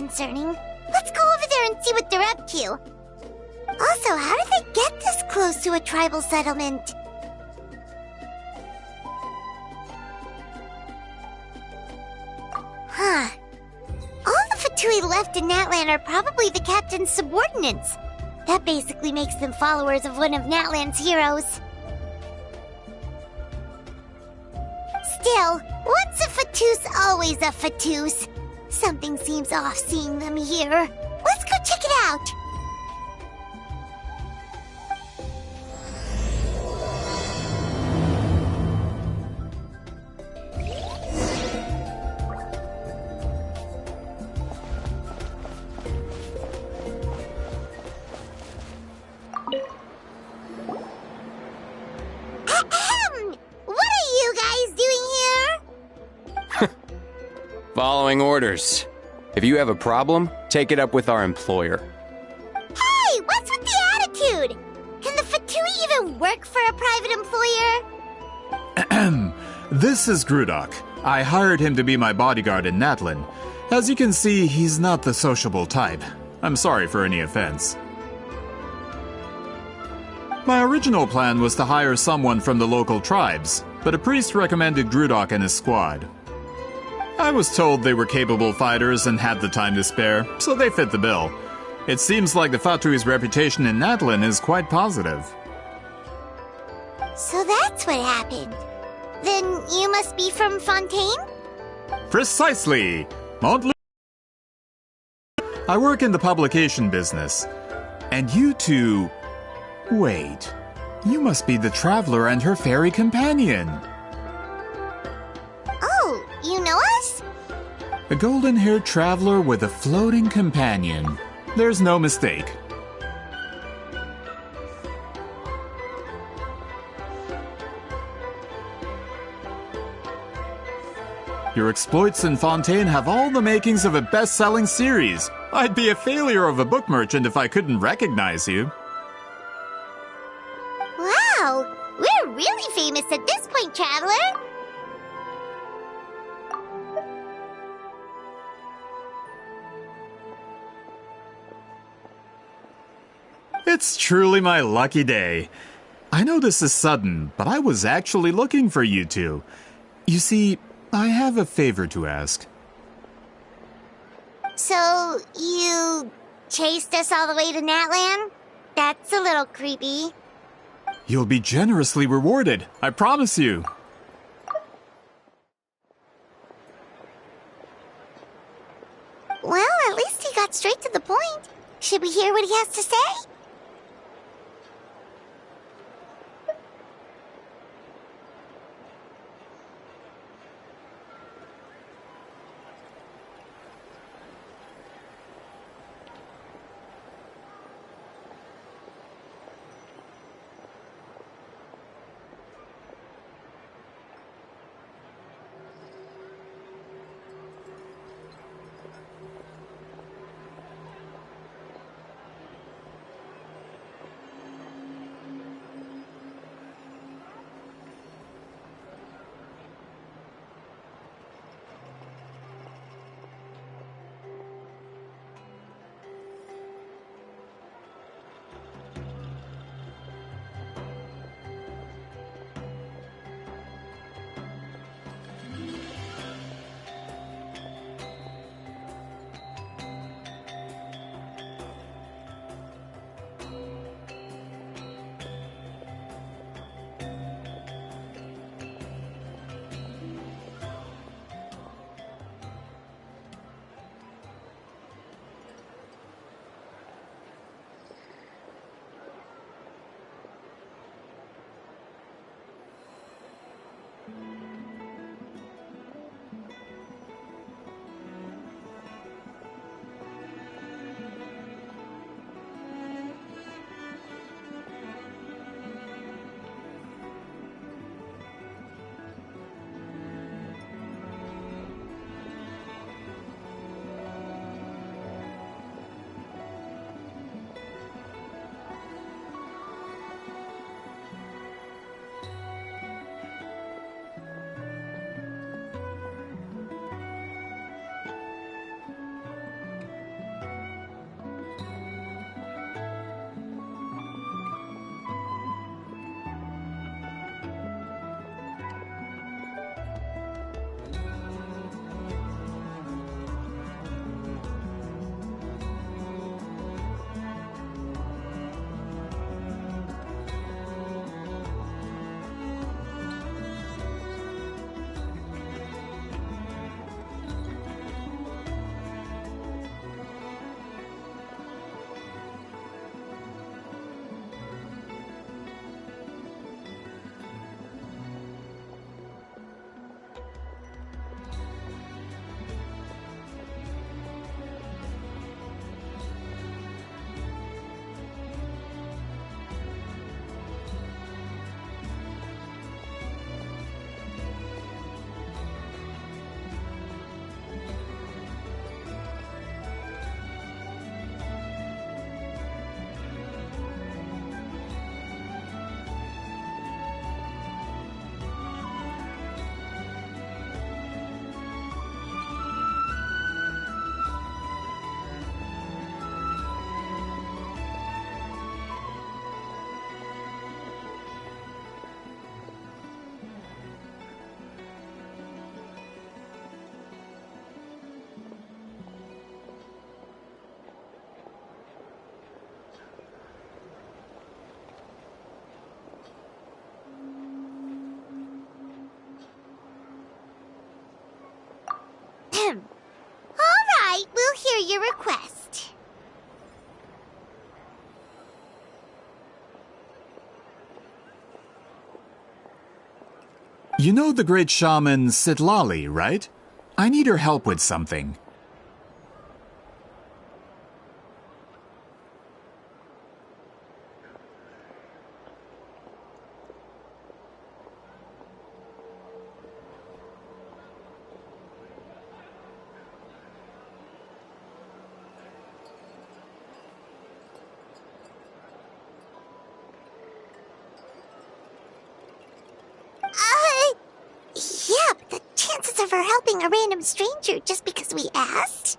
concerning. Let's go over there and see what they're up to. Also, how did they get this close to a tribal settlement? Huh. All the Fatui left in Natlan are probably the captain's subordinates. That basically makes them followers of one of Natlan's heroes. Still, once a Fatous, always a Fatous. Something seems off seeing them here. Let's go check it out. What are you guys doing here? Following orders. If you have a problem, take it up with our employer. Hey, what's with the attitude? Can the Fatui even work for a private employer? This is Grudok. I hired him to be my bodyguard in Natlan. As you can see, he's not the sociable type. I'm sorry for any offense. My original plan was to hire someone from the local tribes, but a priest recommended Grudok and his squad. I was told they were capable fighters and had the time to spare, so they fit the bill. It seems like the Fatui's reputation in Natlan is quite positive. So that's what happened. Then you must be from Fontaine? Precisely! I work in the publication business. And you two... Wait. You must be the traveler and her fairy companion. Oh, you know us? A golden-haired traveler with a floating companion. There's no mistake. Your exploits in Fontaine have all the makings of a best-selling series. I'd be a failure of a book merchant if I couldn't recognize you. Wow, we're really famous at this point, traveler. It's truly my lucky day. I know this is sudden, but I was actually looking for you two. You see, I have a favor to ask. So, you chased us all the way to Natlan? That's a little creepy. You'll be generously rewarded, I promise you. Well, at least he got straight to the point. Should we hear what he has to say? consider your request. You know the great shaman Sitlali, right? I need her help with something. Yeah, but the chances of her helping a random stranger just because we asked?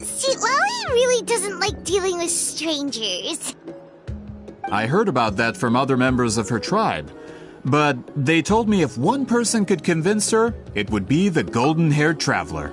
See, Lolly really doesn't like dealing with strangers. I heard about that from other members of her tribe. But they told me if one person could convince her, it would be the golden-haired traveler.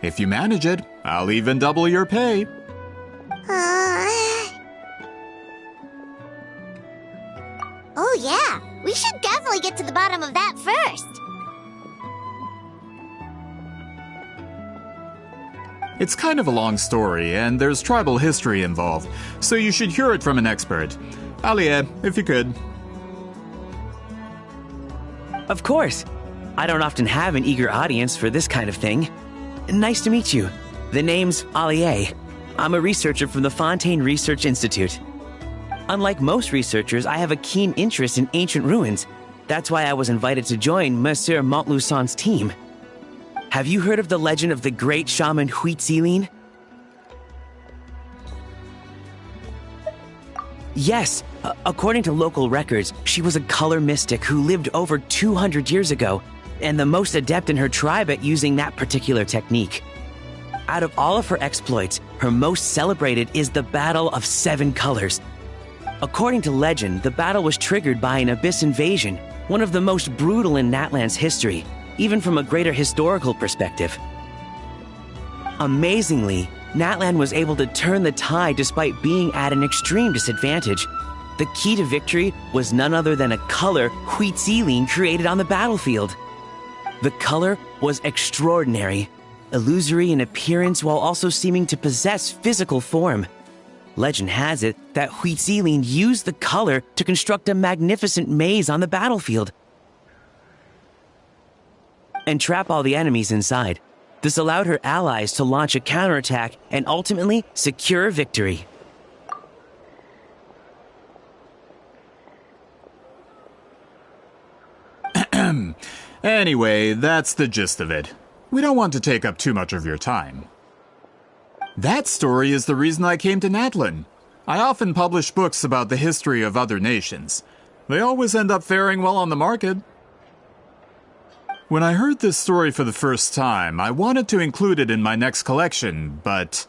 If you manage it, I'll even double your pay. Oh yeah, we should definitely get to the bottom of that first. It's kind of a long story, and there's tribal history involved, so you should hear it from an expert. Alie, if you could. Of course. I don't often have an eager audience for this kind of thing. Nice to meet you. The name's Alie. I'm a researcher from the Fontaine Research Institute. Unlike most researchers, I have a keen interest in ancient ruins. That's why I was invited to join Monsieur Montluçon's team. Have you heard of the legend of the great shaman Huitzilin? Yes, according to local records, she was a color mystic who lived over 200 years ago, and the most adept in her tribe at using that particular technique. Out of all of her exploits, her most celebrated is the Battle of Seven Colors. According to legend, the battle was triggered by an abyss invasion, one of the most brutal in Natlan's history, even from a greater historical perspective. Amazingly, Natlan was able to turn the tide despite being at an extreme disadvantage. The key to victory was none other than a color Huitziling created on the battlefield. The color was extraordinary, illusory in appearance while also seeming to possess physical form. Legend has it that Huitziling used the color to construct a magnificent maze on the battlefield and trap all the enemies inside. This allowed her allies to launch a counterattack and ultimately secure victory. Anyway, that's the gist of it. We don't want to take up too much of your time. That story is the reason I came to Natlan. I often publish books about the history of other nations. They always end up faring well on the market. When I heard this story for the first time, I wanted to include it in my next collection, but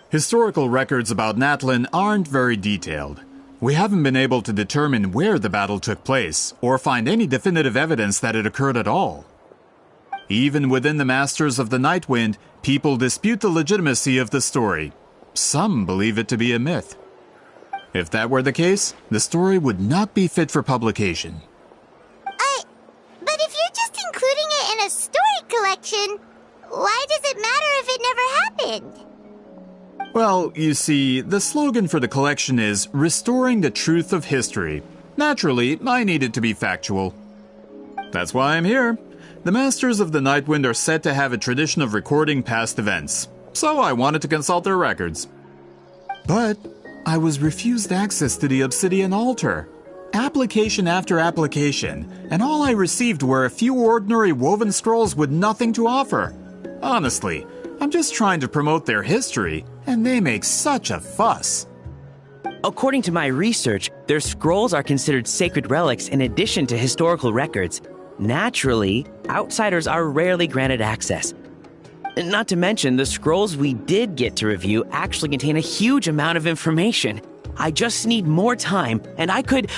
historical records about Natlan aren't very detailed. We haven't been able to determine where the battle took place, or find any definitive evidence that it occurred at all. Even within the Masters of the Nightwind, people dispute the legitimacy of the story. Some believe it to be a myth. If that were the case, the story would not be fit for publication. But if you're just including it in a story collection, why does it matter if it never happened? Well, you see, the slogan for the collection is Restoring the Truth of History. Naturally, I needed to be factual. That's why I'm here. The Masters of the Nightwind are said to have a tradition of recording past events, so I wanted to consult their records. But I was refused access to the Obsidian Altar. Application after application, and all I received were a few ordinary woven scrolls with nothing to offer. Honestly, I'm just trying to promote their history, and they make such a fuss. According to my research, their scrolls are considered sacred relics in addition to historical records. Naturally, outsiders are rarely granted access. Not to mention, the scrolls we did get to review actually contain a huge amount of information. I just need more time, and I could...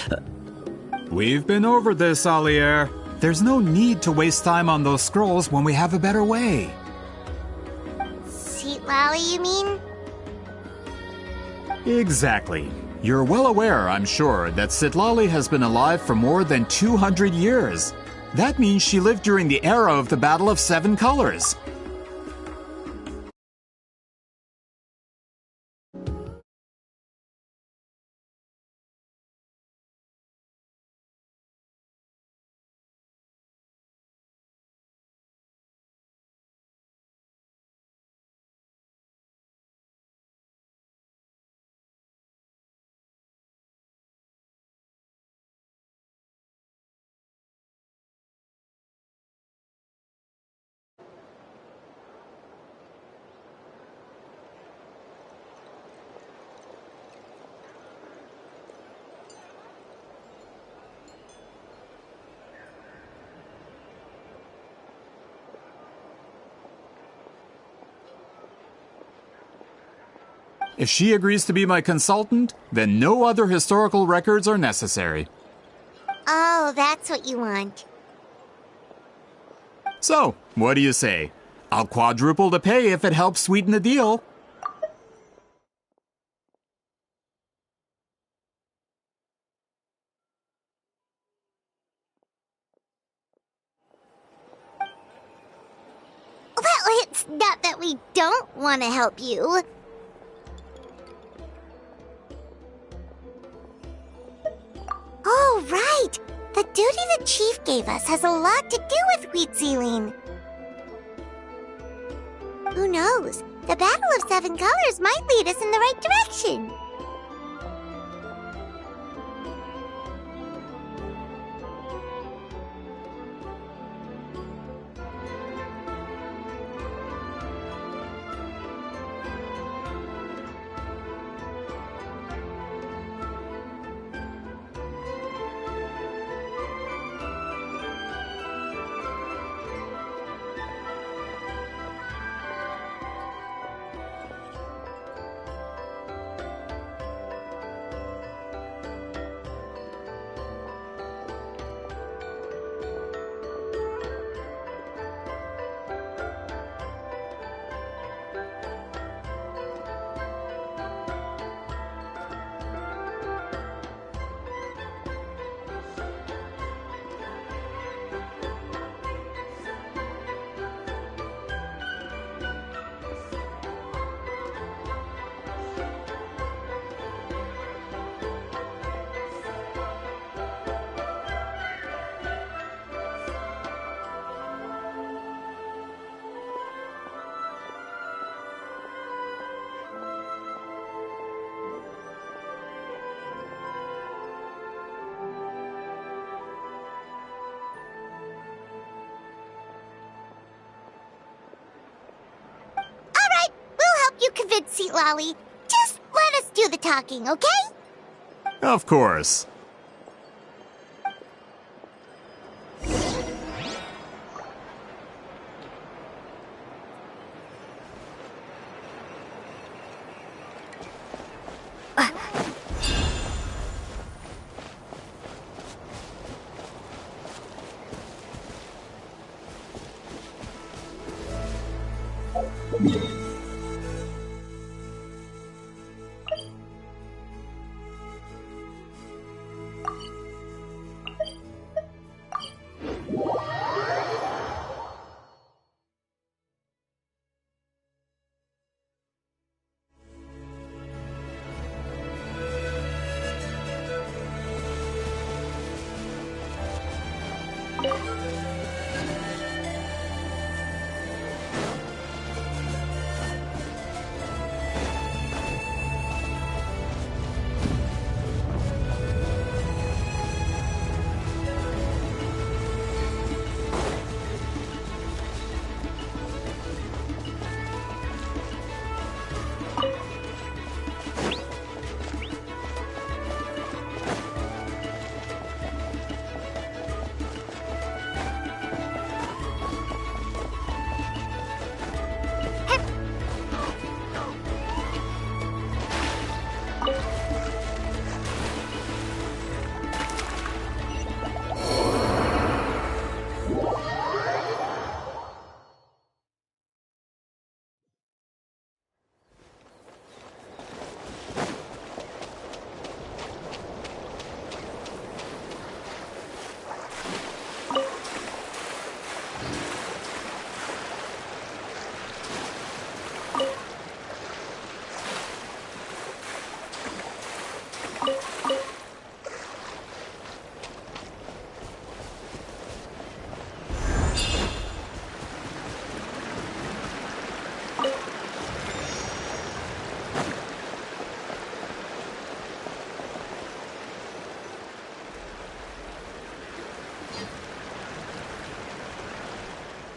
We've been over this, Alier. There's no need to waste time on those scrolls when we have a better way. Citlali, you mean? Exactly. You're well aware, I'm sure, that Citlali has been alive for more than 200 years. That means she lived during the era of the Battle of Seven Colors. If she agrees to be my consultant, then no other historical records are necessary. Oh, that's what you want. So, what do you say? I'll quadruple the pay if it helps sweeten the deal. Well, it's not that we don't want to help you. Oh, right! The duty the chief gave us has a lot to do with Huitziling. Who knows? The Battle of Seven Colors might lead us in the right direction. you convince Seat Lolly. Just let us do the talking, okay? Of course.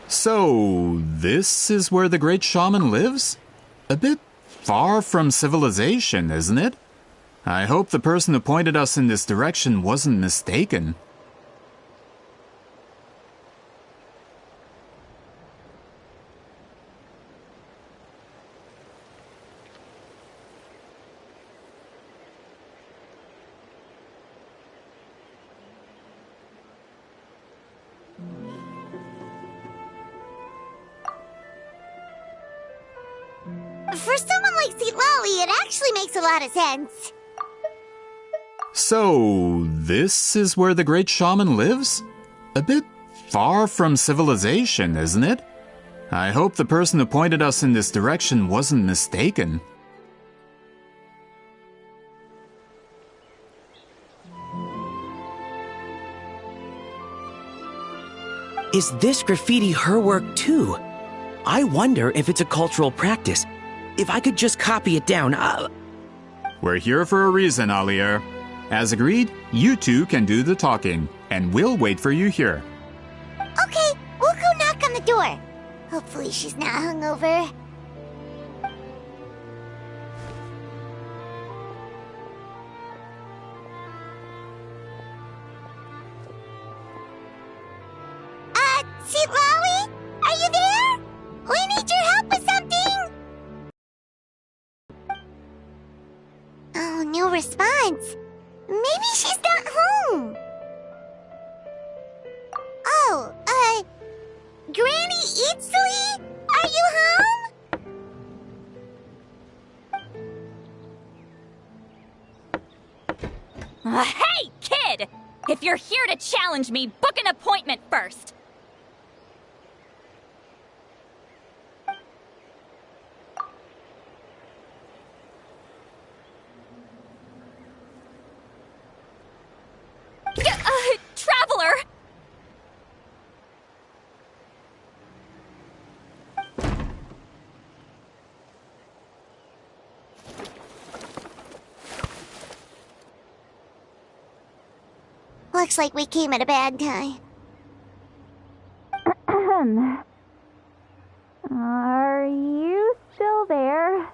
So, this is where the great shaman lives? A bit far from civilization, isn't it? I hope the person who pointed us in this direction wasn't mistaken. For someone like Seat Lolly, it actually makes a lot of sense. So, this is where the great shaman lives? A bit far from civilization, isn't it? I hope the person who pointed us in this direction wasn't mistaken. Is this graffiti her work too? I wonder if it's a cultural practice. If I could just copy it down, We're here for a reason, Alier. As agreed, you two can do the talking, and we'll wait for you here. Okay, we'll go knock on the door. Hopefully she's not hungover. Seat Lolly? Are you there? We need your help with something! Oh, no response. Maybe she's not home. Oh, Granny Eatsley? Are you home? Hey, kid! If you're here to challenge me, book an appointment first. Traveler! Looks like we came at a bad time. Are you still there?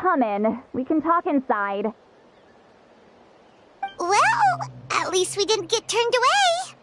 come in. We can talk inside. Well, at least we didn't get turned away.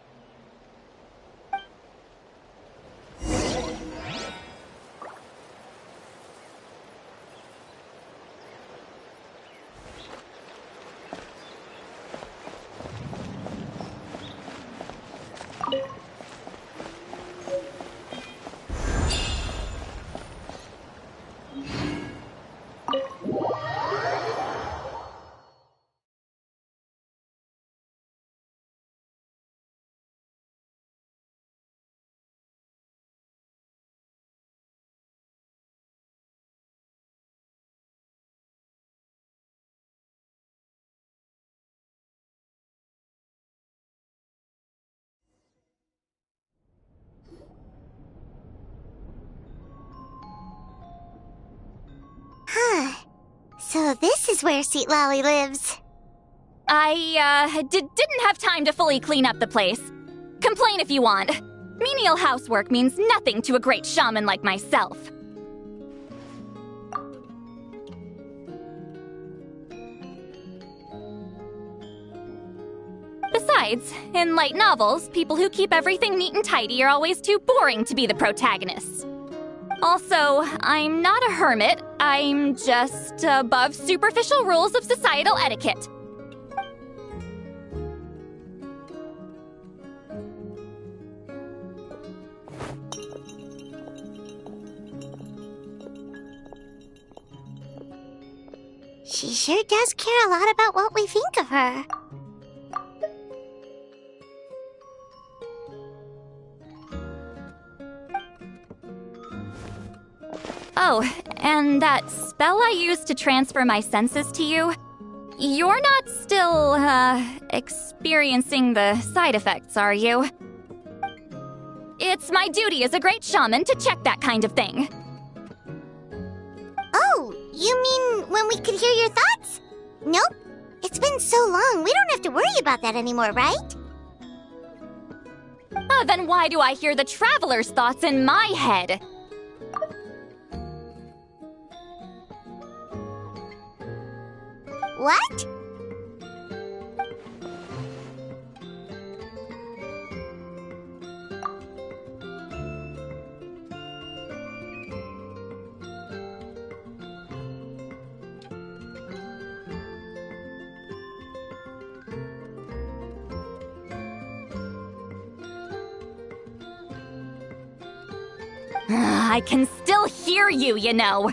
Huh. So this is where Seat Lolly lives. I, didn't have time to fully clean up the place. Complain if you want. Menial housework means nothing to a great shaman like myself. Besides, in light novels, people who keep everything neat and tidy are always too boring to be the protagonists. Also, I'm not a hermit. I'm just above superficial rules of societal etiquette. She sure does care a lot about what we think of her. Oh, and that spell I used to transfer my senses to you? You're not still, experiencing the side effects, are you? It's my duty as a great shaman to check that kind of thing. Oh, you mean when we could hear your thoughts? Nope. It's been so long, we don't have to worry about that anymore, right? Then why do I hear the traveler's thoughts in my head? What? I can still hear you, you know.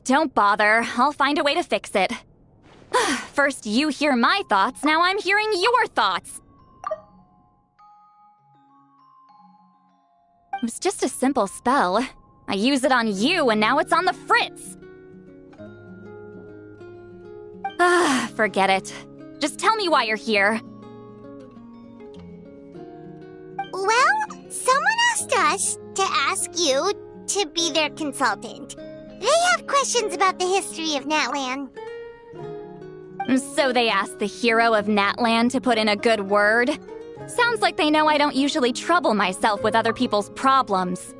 Don't bother. I'll find a way to fix it. First you hear my thoughts, now I'm hearing your thoughts. It was just a simple spell. I use it on you and now it's on the fritz. Forget it. Just tell me why you're here. Well, someone asked us to ask you to be their consultant. They have questions about the history of Natlan. So they asked the hero of Natlan to put in a good word? Sounds like they know I don't usually trouble myself with other people's problems.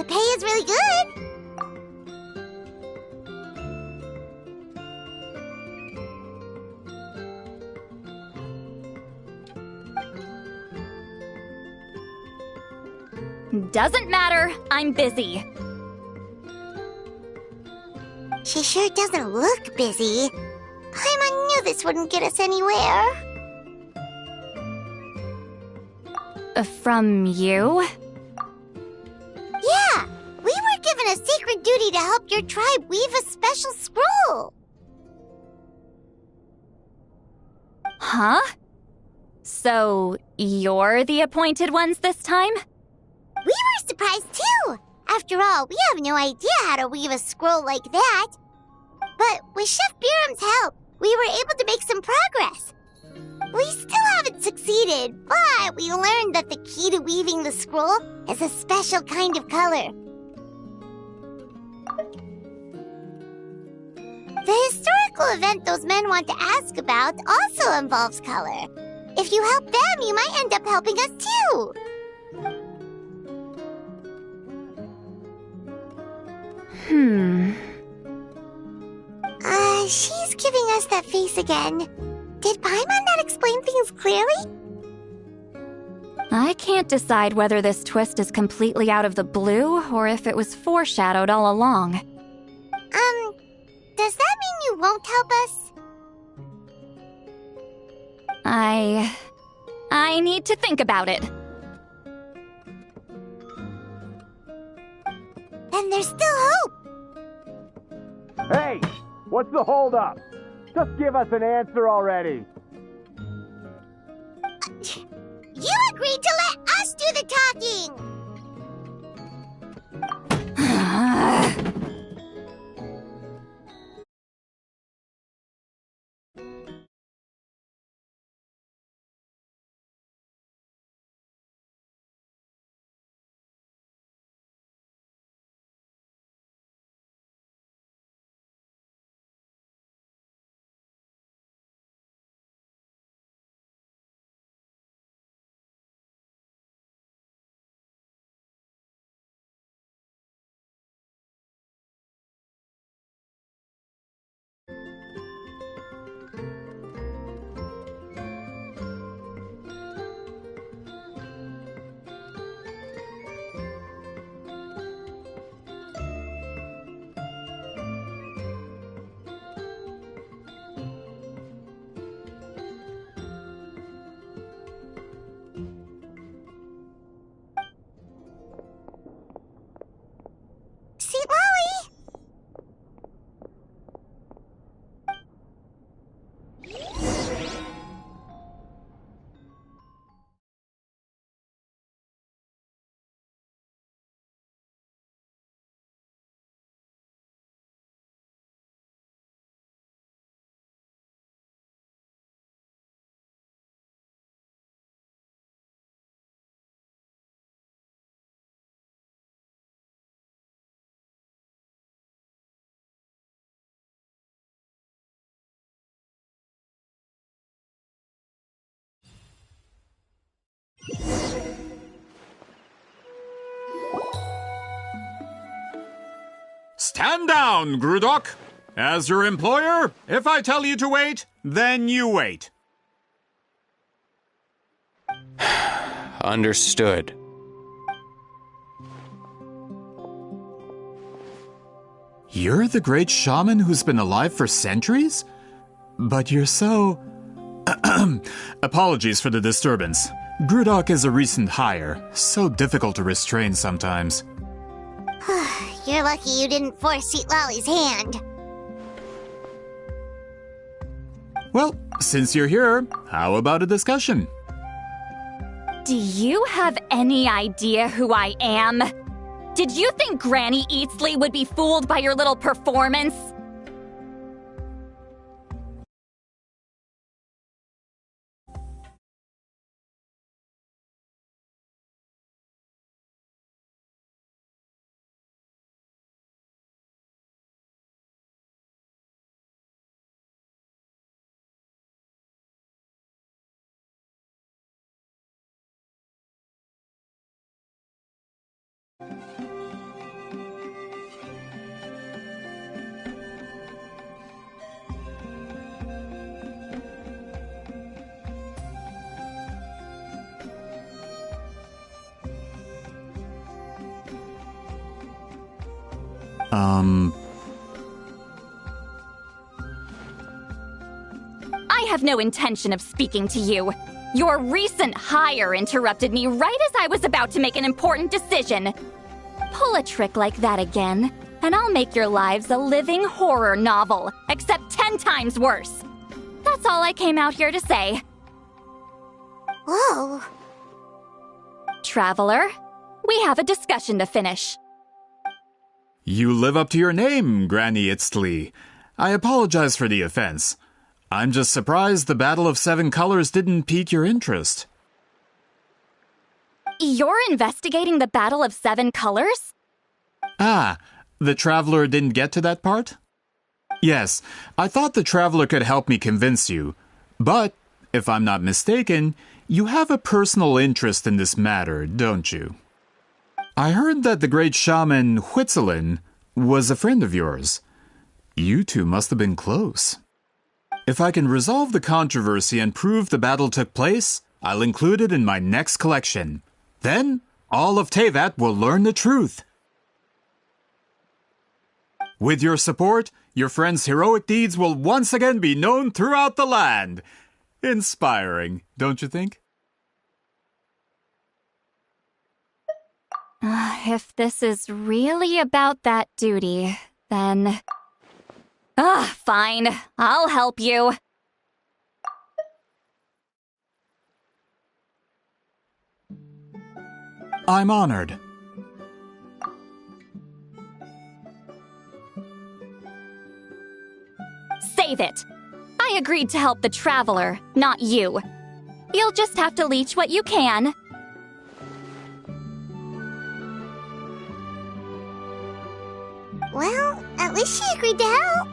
the pay is really good. Doesn't matter. I'm busy. She sure doesn't look busy. Paimon knew this wouldn't get us anywhere. From you? Yeah, we were given a sacred duty to help your tribe weave a special scroll. Huh? So, you're the appointed ones this time? We were surprised too. After all, we have no idea how to weave a scroll like that. But with Chef Biram's help, we were able to make some progress. We still haven't succeeded, but we learned that the key to weaving the scroll is a special kind of color. The historical event those men want to ask about also involves color. If you help them, you might end up helping us too. She's giving us that face again. Did Paimon not explain things clearly? I can't decide whether this twist is completely out of the blue or if it was foreshadowed all along. Does that mean you won't help us? I need to think about it. Then there's still hope. Hey! What's the holdup? Just give us an answer already. You agreed to let us do the talking! Sweet Lolly! Stand down, Grudok! As your employer, if I tell you to wait, then you wait. Understood. You're the great shaman who's been alive for centuries? But you're so... Apologies for the disturbance. Grudok is a recent hire, so difficult to restrain sometimes. You're lucky you didn't force Sweet Lolly's hand. Well, since you're here, how about a discussion? Do you have any idea who I am? Did you think Granny Eatsley would be fooled by your little performance? I have no intention of speaking to you. Your recent hire interrupted me right as I was about to make an important decision. Pull a trick like that again, and I'll make your lives a living horror novel, except 10 times worse. That's all I came out here to say. Whoa. Traveler, we have a discussion to finish. You live up to your name, Granny Itztli. I apologize for the offense. I'm just surprised the Battle of Seven Colors didn't pique your interest. You're investigating the Battle of Seven Colors? Ah, the Traveler didn't get to that part? Yes, I thought the Traveler could help me convince you. But, if I'm not mistaken, you have a personal interest in this matter, don't you? I heard that the great shaman Huitzilin was a friend of yours. You two must have been close. If I can resolve the controversy and prove the battle took place, I'll include it in my next collection. Then, all of Teyvat will learn the truth. With your support, your friend's heroic deeds will once again be known throughout the land. Inspiring, don't you think? If this is really about that duty, then... fine. I'll help you. I'm honored. Save it. I agreed to help the Traveler, not you. You'll just have to leech what you can. Well, at least she agreed to help.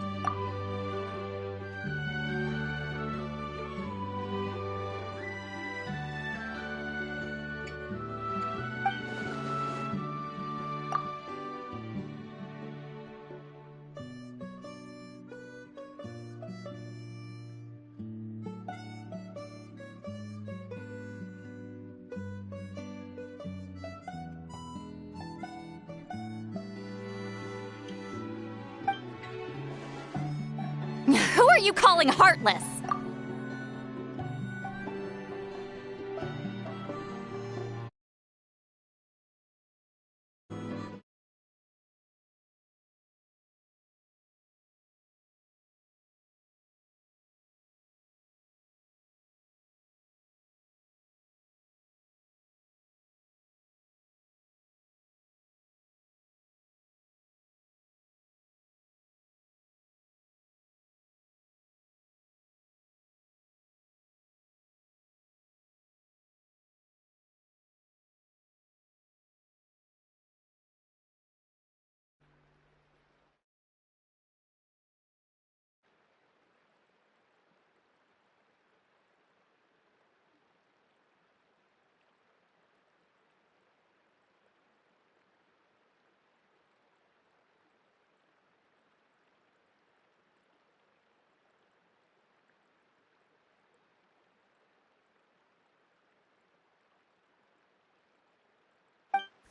Who are you calling heartless?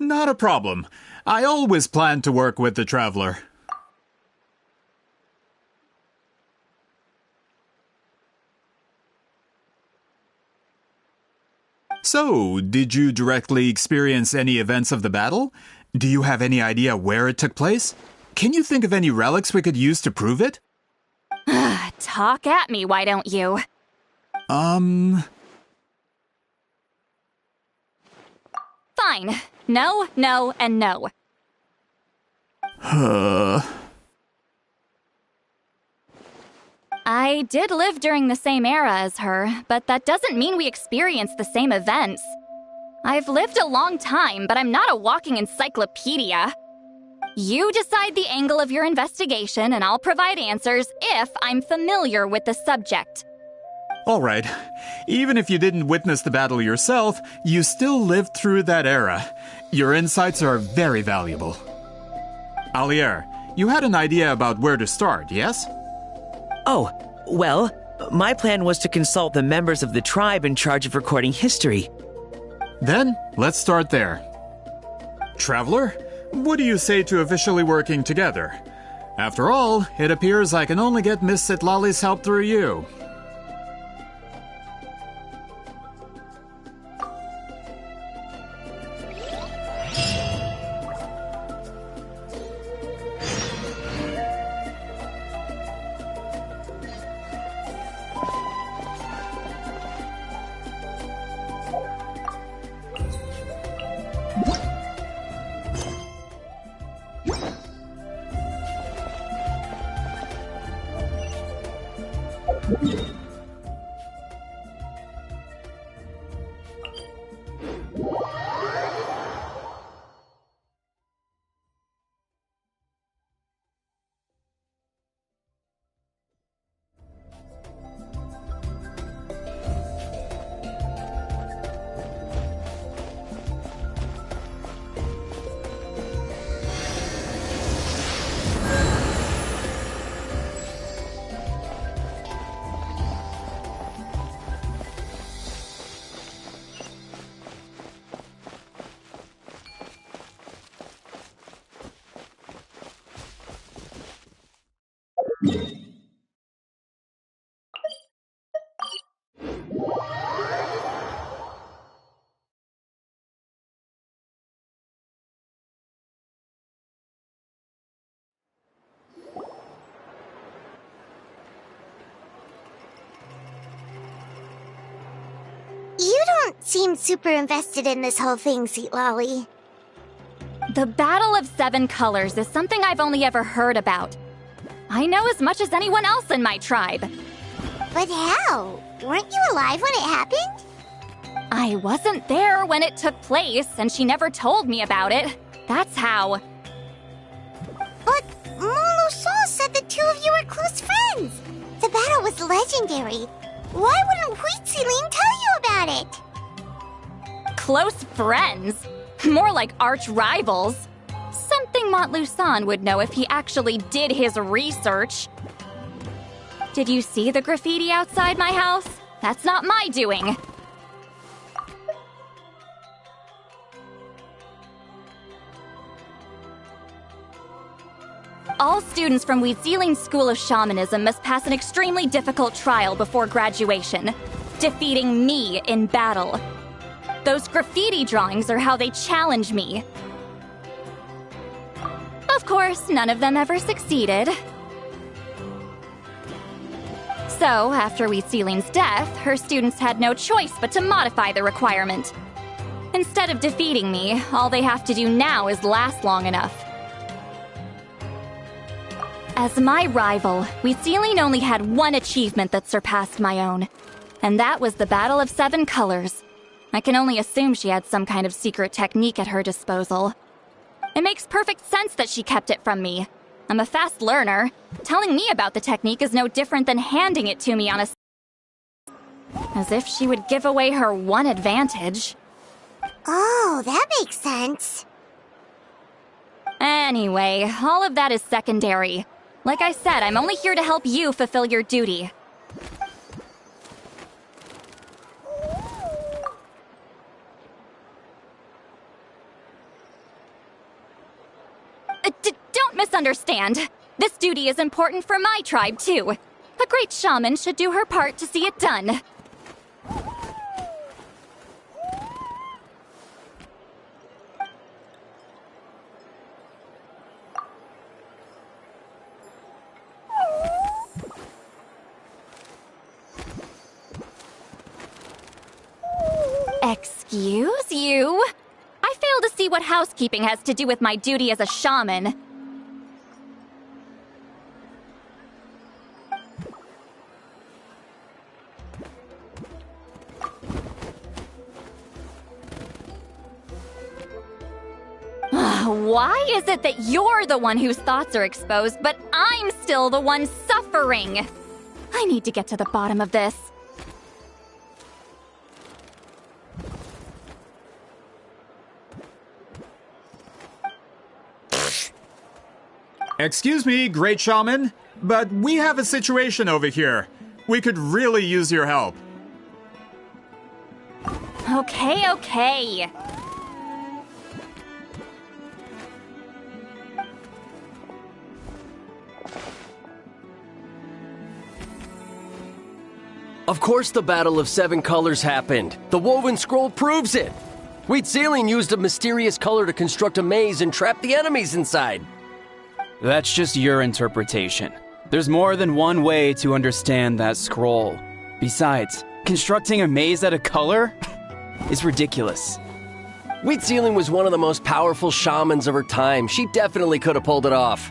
Not a problem. I always planned to work with the Traveler. So, did you directly experience any events of the battle? Do you have any idea where it took place? Can you think of any relics we could use to prove it? Talk at me, why don't you? Fine. No, no, and no. I did live during the same era as her, but that doesn't mean we experienced the same events. I've lived a long time, but I'm not a walking encyclopedia. You decide the angle of your investigation, and I'll provide answers if I'm familiar with the subject. All right. Even if you didn't witness the battle yourself, you still lived through that era. Your insights are very valuable. Alier, you had an idea about where to start, yes? Oh, well, my plan was to consult the members of the tribe in charge of recording history. Then, let's start there. Traveler, What do you say to officially working together? After all, it appears I can only get Miss Citlali's help through you. You don't seem super invested in this whole thing, Citlali. The Battle of Seven Colors is something I've only ever heard about. I know as much as anyone else in my tribe. But how? Weren't you alive when it happened? I wasn't there when it took place, and she never told me about it. That's how. But Molo-san said the two of you were close friends. The battle was legendary. Why wouldn't Huitzilin tell you about it? Close friends? More like arch rivals. Something Montlusan would know if he actually did his research. Did you see the graffiti outside my house? That's not my doing. All students from Huitzilin School of Shamanism must pass an extremely difficult trial before graduation, defeating me in battle. Those graffiti drawings are how they challenge me. Of course, none of them ever succeeded. So, after Huitzilin's death, her students had no choice but to modify the requirement. Instead of defeating me, all they have to do now is last long enough. As my rival, Huitzilin only had one achievement that surpassed my own, and that was the Battle of Seven Colors. I can only assume she had some kind of secret technique at her disposal. It makes perfect sense that she kept it from me. I'm a fast learner. Telling me about the technique is no different than handing it to me on a... As if she would give away her one advantage. Oh, that makes sense. Anyway, all of that is secondary. Like I said, I'm only here to help you fulfill your duty. Don't misunderstand. This duty is important for my tribe, too. A great shaman should do her part to see it done. Excuse you? I fail to see what housekeeping has to do with my duty as a shaman. Why is it that you're the one whose thoughts are exposed, but I'm still the one suffering? I need to get to the bottom of this. Excuse me, great shaman, but we have a situation over here. We could really use your help. Of course the Battle of Seven Colors happened. The woven scroll proves it. Wheat Ceiling used a mysterious color to construct a maze and trap the enemies inside. That's just your interpretation. There's more than one way to understand that scroll. Besides, constructing a maze out of color is ridiculous. Wheat Ceiling was one of the most powerful shamans of her time. She definitely could have pulled it off.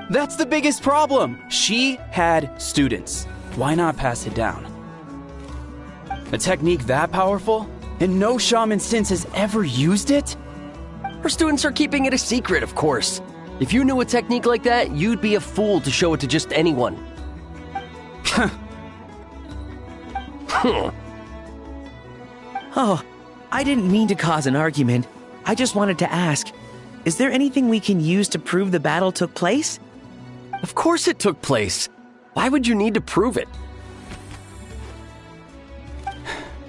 That's the biggest problem. She had students. Why not pass it down? A technique that powerful, and no shaman since has ever used it? Her students are keeping it a secret, of course. If you knew a technique like that, you'd be a fool to show it to just anyone. Oh, I didn't mean to cause an argument. I just wanted to ask, is there anything we can use to prove the battle took place? Of course it took place. Why would you need to prove it?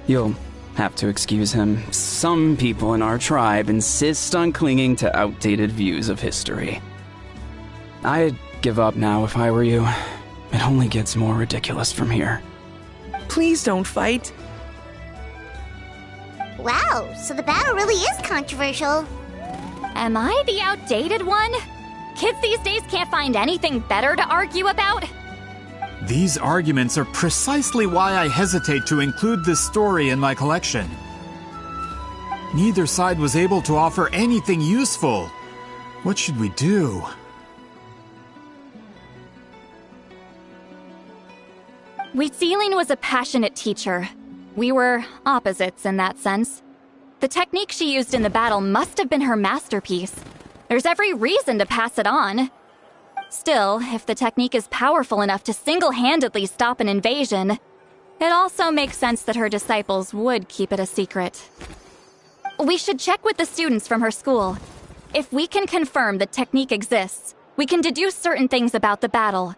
You'll have to excuse him. Some people in our tribe insist on clinging to outdated views of history. I'd give up now if I were you. It only gets more ridiculous from here. Please don't fight. Wow, so the battle really is controversial. Am I the outdated one? Kids these days can't find anything better to argue about? These arguments are precisely why I hesitate to include this story in my collection. Neither side was able to offer anything useful. What should we do? Wheat Ceiling was a passionate teacher. We were opposites in that sense. The technique she used in the battle must have been her masterpiece. There's every reason to pass it on. Still, if the technique is powerful enough to single-handedly stop an invasion, it also makes sense that her disciples would keep it a secret. We should check with the students from her school. If we can confirm the technique exists, we can deduce certain things about the battle.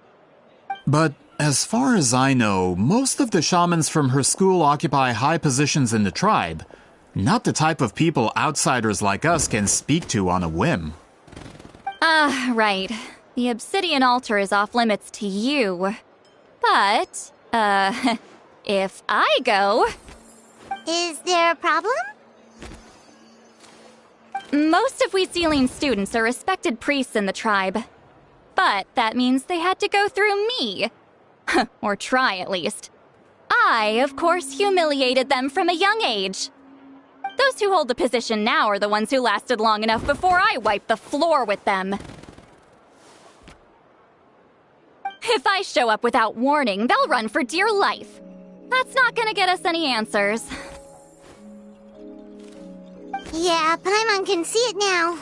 But as far as I know, most of the shamans from her school occupy high positions in the tribe. Not the type of people outsiders like us can speak to on a whim. Right. The obsidian altar is off limits to you. But, if I go... Is there a problem? Most of Wheat Ceiling's students are respected priests in the tribe. But that means they had to go through me. Or try, at least. I, of course, humiliated them from a young age. Those who hold the position now are the ones who lasted long enough before I wiped the floor with them. If I show up without warning, they'll run for dear life. That's not gonna get us any answers. Yeah, Paimon can see it now.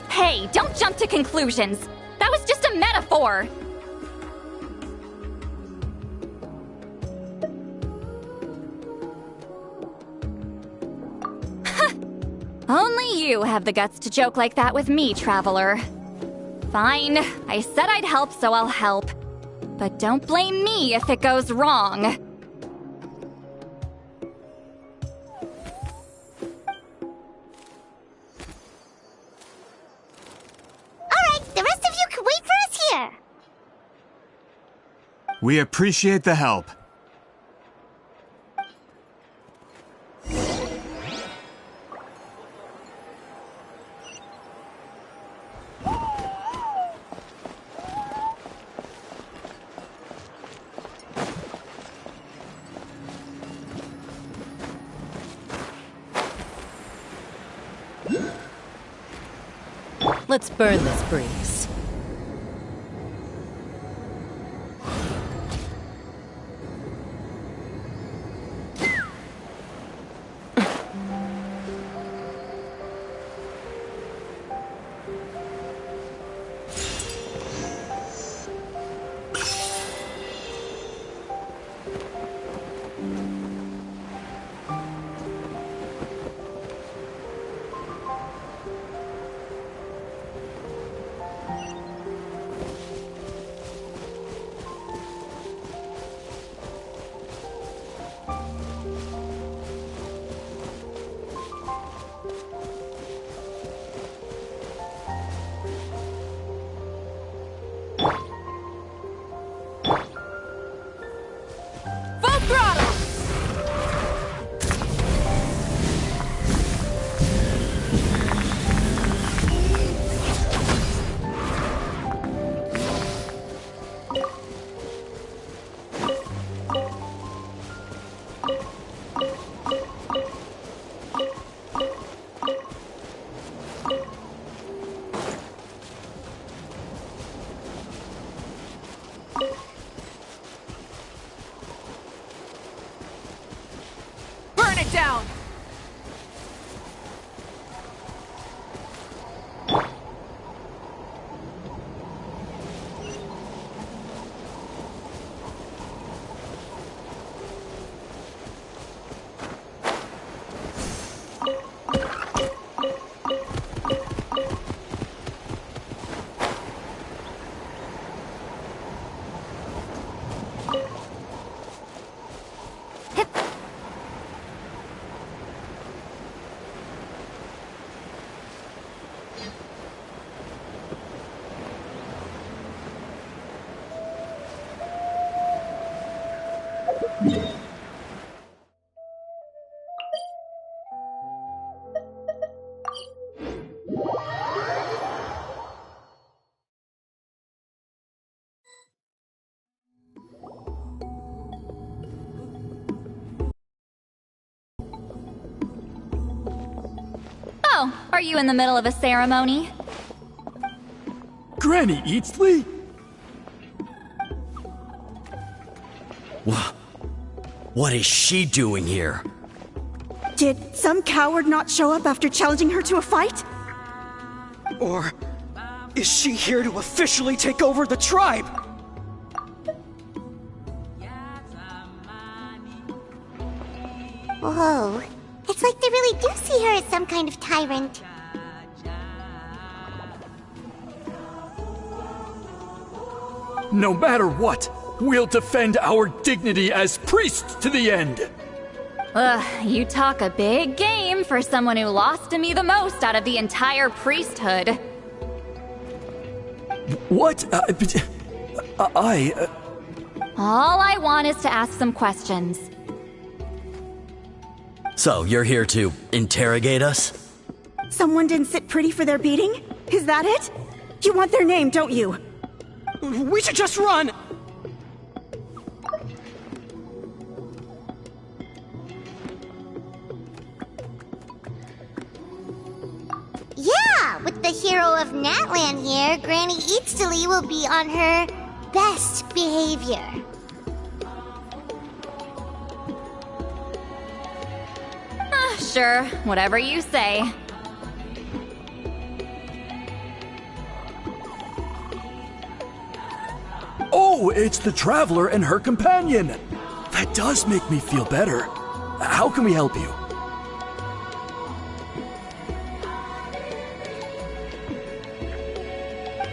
Hey, don't jump to conclusions. That was just a metaphor. Only you have the guts to joke like that with me, Traveler. Fine, I said I'd help, so I'll help. But don't blame me if it goes wrong. We appreciate the help. Let's burn this breeze. Burn it down! Oh, are you in the middle of a ceremony? Granny Eatsley? What is she doing here? Did some coward not show up after challenging her to a fight? Or is she here to officially take over the tribe? Whoa. It's like they really do see her as some kind of tyrant. No matter what, we'll defend our dignity as priests to the end! Ugh, you talk a big game for someone who lost to me the most out of the entire priesthood. What? All I want is to ask some questions. So, you're here to interrogate us? Someone didn't sit pretty for their beating? Is that it? You want their name, don't you? We should just run! Yeah, with the hero of Natlan here, Granny Eatsley will be on her best behavior. Sure, whatever you say. Oh, it's the Traveler and her companion! That does make me feel better. How can we help you?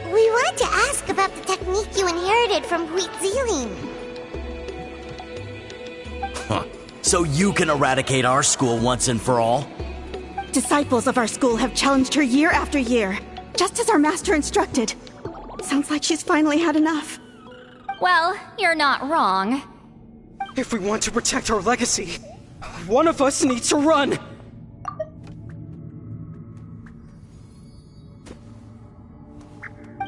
We wanted to ask about the technique you inherited from Wheat Zealing. Huh. So you can eradicate our school once and for all? Disciples of our school have challenged her year after year, just as our master instructed. Sounds like she's finally had enough. Well, you're not wrong. If we want to protect our legacy, one of us needs to run!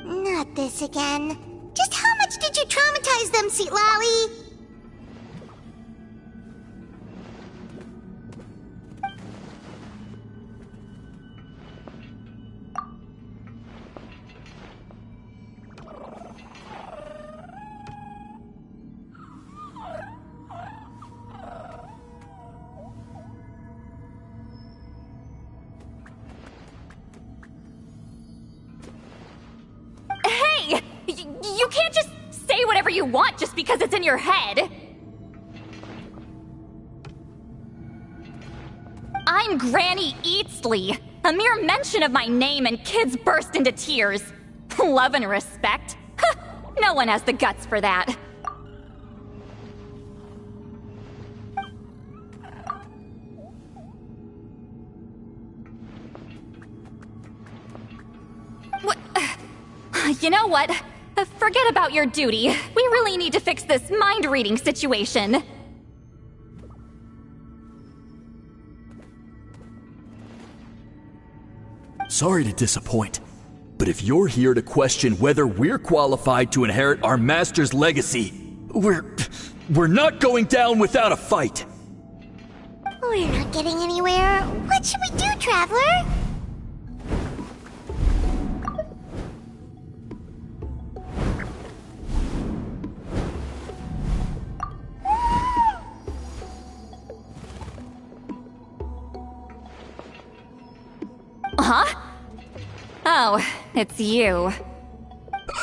Not this again. Just how much did you traumatize them, Seatlally? You can't just say whatever you want just because it's in your head. I'm Granny Eatsley. A mere mention of my name and kids burst into tears. Love and respect? No one has the guts for that. You know what? Forget about your duty. We really need to fix this mind-reading situation. Sorry to disappoint, but if you're here to question whether we're qualified to inherit our master's legacy, we're not going down without a fight. We're not getting anywhere. What should we do, Traveler? Huh? Oh, it's you.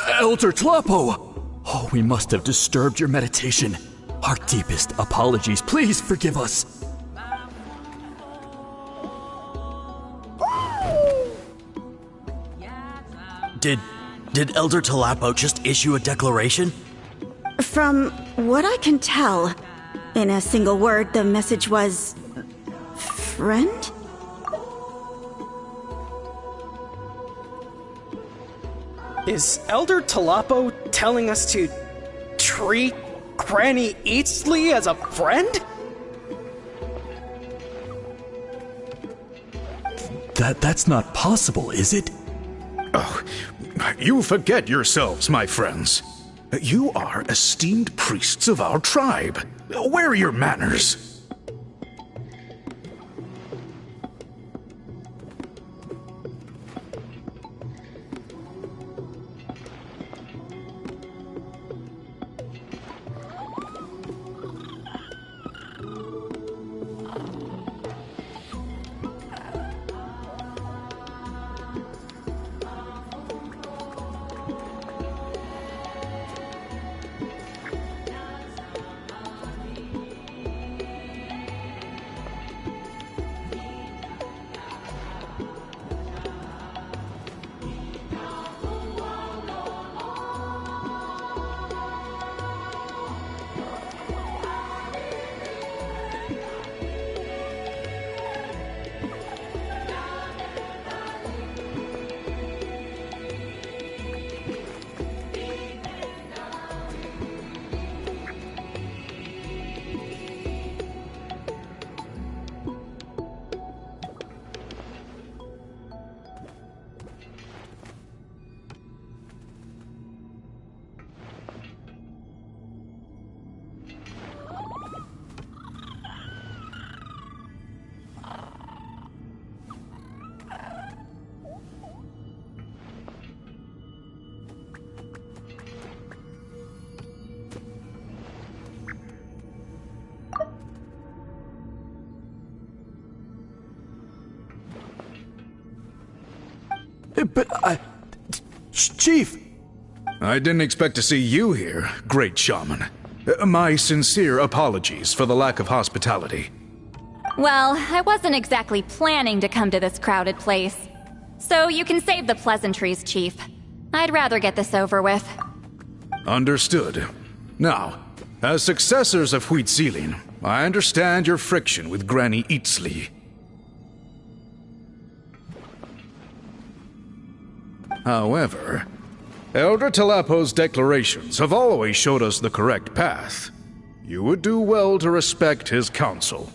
Elder Tlapo! Oh, we must have disturbed your meditation. Our deepest apologies. Please forgive us. Did Elder Tlapo just issue a declaration? From what I can tell, in a single word, the message was... friend? Is Elder Tlapo telling us to treat Granny Eatsley as a friend? That's not possible, is it? Oh, you forget yourselves, my friends. You are esteemed priests of our tribe. Where are your manners? But Chief! I didn't expect to see you here, great shaman. My sincere apologies for the lack of hospitality. Well, I wasn't exactly planning to come to this crowded place. So you can save the pleasantries, Chief. I'd rather get this over with. Understood. Now, as successors of Huitzilin, I understand your friction with Granny Eatsley. However, Elder Tlapo's declarations have always showed us the correct path. You would do well to respect his counsel.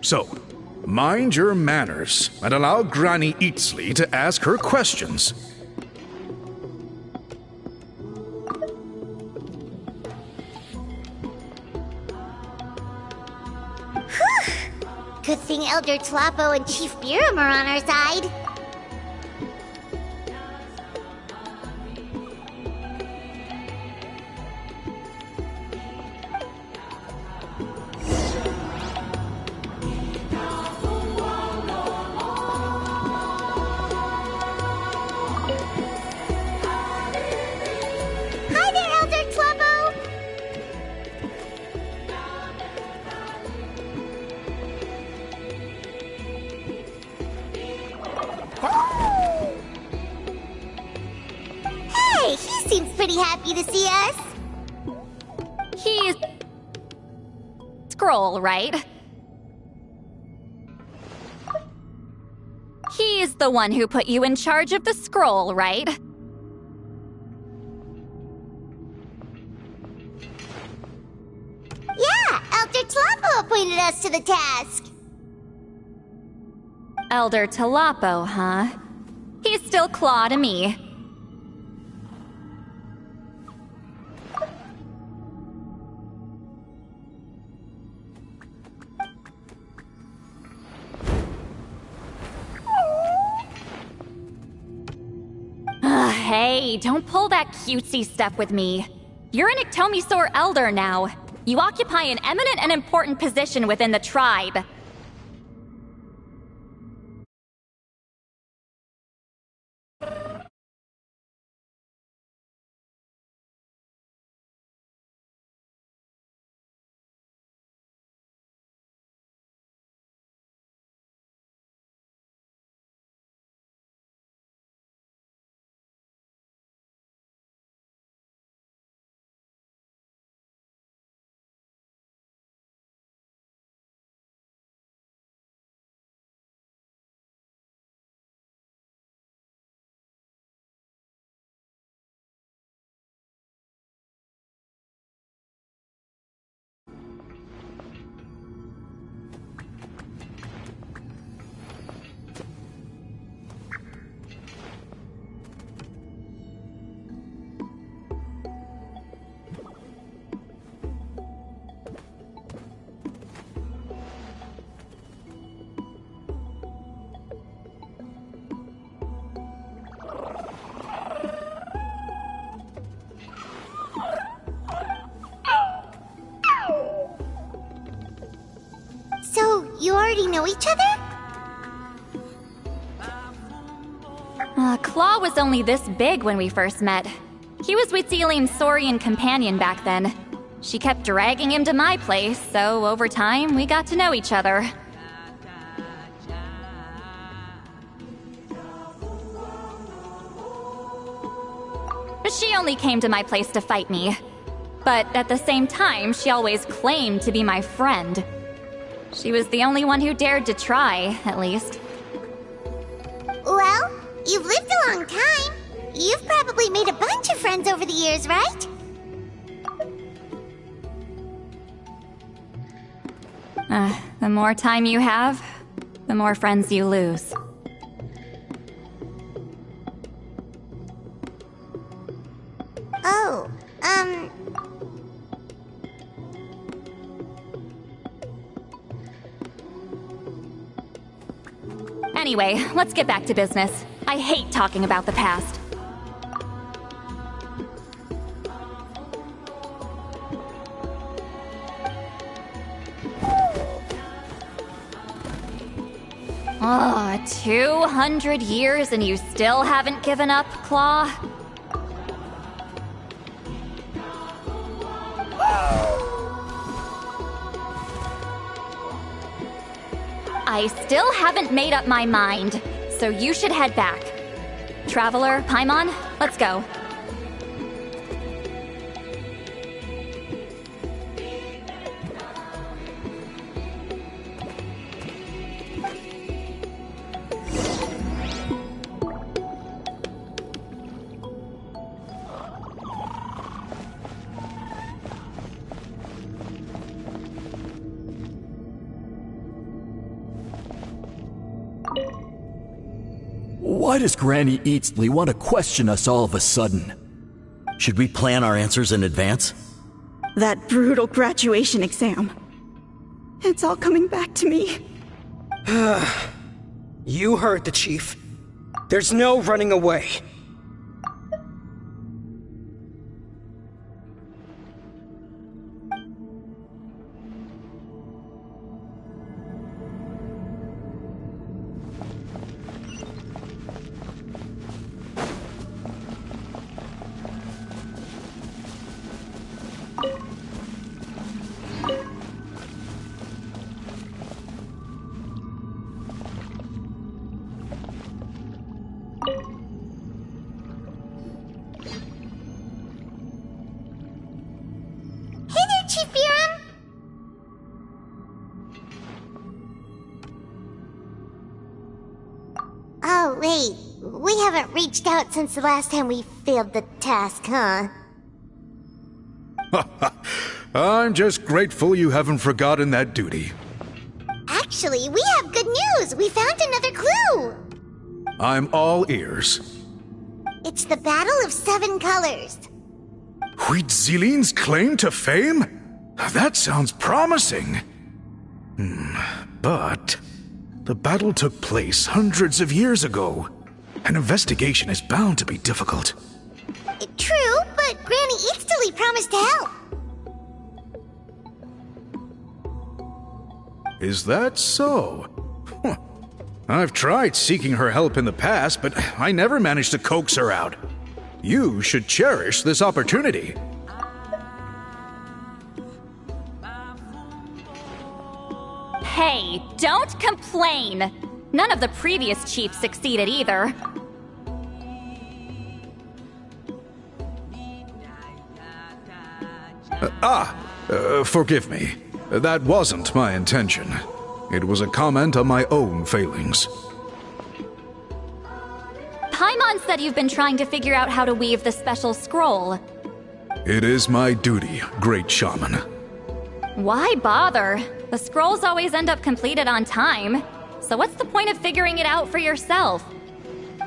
So, mind your manners and allow Granny Eatsley to ask her questions. Good thing Elder Tlapo and Chief Biram are on our side. Hi there, Elder Tlapo! Hey, he seems pretty happy to see us. He's... Scroll, right? He's the one who put you in charge of the scroll, right? Yeah, Elder Tlapo appointed us to the task. Elder Tlapo, huh? He's still Claw to me. Hey, don't pull that cutesy stuff with me. You're an Iktomi Elder now. You occupy an eminent and important position within the tribe. So, you already know each other? Claw was only this big when we first met. He was Witzelim's Saurian companion back then. She kept dragging him to my place, so over time, we got to know each other. She only came to my place to fight me. But at the same time, she always claimed to be my friend. She was the only one who dared to try, at least. Well, you've lived a long time. You've probably made a bunch of friends over the years, right? The more time you have, the more friends you lose. Oh, Anyway, let's get back to business. I hate talking about the past. Oh, 200 years and you still haven't given up, Claw? I still haven't made up my mind, so you should head back. Traveler, Paimon, let's go. Why does Granny Eatsley want to question us all of a sudden? Should we plan our answers in advance? That brutal graduation exam. It's all coming back to me. You heard the chief. There's no running away. Oh, wait. We haven't reached out since the last time we failed the task, huh? I'm just grateful you haven't forgotten that duty. Actually, we have good news! We found another clue! I'm all ears. It's the Battle of Seven Colors. Huitzilin's claim to fame? That sounds promising. But the battle took place hundreds of years ago. An investigation is bound to be difficult. True, but Granny Eatsley promised to help. Is that so? Huh. I've tried seeking her help in the past, but I never managed to coax her out. You should cherish this opportunity. Hey, don't complain! None of the previous chiefs succeeded either. Forgive me. That wasn't my intention. It was a comment on my own failings. Paimon said you've been trying to figure out how to weave the special scroll. It is my duty, great shaman. Why bother? The scrolls always end up completed on time. So what's the point of figuring it out for yourself?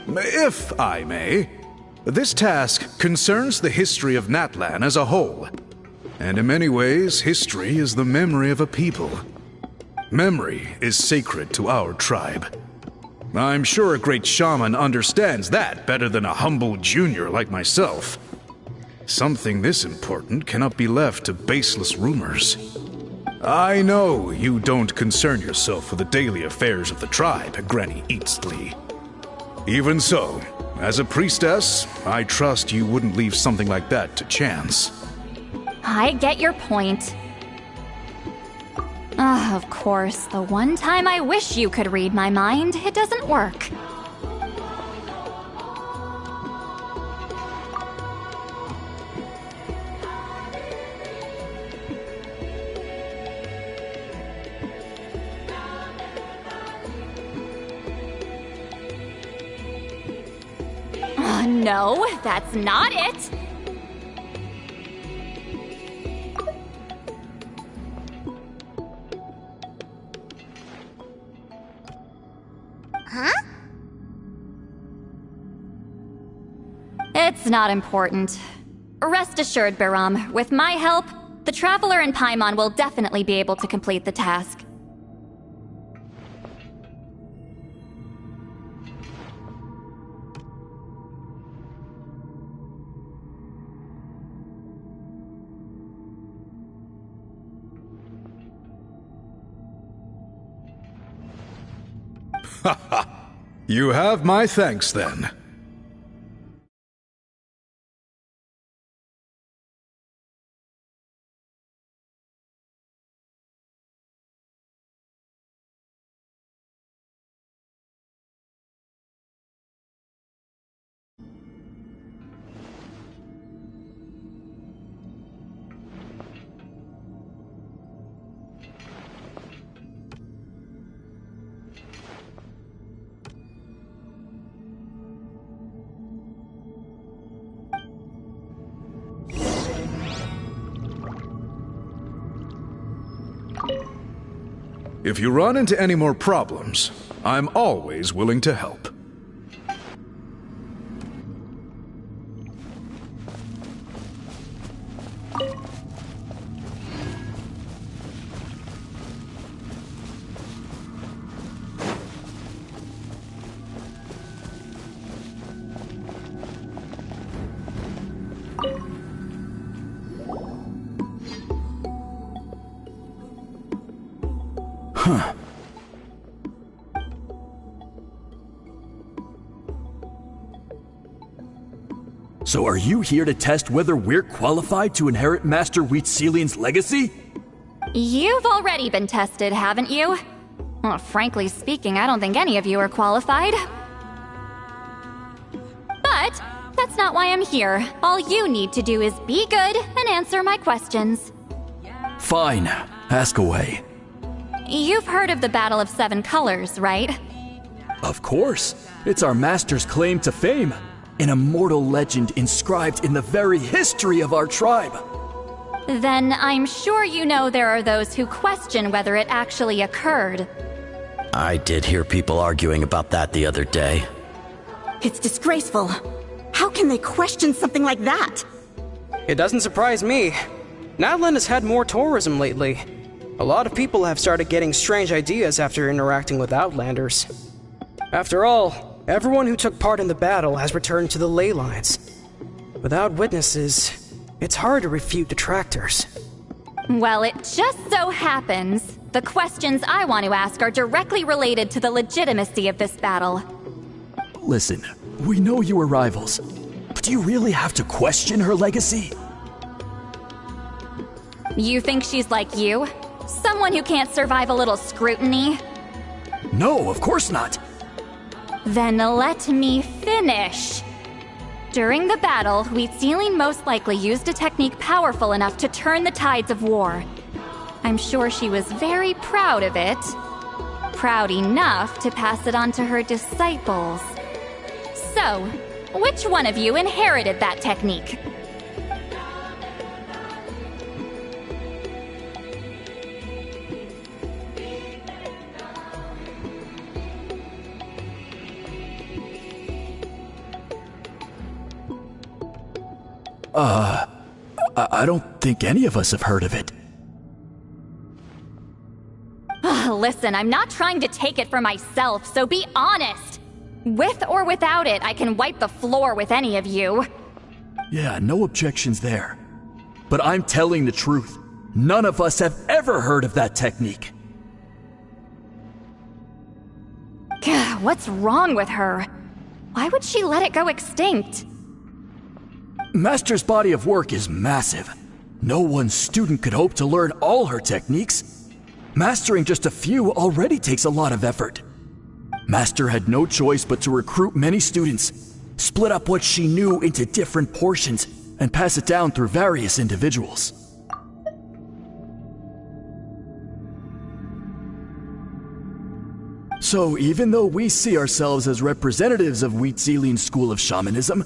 If I may, this task concerns the history of Natlan as a whole. And in many ways, history is the memory of a people. Memory is sacred to our tribe. I'm sure a great shaman understands that better than a humble junior like myself. Something this important cannot be left to baseless rumors. I know you don't concern yourself with the daily affairs of the tribe, Granny Eatsley. Even so, as a priestess, I trust you wouldn't leave something like that to chance. I get your point. Of course, the one time I wish you could read my mind, it doesn't work. No, that's not it! Huh? It's not important. Rest assured, Biram, with my help, the Traveler and Paimon will definitely be able to complete the task. You have my thanks, then. If you run into any more problems, I'm always willing to help. Huh. So are you here to test whether we're qualified to inherit Master Wheatselian's legacy? You've already been tested, haven't you? Well, frankly speaking, I don't think any of you are qualified. But that's not why I'm here. All you need to do is be good and answer my questions. Fine. Ask away. You've heard of the Battle of Seven Colors, right? Of course. It's our master's claim to fame. An immortal legend inscribed in the very history of our tribe. Then I'm sure you know there are those who question whether it actually occurred. I did hear people arguing about that the other day. It's disgraceful. How can they question something like that? It doesn't surprise me. Natlan has had more tourism lately. A lot of people have started getting strange ideas after interacting with Outlanders. After all, everyone who took part in the battle has returned to the ley lines. Without witnesses, it's hard to refute detractors. Well, it just so happens the questions I want to ask are directly related to the legitimacy of this battle. Listen, we know you were rivals, but do you really have to question her legacy? You think she's like you? Someone who can't survive a little scrutiny? No, of course not. Then let me finish. During the battle, Wheatsealing most likely used a technique powerful enough to turn the tides of war. I'm sure she was very proud of it. Proud enough to pass it on to her disciples. So, which one of you inherited that technique? I don't think any of us have heard of it. Listen, I'm not trying to take it for myself, so be honest. With or without it, I can wipe the floor with any of you. Yeah, no objections there. But I'm telling the truth. None of us have ever heard of that technique. What's wrong with her? Why would she let it go extinct? Master's body of work is massive. No one student could hope to learn all her techniques. Mastering just a few already takes a lot of effort. Master had no choice but to recruit many students, split up what she knew into different portions, and pass it down through various individuals. So even though we see ourselves as representatives of Wheatselian's school of shamanism,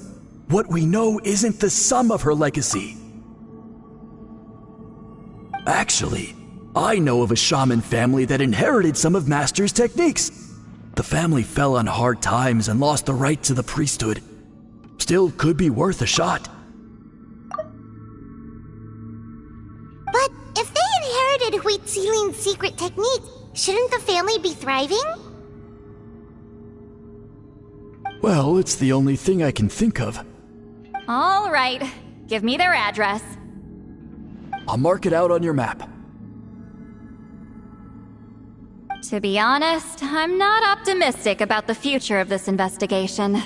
what we know isn't the sum of her legacy. Actually, I know of a shaman family that inherited some of Master's techniques. The family fell on hard times and lost the right to the priesthood. Still could be worth a shot. But if they inherited Wheatselian's secret technique, shouldn't the family be thriving? Well, it's the only thing I can think of. All right, give me their address. I'll mark it out on your map. To be honest, I'm not optimistic about the future of this investigation.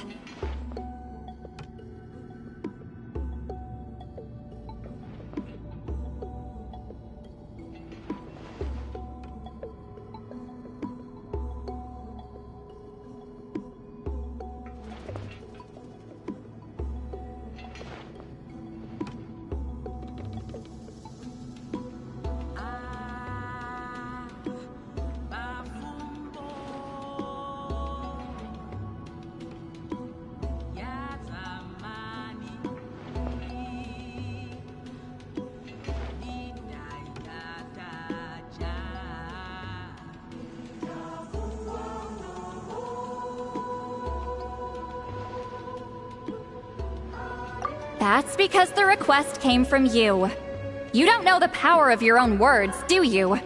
That's because the request came from you. You don't know the power of your own words, do you?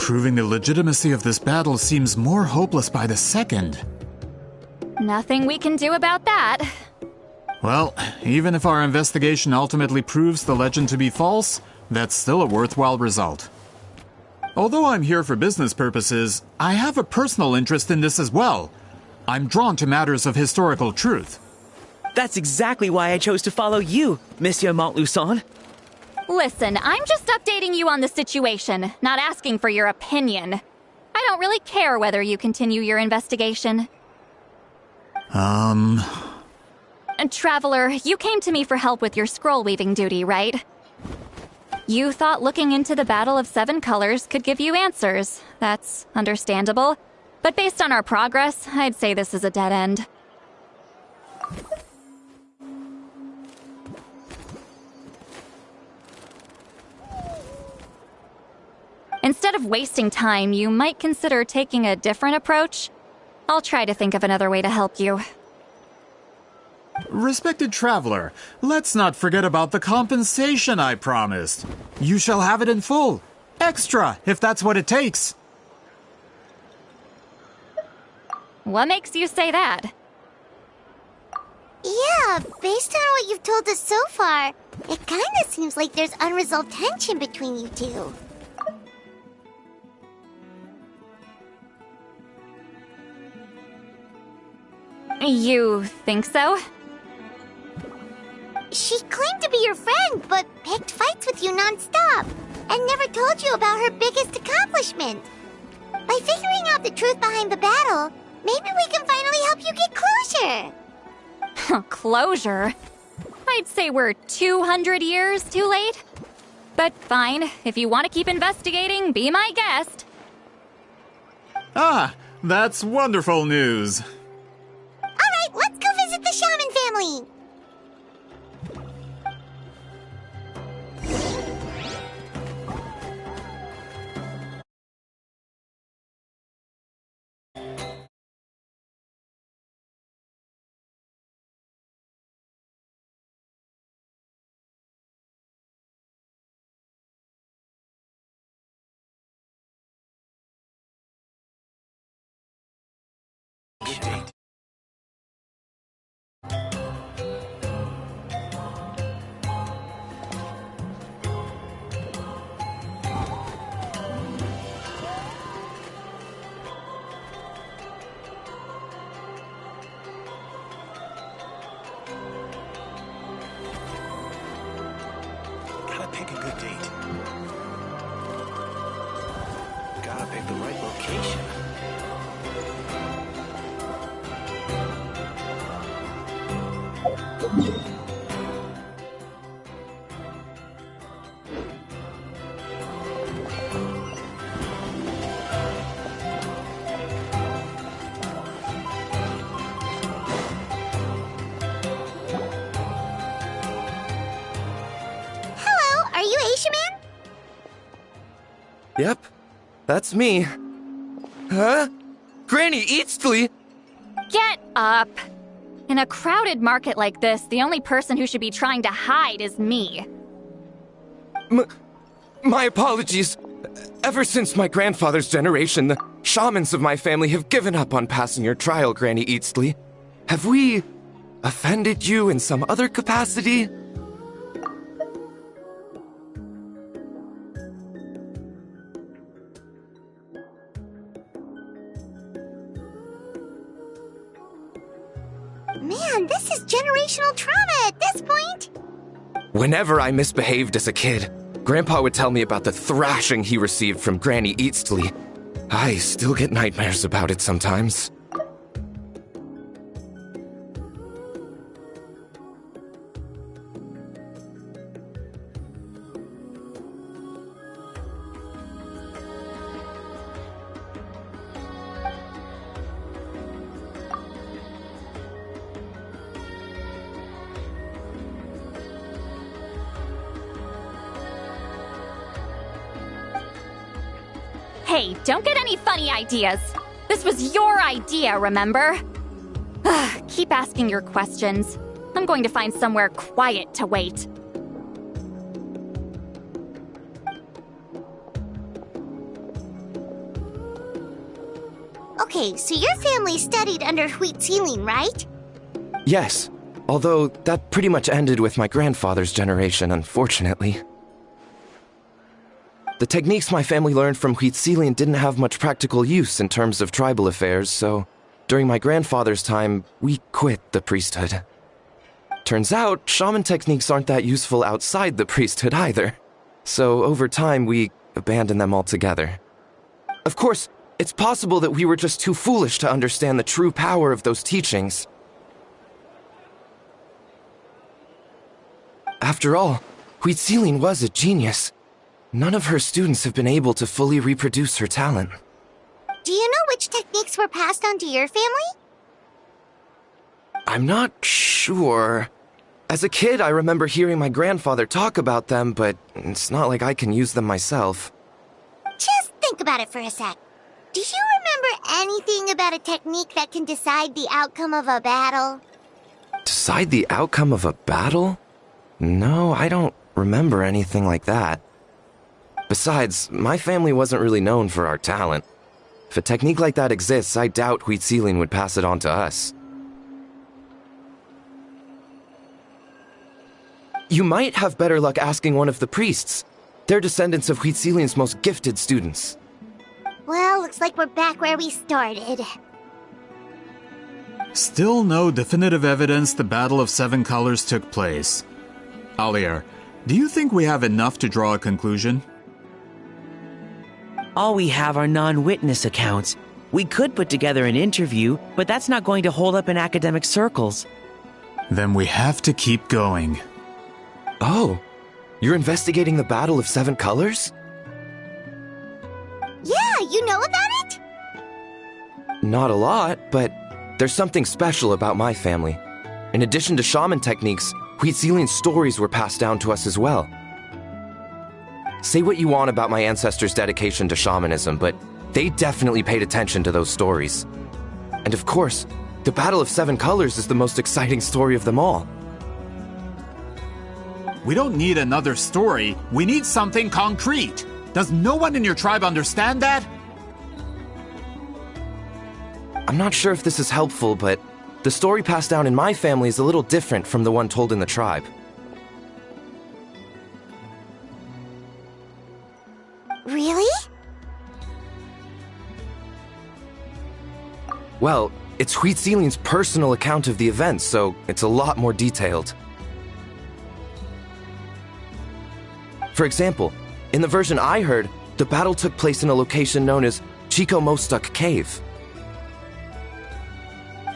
Proving the legitimacy of this battle seems more hopeless by the second. Nothing we can do about that. Well, even if our investigation ultimately proves the legend to be false, that's still a worthwhile result. Although I'm here for business purposes, I have a personal interest in this as well. I'm drawn to matters of historical truth. That's exactly why I chose to follow you, Monsieur Montluçon. Listen, I'm just updating you on the situation, not asking for your opinion. I don't really care whether you continue your investigation. Traveler, you came to me for help with your scroll-weaving duty, right? You thought looking into the Battle of Seven Colors could give you answers. That's understandable. But based on our progress, I'd say this is a dead end. Instead of wasting time, you might consider taking a different approach. I'll try to think of another way to help you. Respected traveler, let's not forget about the compensation I promised. You shall have it in full. Extra, if that's what it takes. What makes you say that? Yeah, based on what you've told us so far, it kinda seems like there's unresolved tension between you two. You think so? She claimed to be your friend, but picked fights with you non-stop, and never told you about her biggest accomplishment. By figuring out the truth behind the battle, maybe we can finally help you get closure. Closure? I'd say we're 200 years too late. But fine, if you want to keep investigating, be my guest. Ah, that's wonderful news. Alright, let's go visit the shaman family. Gotta pick a good date. Gotta pick the right location. Hello, are you Asia Man? Yep, that's me. Huh? Granny Eatsley? Get up! In a crowded market like this, the only person who should be trying to hide is me. My apologies. Ever since my grandfather's generation, the shamans of my family have given up on passing your trial, Granny Eatsley. Have we offended you in some other capacity? Man, this is generational trauma at this point. Whenever I misbehaved as a kid, Grandpa would tell me about the thrashing he received from Granny Eatsley. I still get nightmares about it sometimes. Hey, don't get any funny ideas. This was your idea, remember? Keep asking your questions. I'm going to find somewhere quiet to wait. Okay, so your family studied under Wheat Ceiling, right? Yes, although that pretty much ended with my grandfather's generation, unfortunately. The techniques my family learned from Wheat Ceiling didn't have much practical use in terms of tribal affairs, so during my grandfather's time, we quit the priesthood. Turns out, shaman techniques aren't that useful outside the priesthood either. So over time, we abandoned them altogether. Of course, it's possible that we were just too foolish to understand the true power of those teachings. After all, Wheat Ceiling was a genius. None of her students have been able to fully reproduce her talent. Do you know which techniques were passed on to your family? I'm not sure. As a kid, I remember hearing my grandfather talk about them, but it's not like I can use them myself. Just think about it for a sec. Do you remember anything about a technique that can decide the outcome of a battle? Decide the outcome of a battle? No, I don't remember anything like that. Besides, my family wasn't really known for our talent. If a technique like that exists, I doubt Wheat Ceiling would pass it on to us. You might have better luck asking one of the priests. They're descendants of Wheat Ceiling's most gifted students. Well, looks like we're back where we started. Still no definitive evidence the Battle of Seven Colors took place. Alier, do you think we have enough to draw a conclusion? All we have are non-witness accounts. We could put together an interview, but that's not going to hold up in academic circles. Then we have to keep going. Oh, you're investigating the Battle of Seven Colors? Yeah, you know about it? Not a lot, but there's something special about my family. In addition to shaman techniques, Wheat Ceiling's stories were passed down to us as well. Say what you want about my ancestors' dedication to shamanism, but they definitely paid attention to those stories. And of course, the Battle of Seven Colors is the most exciting story of them all. We don't need another story. We need something concrete. Does no one in your tribe understand that? I'm not sure if this is helpful, but the story passed down in my family is a little different from the one told in the tribe. Really? Well, it's Wheat Ceiling's personal account of the events, so it's a lot more detailed. For example, in the version I heard, the battle took place in a location known as Chico Mostuk Cave.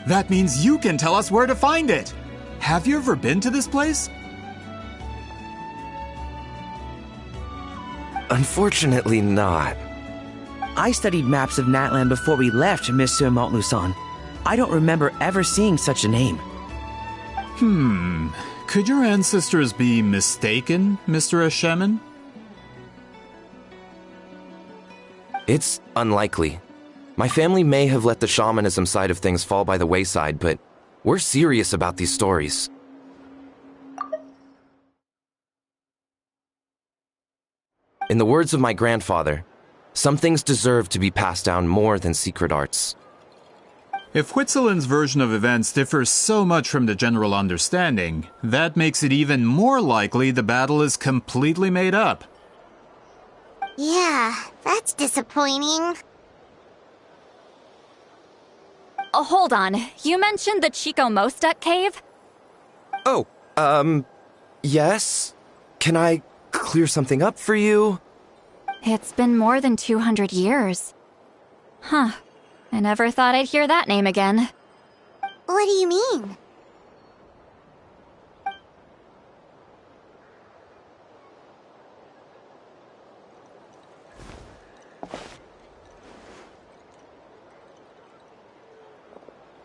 That means you can tell us where to find it. Have you ever been to this place? Unfortunately not. I studied maps of Natlan before we left, Monsieur Montluçon. I don't remember ever seeing such a name. Could your ancestors be mistaken, Mr. Ashemin? It's unlikely. My family may have let the shamanism side of things fall by the wayside, but we're serious about these stories. In the words of my grandfather, some things deserve to be passed down more than secret arts. If Whitzelin's version of events differs so much from the general understanding, that makes it even more likely the battle is completely made up. Yeah, that's disappointing. Oh, hold on. You mentioned the Chico Mostuk Cave? Oh, yes? Can I clear something up for you? It's been more than 200 years. Huh. I never thought I'd hear that name again. What do you mean?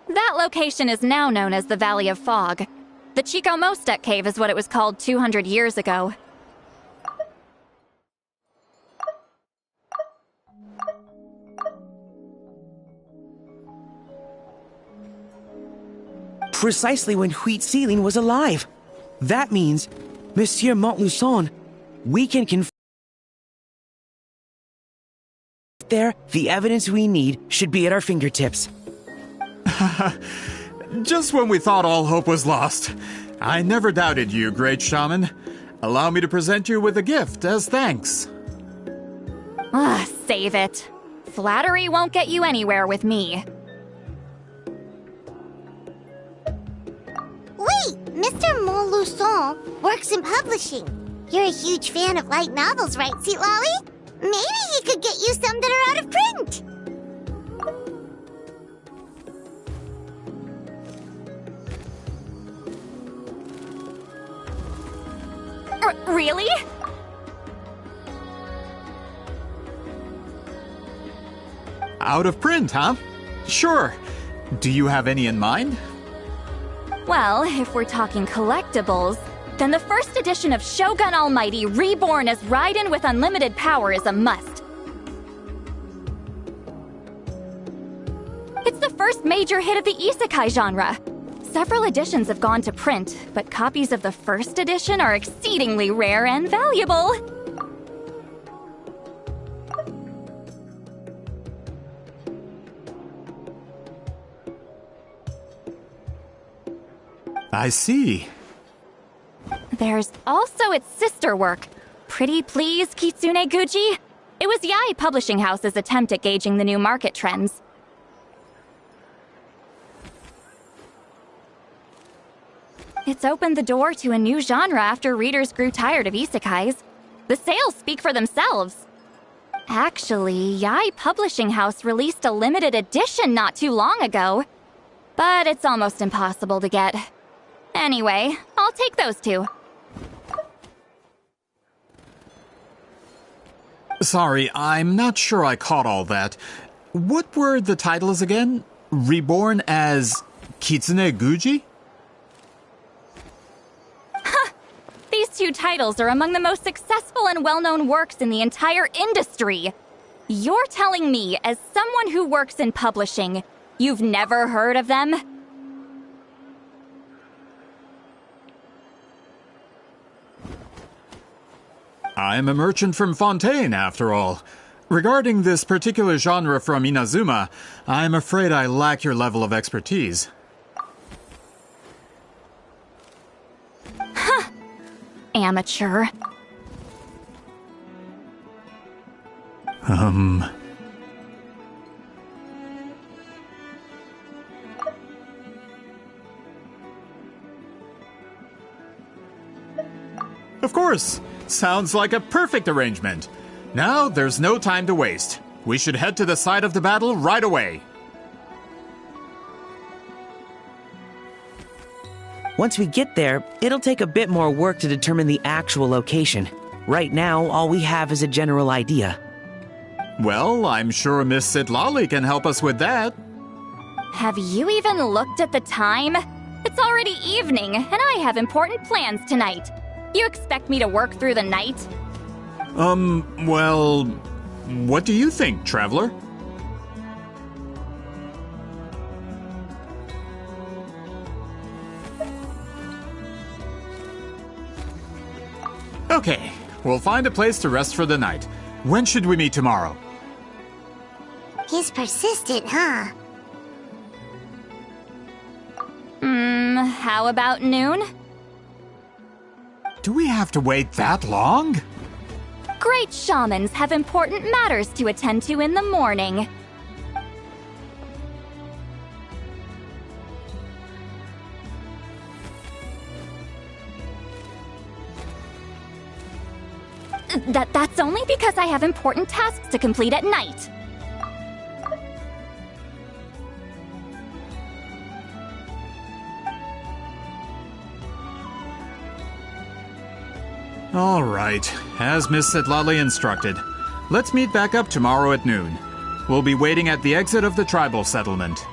That location is now known as the Valley of Fog. The Chico Mostuk Cave is what it was called 200 years ago. Precisely when Wheat Ceiling was alive. That means, Monsieur Montluçon, we can confirm there The evidence we need should be at our fingertips. Just when we thought all hope was lost. I never doubted you, great shaman. Allow me to present you with a gift as thanks. Save it. Flattery won't get you anywhere with me. Wait, Mr. Montluçon works in publishing. You're a huge fan of light novels, right, Sweet Lolly? Maybe he could get you some that are out of print. Really? Out of print, huh? Sure. Do you have any in mind? Well, if we're talking collectibles, then the first edition of Shogun Almighty reborn as Raiden with unlimited power is a must. It's the first major hit of the isekai genre. Several editions have gone to print, but copies of the first edition are exceedingly rare and valuable. I see. There's also its sister work, Pretty Please Kitsune Guji. It was Yae Publishing House's attempt at gauging the new market trends. It's opened the door to a new genre after readers grew tired of isekais. The sales speak for themselves. Actually, Yae Publishing House released a limited edition not too long ago, but it's almost impossible to get. Anyway, I'll take those two. Sorry, I'm not sure I caught all that. What were the titles again? Reborn as Kitsune Guji? These two titles are among the most successful and well-known works in the entire industry. You're telling me, as someone who works in publishing, you've never heard of them? I'm a merchant from Fontaine, after all. Regarding this particular genre from Inazuma, I'm afraid I lack your level of expertise. Amateur. Of course. Sounds like a perfect arrangement. Now, there's no time to waste. We should head to the site of the battle right away. Once we get there, it'll take a bit more work to determine the actual location. Right now, all we have is a general idea. Well, I'm sure Miss Sitlali can help us with that. Have you even looked at the time? It's already evening, and I have important plans tonight. You expect me to work through the night? Well, what do you think, Traveler? Okay, we'll find a place to rest for the night. When should we meet tomorrow? He's persistent, huh? How about noon? Do we have to wait that long? Great shamans have important matters to attend to in the morning. That's only because I have important tasks to complete at night. All right, as Miss Sitlali instructed. Let's meet back up tomorrow at noon. We'll be waiting at the exit of the tribal settlement.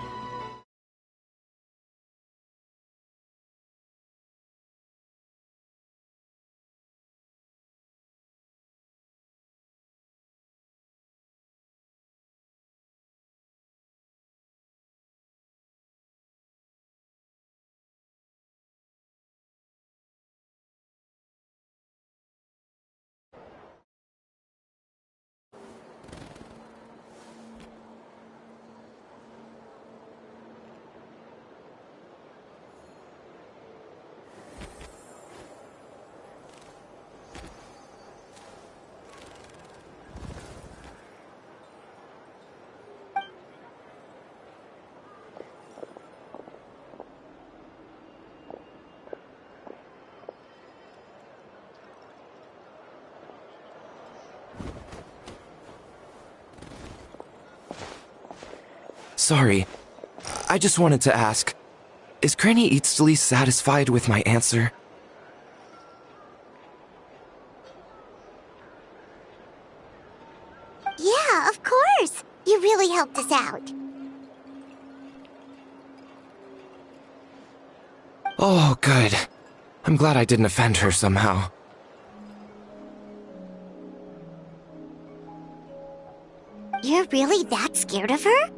Sorry. I just wanted to ask, is Granny Eatsley satisfied with my answer? Yeah, of course. You really helped us out. Oh, good. I'm glad I didn't offend her somehow. You're really that scared of her?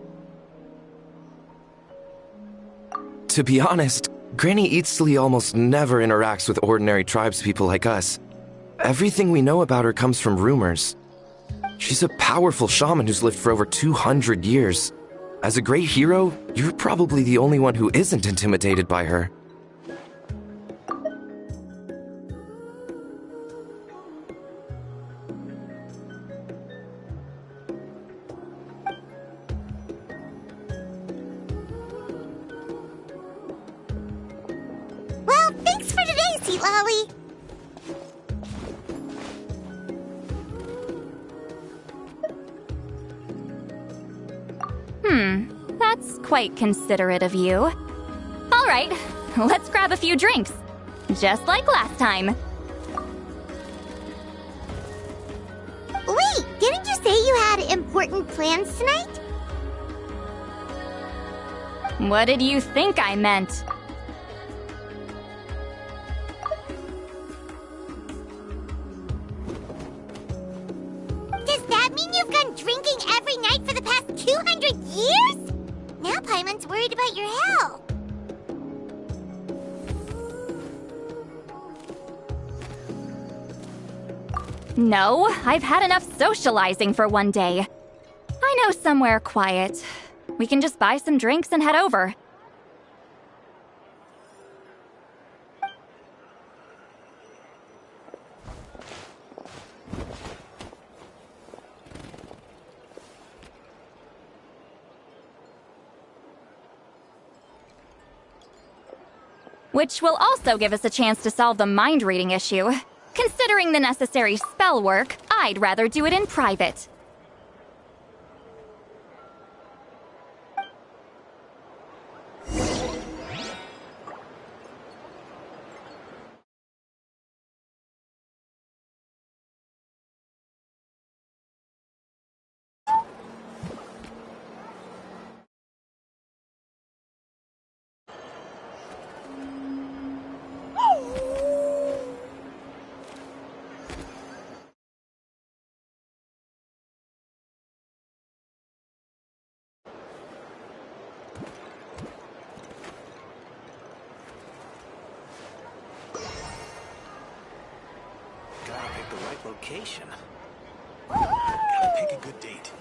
To be honest, Granny Eatsley almost never interacts with ordinary tribespeople like us. Everything we know about her comes from rumors. She's a powerful shaman who's lived for over 200 years. As a great hero, you're probably the only one who isn't intimidated by her. Well, thanks for today, Sea Lolly. That's quite considerate of you. All right, let's grab a few drinks. Just like last time. Wait, didn't you say you had important plans tonight? What did you think I meant? Does that mean you've gone drinking every night for the past 200 years? Now Paimon's worried about your health. No, I've had enough socializing for one day. I know somewhere quiet. We can just buy some drinks and head over. Which will also give us a chance to solve the mind reading issue. Considering the necessary spell work, I'd rather do it in private. Gotta pick the right location. Gotta pick a good date.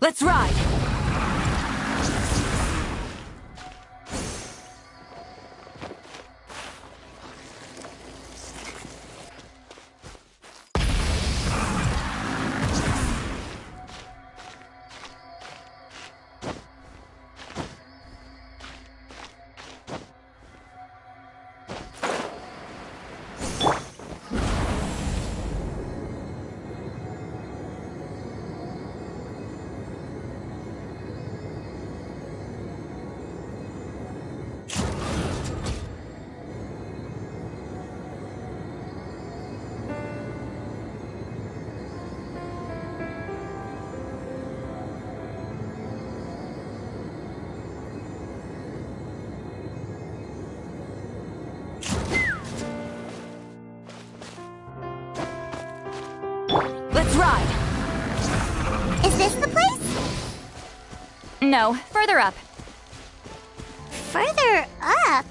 Let's ride! Let's ride! Is this the place? No, further up. Further up?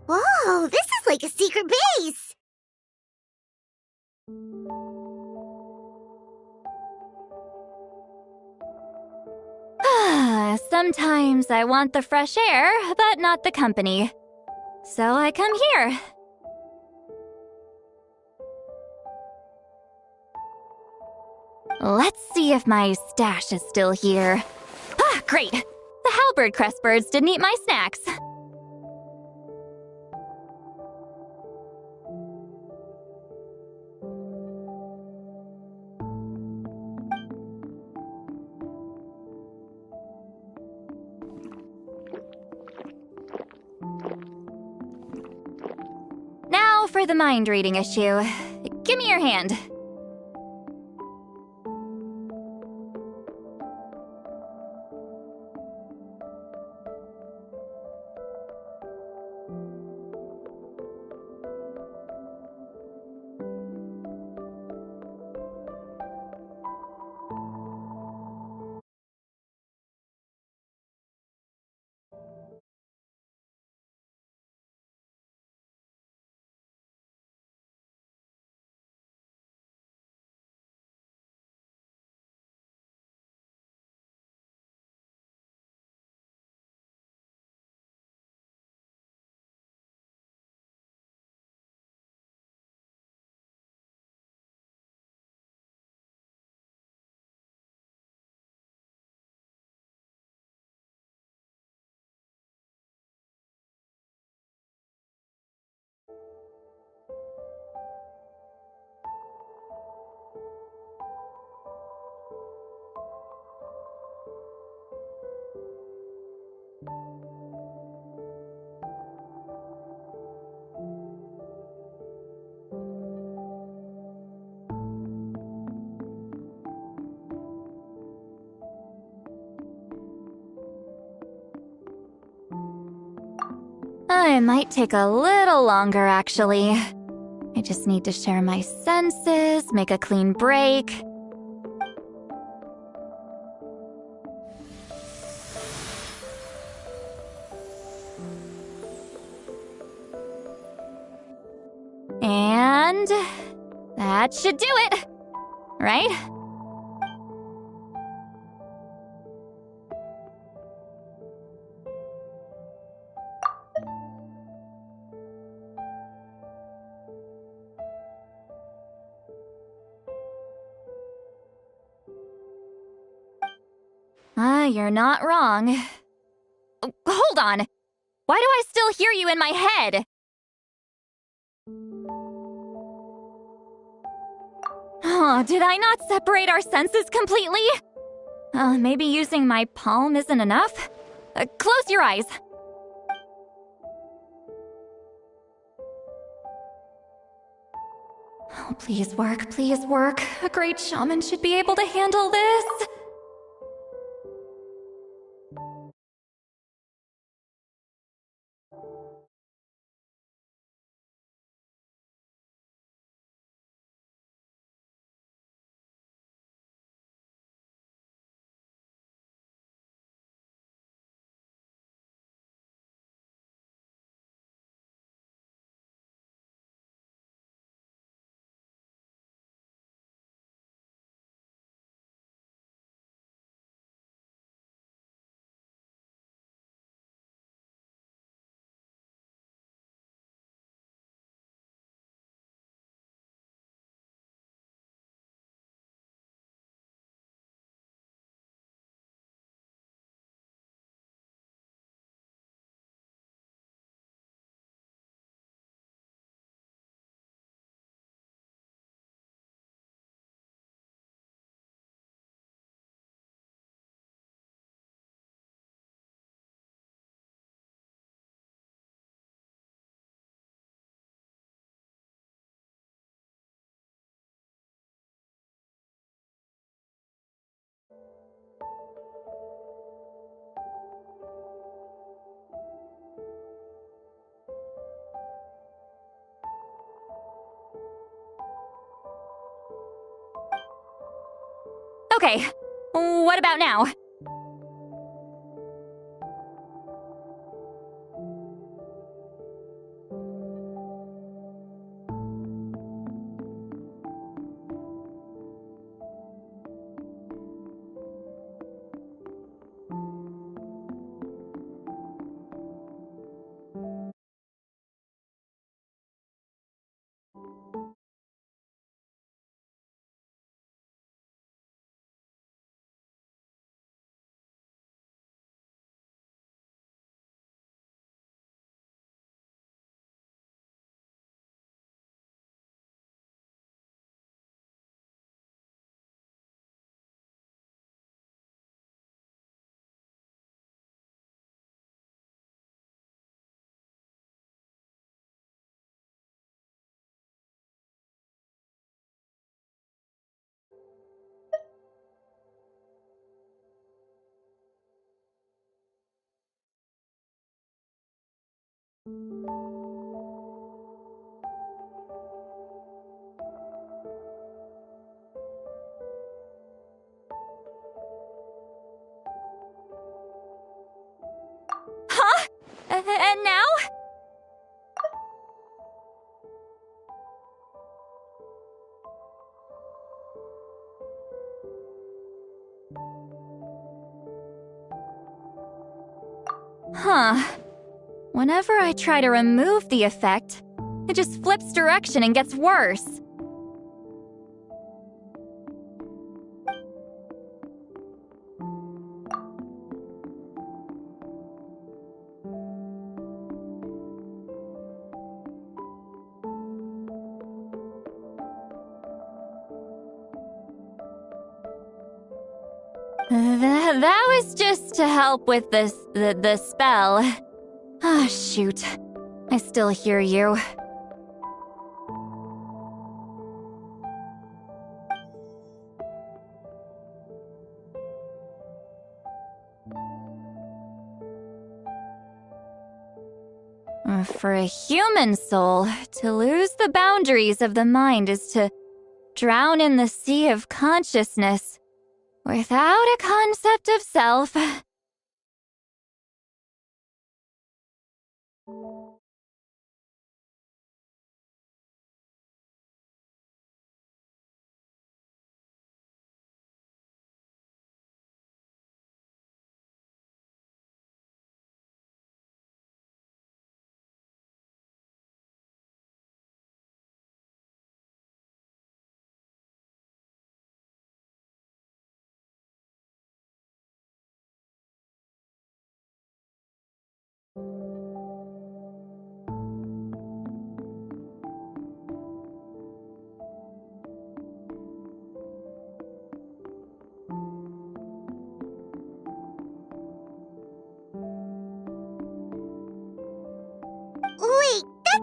Whoa, this is like a secret base! Sometimes I want the fresh air, but not the company. So I come here. Let's see if my stash is still here. Ah, great! The halberd crest birds didn't eat my snacks. Now for the mind reading issue. Give me your hand. It might take a little longer, actually. I just need to share my senses, make a clean break. And that should do it, right? You're not wrong. Hold on! Why do I still hear you in my head? Oh, did I not separate our senses completely? Maybe using my palm isn't enough? Close your eyes. Oh, please work, please work. A great shaman should be able to handle this. Okay, what about now? Huh? And now? Huh. Whenever I try to remove the effect, it just flips direction and gets worse. That was just to help with the spell. Ah, shoot. I still hear you. For a human soul, to lose the boundaries of the mind is to drown in the sea of consciousness without a concept of self.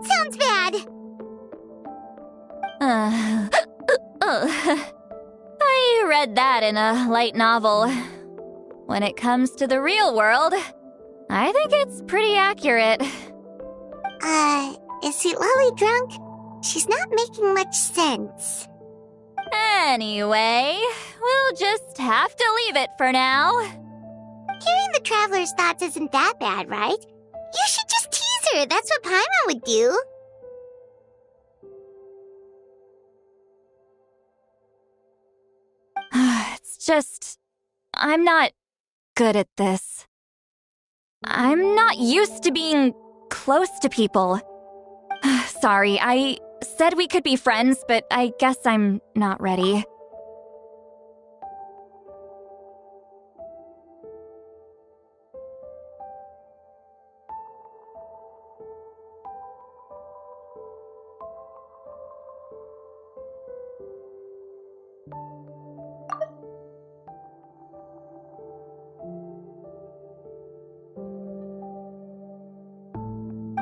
Sounds bad. I read that in a light novel. When it comes to the real world, I think it's pretty accurate. Is Sweet Lolly drunk? She's not making much sense. Anyway, we'll just have to leave it for now. Hearing the Traveler's thoughts isn't that bad, right? You should just tease her. That's what Paimon would do. It's just... I'm not good at this. I'm not used to being close to people. Sorry, I said we could be friends, but I guess I'm not ready.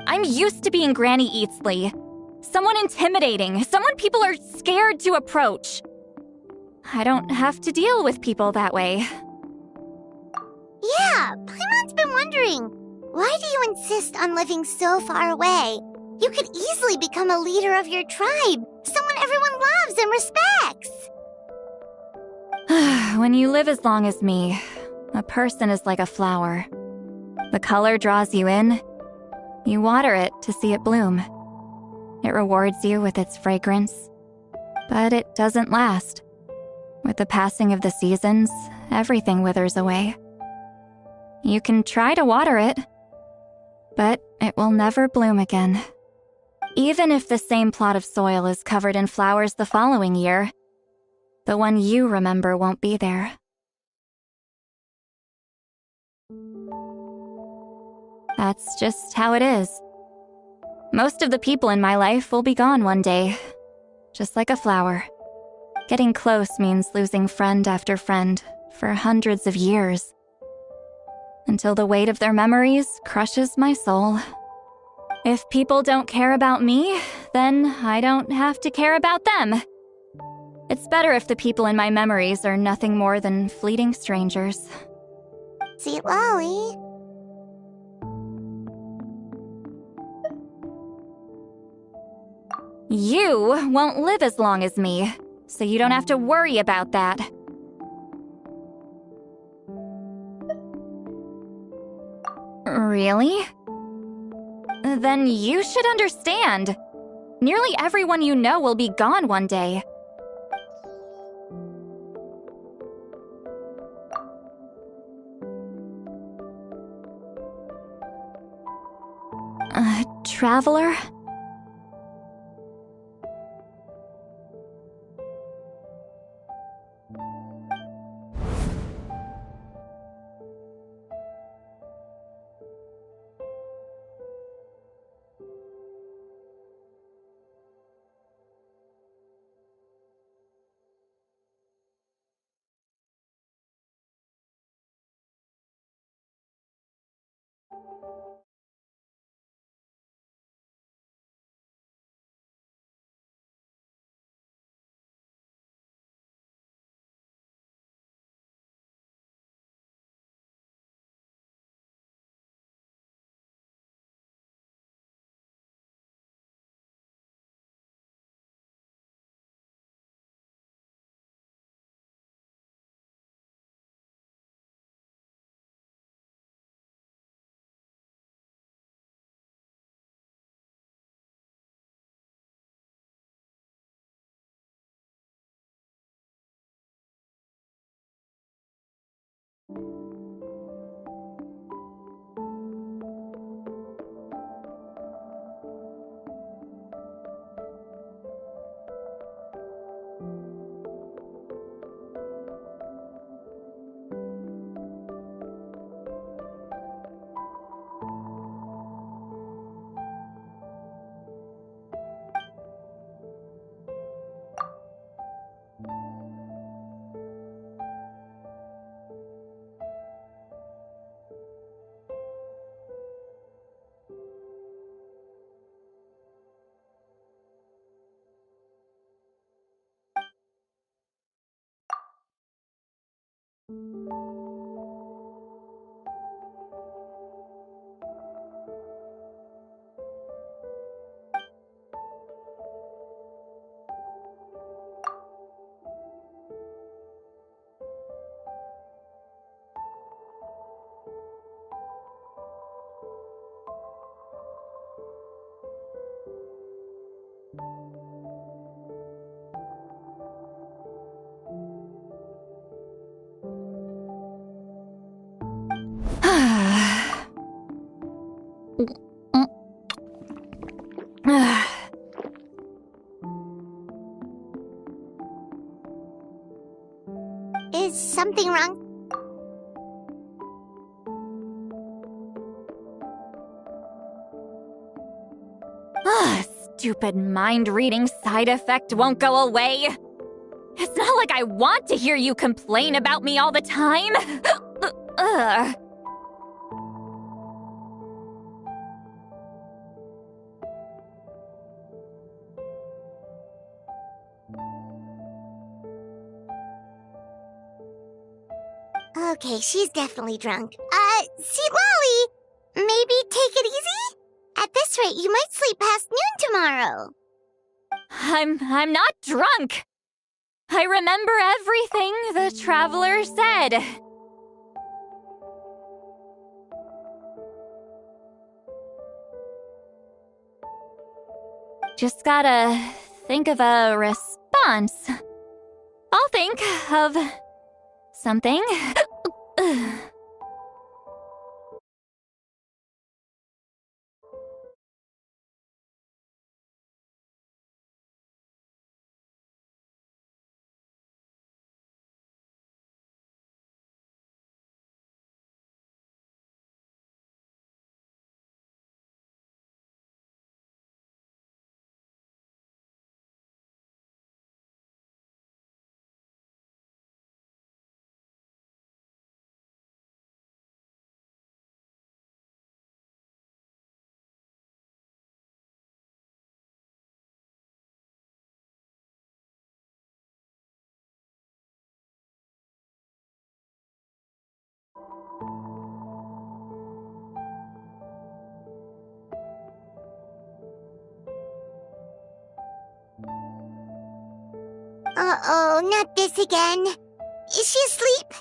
I'm used to being Granny Eatsley. Someone intimidating, someone people are scared to approach. I don't have to deal with people that way. Yeah, Paimon's been wondering. Why do you insist on living so far away? You could easily become a leader of your tribe, someone everyone loves and respects. When you live as long as me, a person is like a flower. The color draws you in. You water it to see it bloom. It rewards you with its fragrance. But it doesn't last. With the passing of the seasons, everything withers away. You can try to water it, but it will never bloom again. Even if the same plot of soil is covered in flowers the following year, the one you remember won't be there. That's just how it is. Most of the people in my life will be gone one day, just like a flower. Getting close means losing friend after friend for hundreds of years, until the weight of their memories crushes my soul. If people don't care about me, then I don't have to care about them. It's better if the people in my memories are nothing more than fleeting strangers. Sweet Lolly. You won't live as long as me, so you don't have to worry about that. Really? Then you should understand. Nearly everyone you know will be gone one day. Traveler? Is something wrong? Stupid mind-reading side effect won't go away. It's not like I want to hear you complain about me all the time. Ugh. Okay, she's definitely drunk. See, Lolly, maybe take it easy? At this rate, you might sleep past noon tomorrow. I'm not drunk. I remember everything the traveler said. Just gotta think of a response. I'll think of something. Uh-oh, not this again. Is she asleep?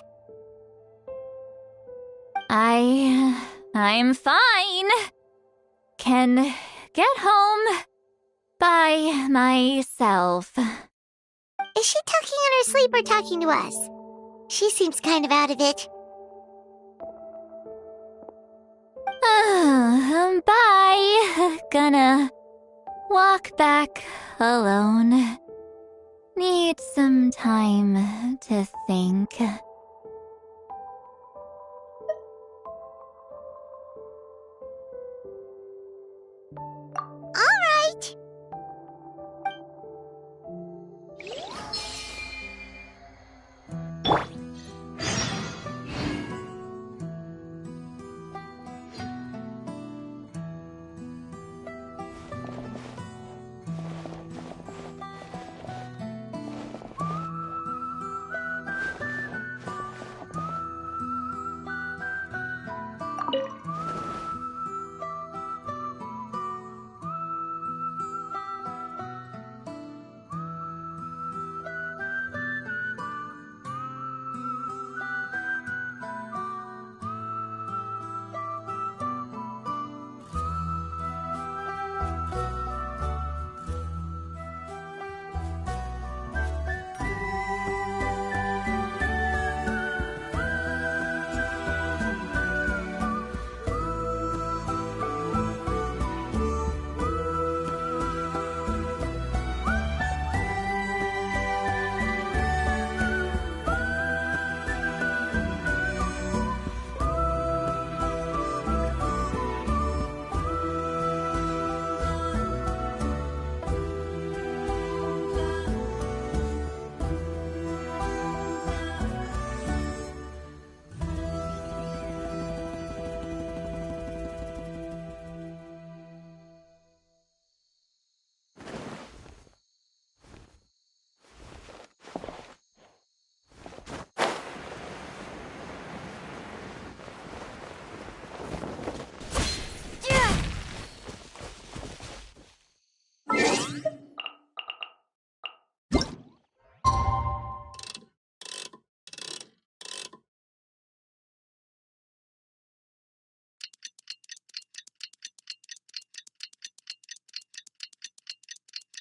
I'm fine. Can get home by myself. Is she talking in her sleep or talking to us? She seems kind of out of it. Bye. Gonna walk back alone. Need some time to think. All right.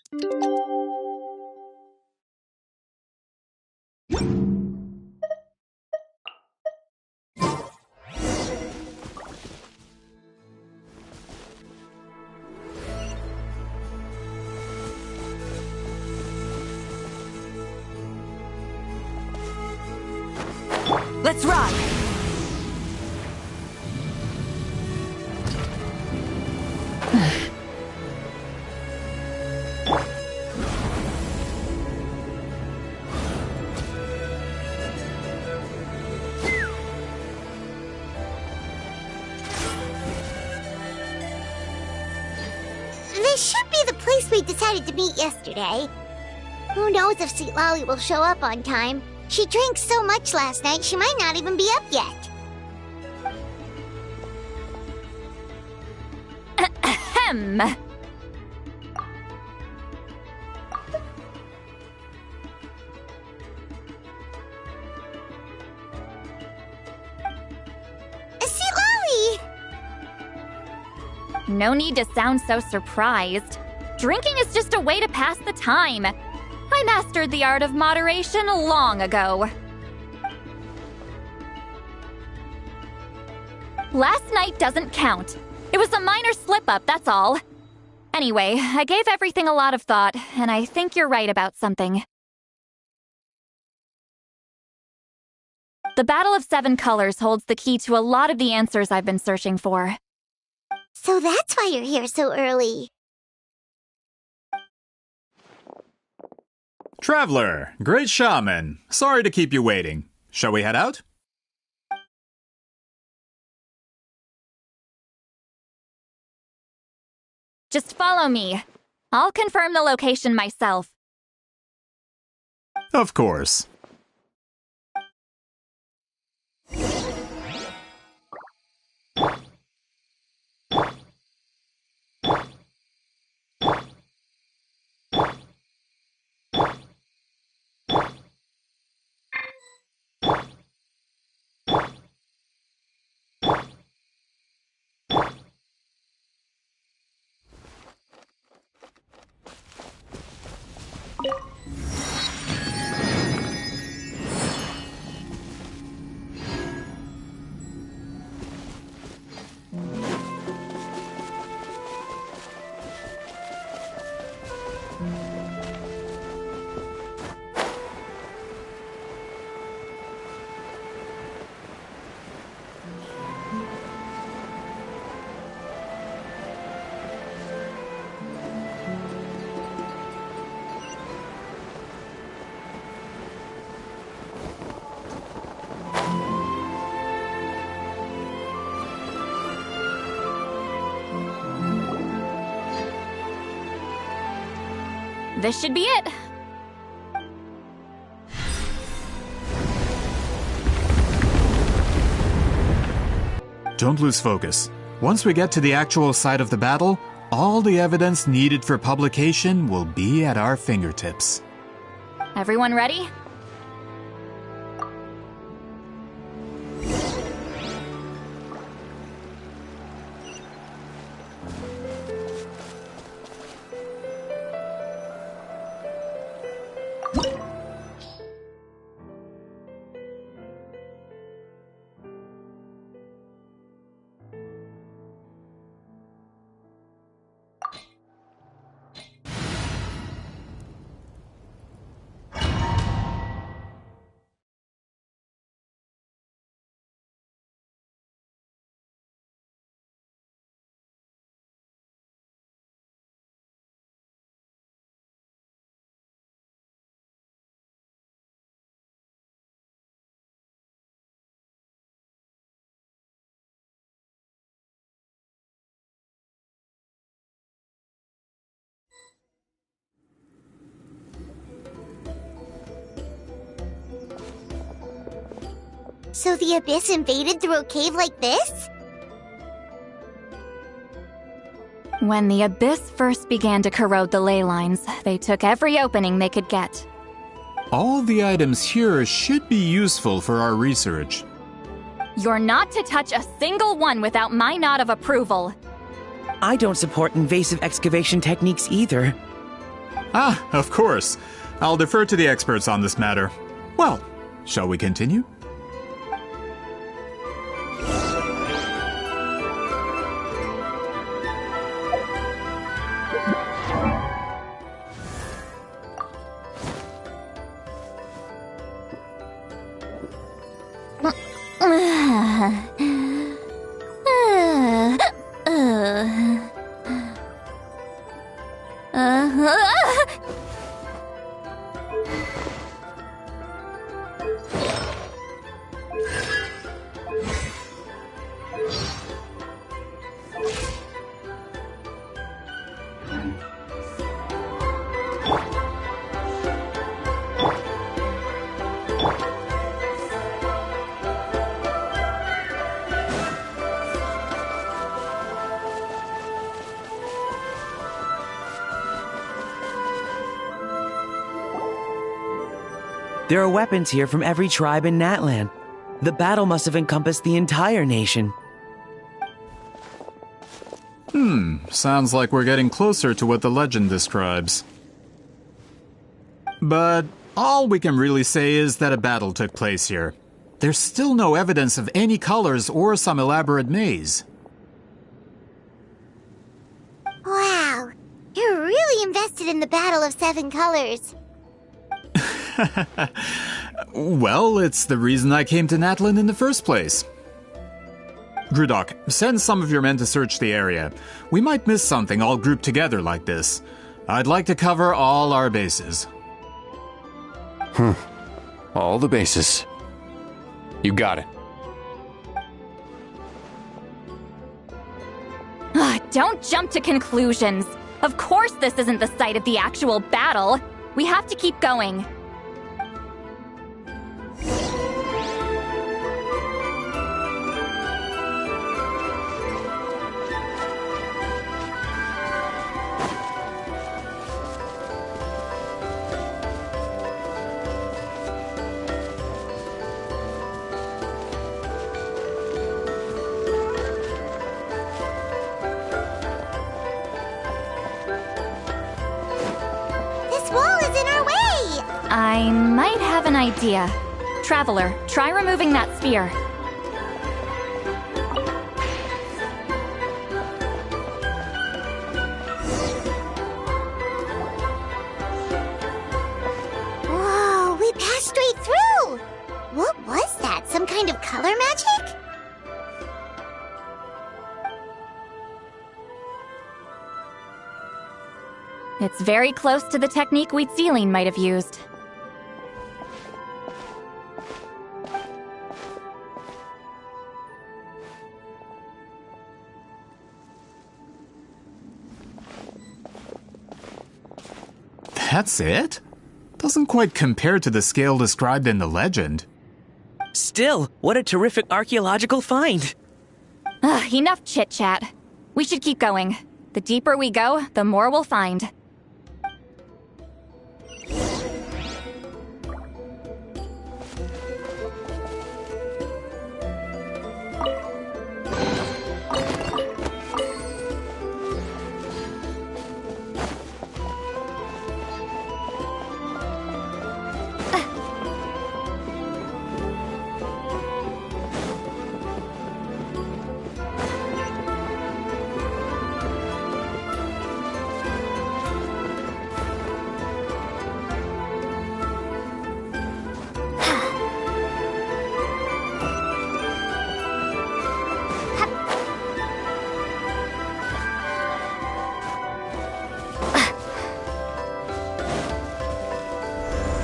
Let's ride! This should be the place we decided to meet yesterday. Who knows if Sweet Lolly will show up on time? She drank so much last night, she might not even be up yet. Ahem. Sweet Lolly! No need to sound so surprised. Drinking is just a way to pass the time. I mastered the art of moderation long ago. Last night doesn't count. It was a minor slip-up, that's all. Anyway, I gave everything a lot of thought, and I think you're right about something. The Battle of Seven Colors holds the key to a lot of the answers I've been searching for. So that's why you're here so early. Traveler, great shaman. Sorry to keep you waiting. Shall we head out? Just follow me. I'll confirm the location myself. Of course. This should be it. Don't lose focus. Once we get to the actual site of the battle, all the evidence needed for publication will be at our fingertips. Everyone ready? So the Abyss invaded through a cave like this? When the Abyss first began to corrode the ley lines, they took every opening they could get. All the items here should be useful for our research. You're not to touch a single one without my nod of approval. I don't support invasive excavation techniques either. Ah, of course. I'll defer to the experts on this matter. Well, shall we continue? There are weapons here from every tribe in Natlan. The battle must have encompassed the entire nation. Sounds like we're getting closer to what the legend describes. But all we can really say is that a battle took place here. There's still no evidence of any colors or some elaborate maze. Wow, you're really invested in the Battle of Seven Colors. Well, it's the reason I came to Natlan in the first place. Grudok, send some of your men to search the area. We might miss something all grouped together like this. I'd like to cover all our bases. All the bases. You got it. Don't jump to conclusions. Of course this isn't the site of the actual battle. We have to keep going. I might have an idea. Traveler, try removing that spear. Whoa, we passed straight through! What was that? Some kind of color magic? It's very close to the technique Wheatsealing might have used. That's it? Doesn't quite compare to the scale described in the legend. Still, what a terrific archaeological find! Enough chit-chat. We should keep going. The deeper we go, the more we'll find.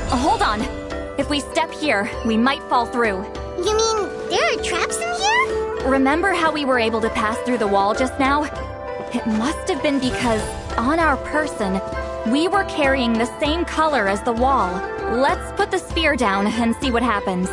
Hold on. If we step here, we might fall through. You mean there are traps in here? Remember how we were able to pass through the wall just now? It must have been because, on our person, we were carrying the same color as the wall. Let's put the spear down and see what happens.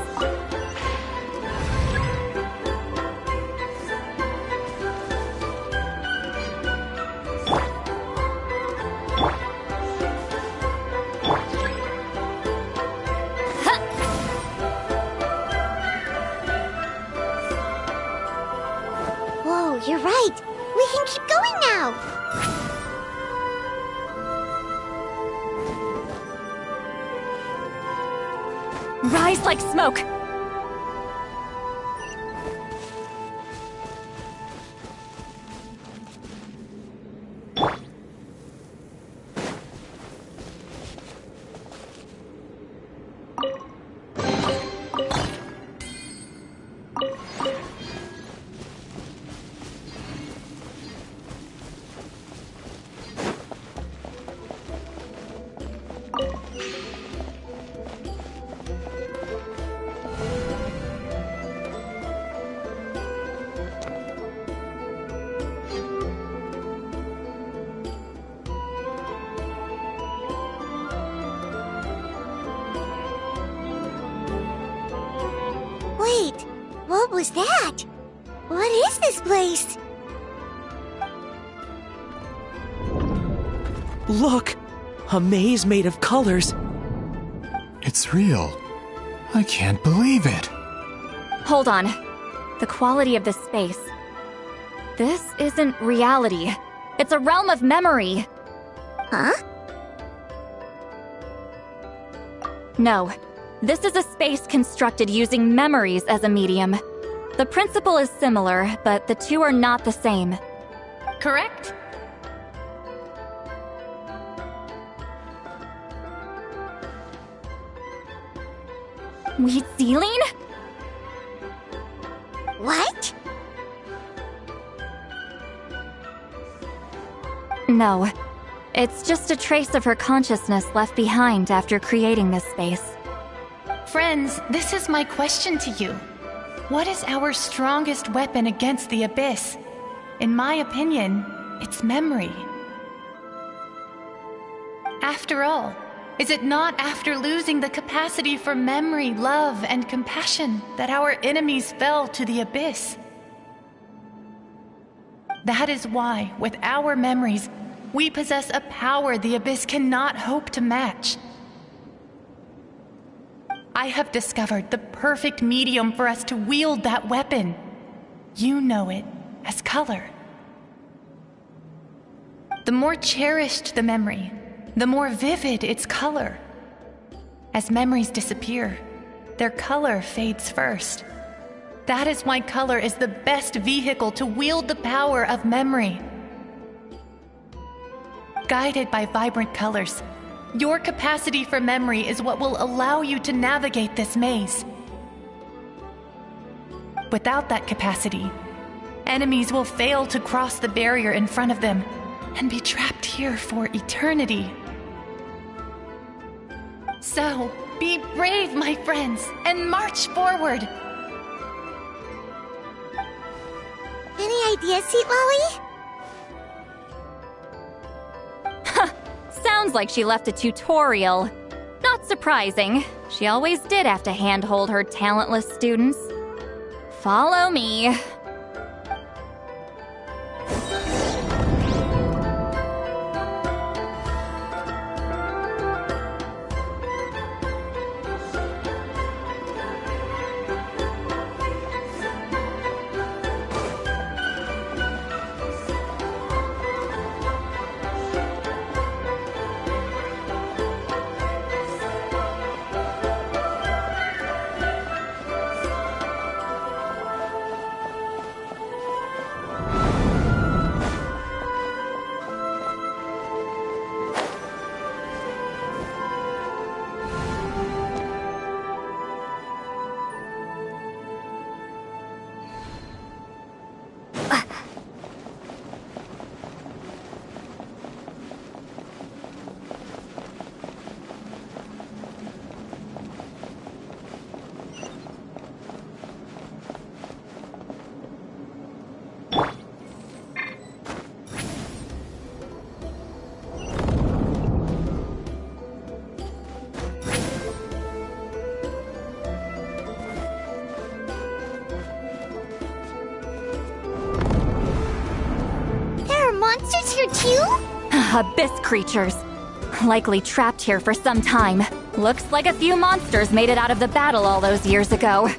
You're right. We can keep going now. Rise like smoke! Wait, what was that? What is this place? Look! A maze made of colors. It's real. I can't believe it. Hold on. The quality of this space. This isn't reality. It's a realm of memory. Huh? No. This is a space constructed using memories as a medium. The principle is similar, but the two are not the same. Correct? Wheat ceiling? What? No. It's just a trace of her consciousness left behind after creating this space. Friends, this is my question to you. What is our strongest weapon against the Abyss? In my opinion, it's memory. After all, is it not after losing the capacity for memory, love, and compassion that our enemies fell to the Abyss? That is why, with our memories, we possess a power the Abyss cannot hope to match. I have discovered the perfect medium for us to wield that weapon. You know it as color. The more cherished the memory, the more vivid its color. As memories disappear, their color fades first. That is why color is the best vehicle to wield the power of memory. Guided by vibrant colors, your capacity for memory is what will allow you to navigate this maze. Without that capacity, enemies will fail to cross the barrier in front of them and be trapped here for eternity. So, be brave, my friends, and march forward! Any ideas, Sweet Lolly? Sounds like she left a tutorial. Not surprising. She always did have to handhold her talentless students. Follow me. Monsters here too? Abyss creatures. Likely trapped here for some time. Looks like a few monsters made it out of the battle all those years ago.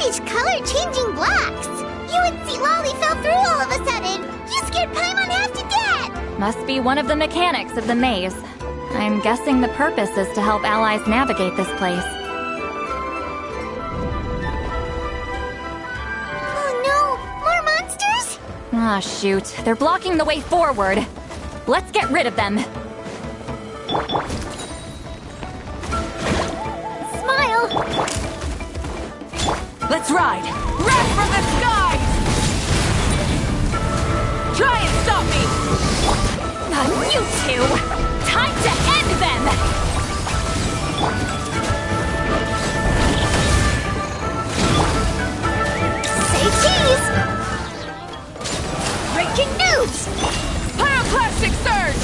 these color-changing blocks? You and see Lolly fell through all of a sudden. You scared Paimon half to death. Must be one of the mechanics of the maze. I'm guessing the purpose is to help allies navigate this place. Oh no, more monsters? Ah, shoot. They're blocking the way forward. Let's get rid of them. Smile. Let's ride! Wrath from the skies! Try and stop me! You two! Time to end them! Say cheese! Breaking news! Pyroclastic surge!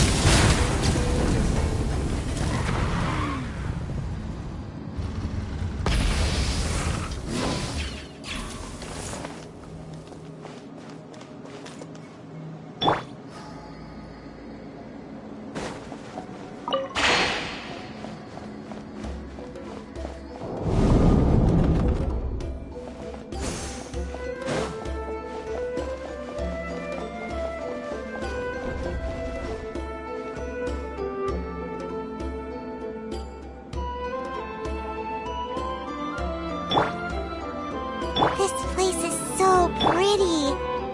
This place is so pretty.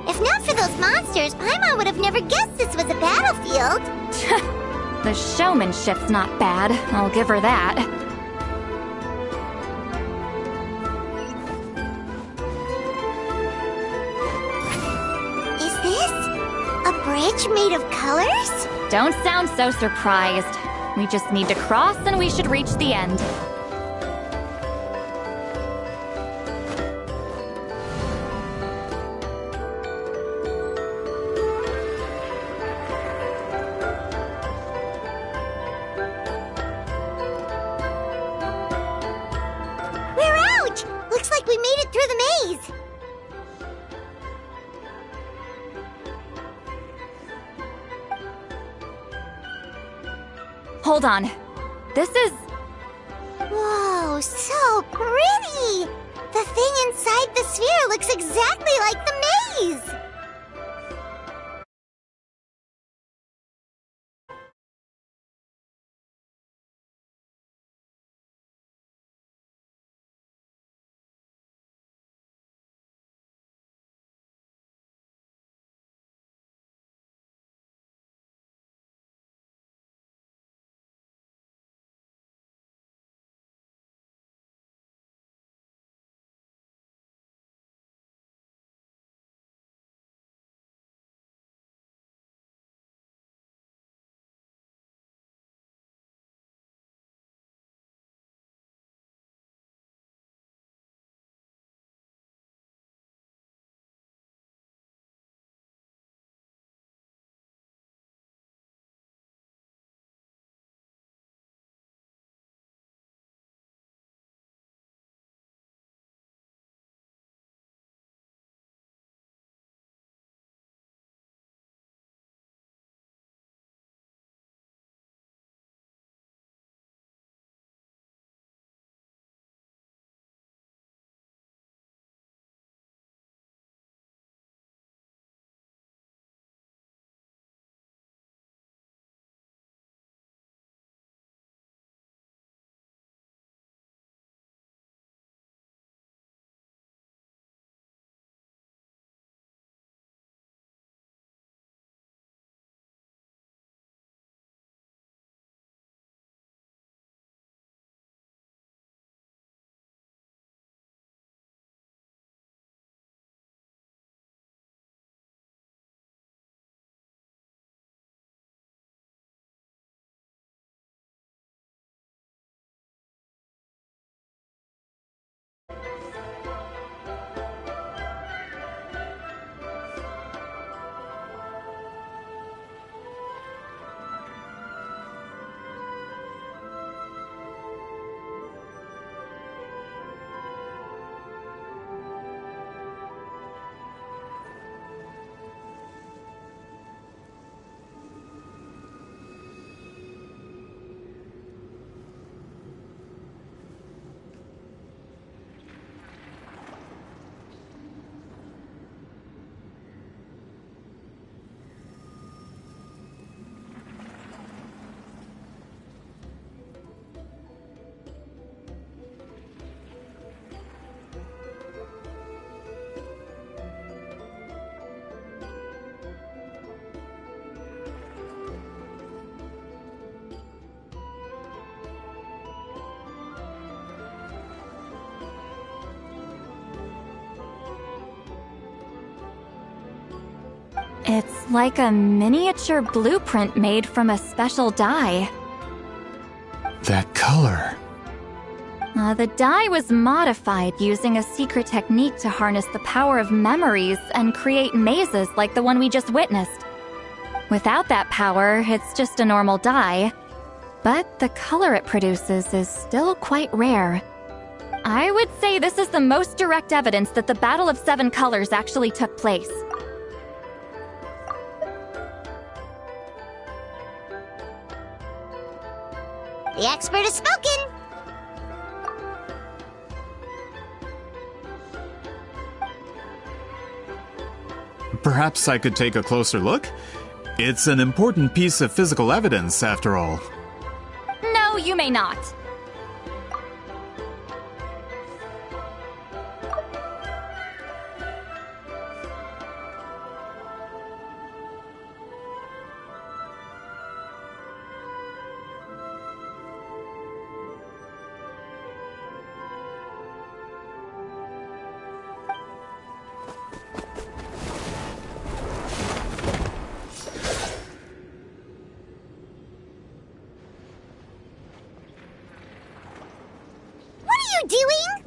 If not for those monsters, Paimon would have never guessed this was a battlefield. The showmanship's not bad, I'll give her that. Is this a bridge made of colors? Don't sound so surprised. We just need to cross and we should reach the end. We're out! Looks like we made it through the maze. Hold on. This is... Whoa, so pretty! The thing inside the sphere looks exactly like the maze! It's like a miniature blueprint made from a special dye. That color. The dye was modified using a secret technique to harness the power of memories and create mazes like the one we just witnessed. Without that power, it's just a normal dye. But the color it produces is still quite rare. I would say this is the most direct evidence that the Battle of Seven Colors actually took place. The expert has spoken! Perhaps I could take a closer look? It's an important piece of physical evidence, after all. No, you may not. Doing?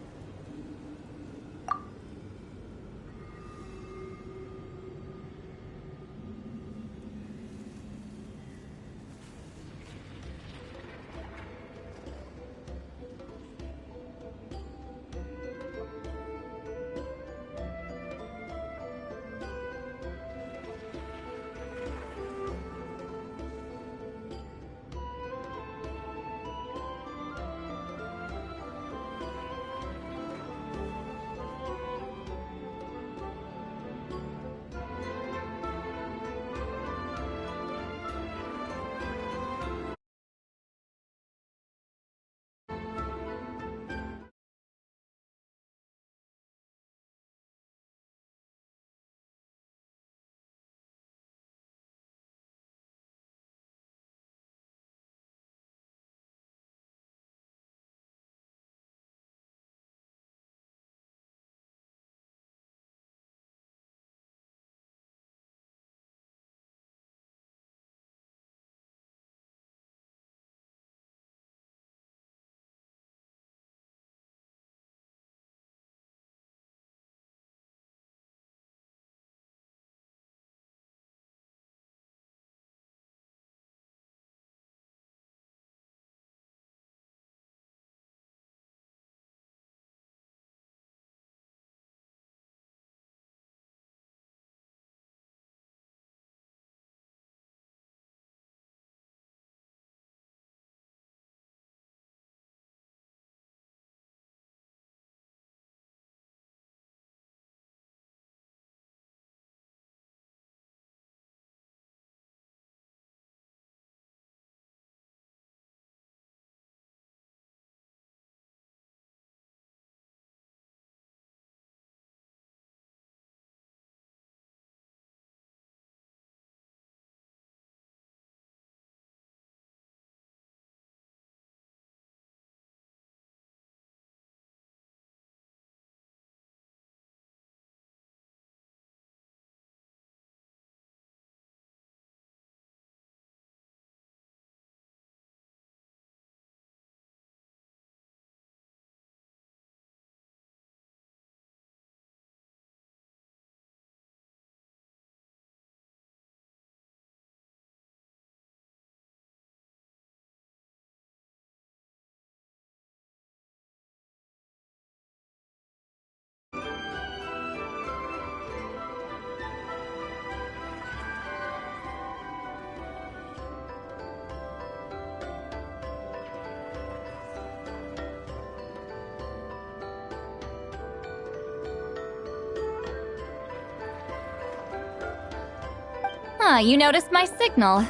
Ah, you noticed my signal.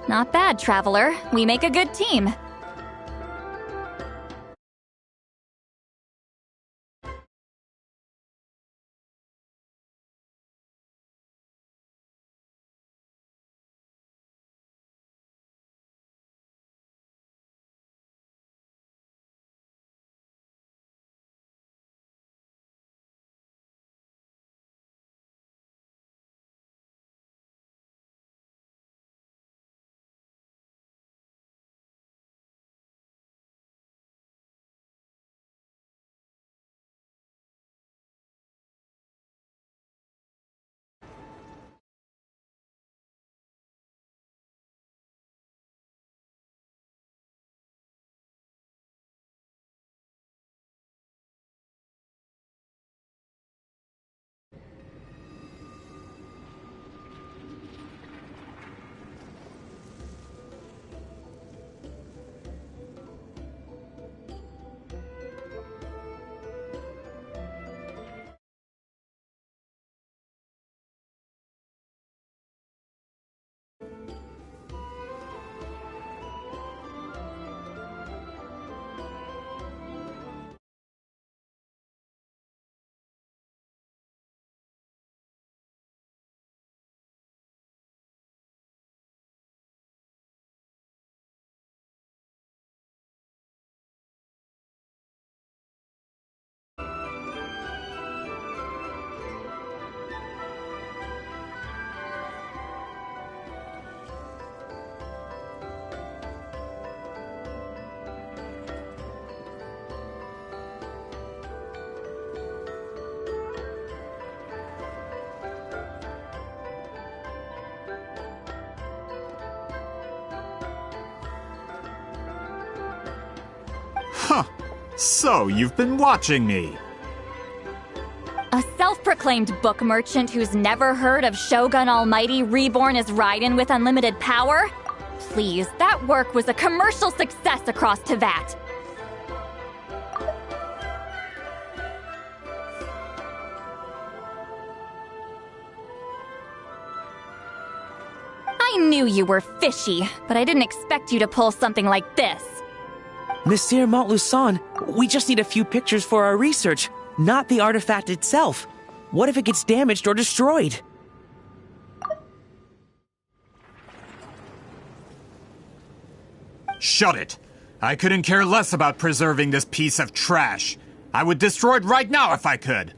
Not bad, Traveler. We make a good team. So, you've been watching me. A self-proclaimed book merchant who's never heard of Shogun Almighty reborn as Raiden with unlimited power? Please, that work was a commercial success across Teyvat. I knew you were fishy, but I didn't expect you to pull something like this. Monsieur Montluçon, we just need a few pictures for our research, not the artifact itself. What if it gets damaged or destroyed? Shut it! I couldn't care less about preserving this piece of trash. I would destroy it right now if I could.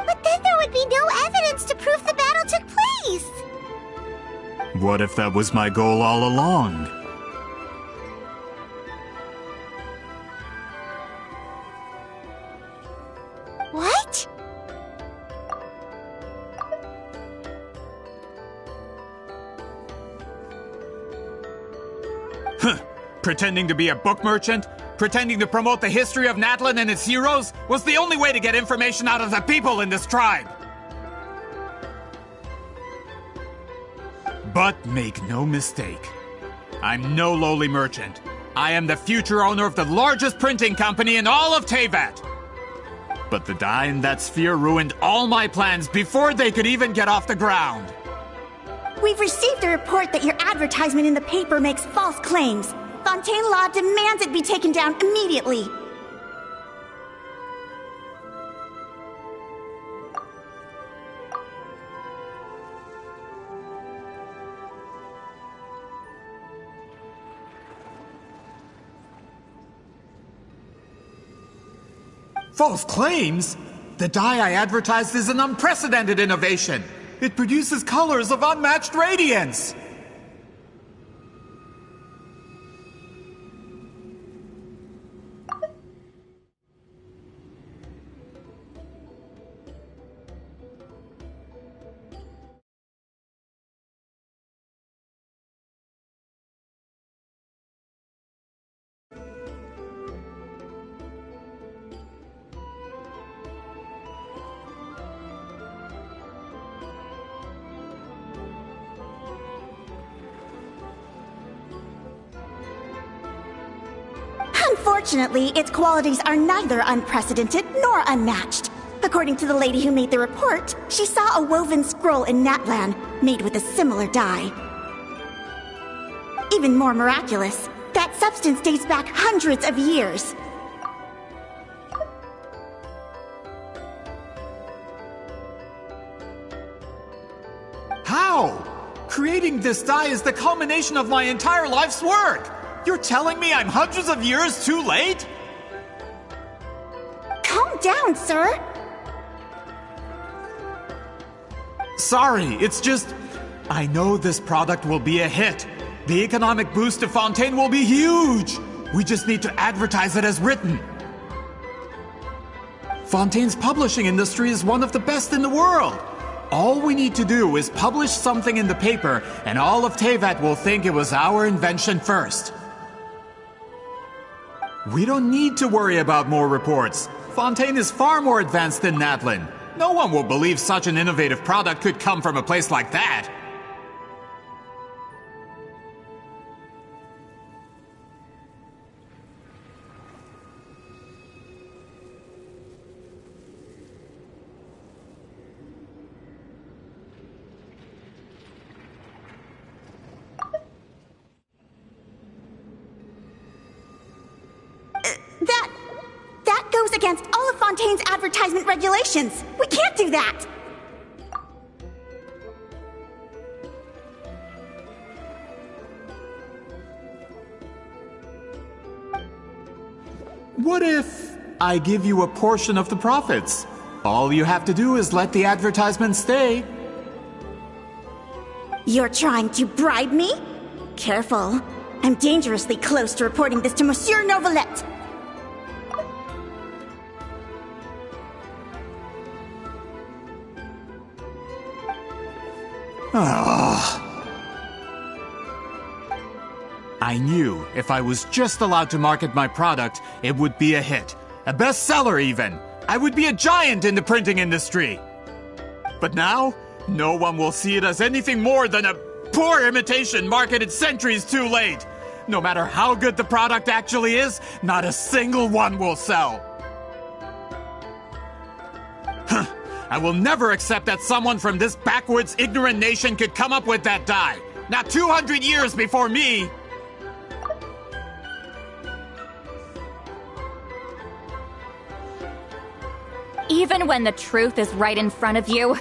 But then there would be no evidence to prove the battle took place! What if that was my goal all along? What? Huh. Pretending to be a book merchant? Pretending to promote the history of Natlan and its heroes was the only way to get information out of the people in this tribe! But make no mistake, I'm no lowly merchant. I am the future owner of the largest printing company in all of Teyvat! But the dye in that sphere ruined all my plans before they could even get off the ground! We've received a report that your advertisement in the paper makes false claims. Fontaine Law demands it be taken down immediately. False claims? The dye I advertised is an unprecedented innovation. It produces colors of unmatched radiance. Unfortunately, its qualities are neither unprecedented nor unmatched. According to the lady who made the report, she saw a woven scroll in Natlan made with a similar dye. Even more miraculous, that substance dates back hundreds of years. How? Creating this dye is the culmination of my entire life's work! You're telling me I'm hundreds of years too late? Calm down, sir! Sorry, it's just... I know this product will be a hit. The economic boost to Fontaine will be huge! We just need to advertise it as written. Fontaine's publishing industry is one of the best in the world. All we need to do is publish something in the paper, and all of Teyvat will think it was our invention first. We don't need to worry about more reports. Fontaine is far more advanced than Natlan. No one will believe such an innovative product could come from a place like that. That goes against all of Fontaine's advertisement regulations. We can't do that. What if I give you a portion of the profits? All you have to do is let the advertisement stay. You're trying to bribe me? Careful. I'm dangerously close to reporting this to Monsieur Novelette. I knew if I was just allowed to market my product, it would be a hit. A bestseller even. I would be a giant in the printing industry. But now, no one will see it as anything more than a poor imitation marketed centuries too late. No matter how good the product actually is, not a single one will sell. I will never accept that someone from this backwoods, ignorant nation could come up with that dye. Not 200 years before me. Even when the truth is right in front of you.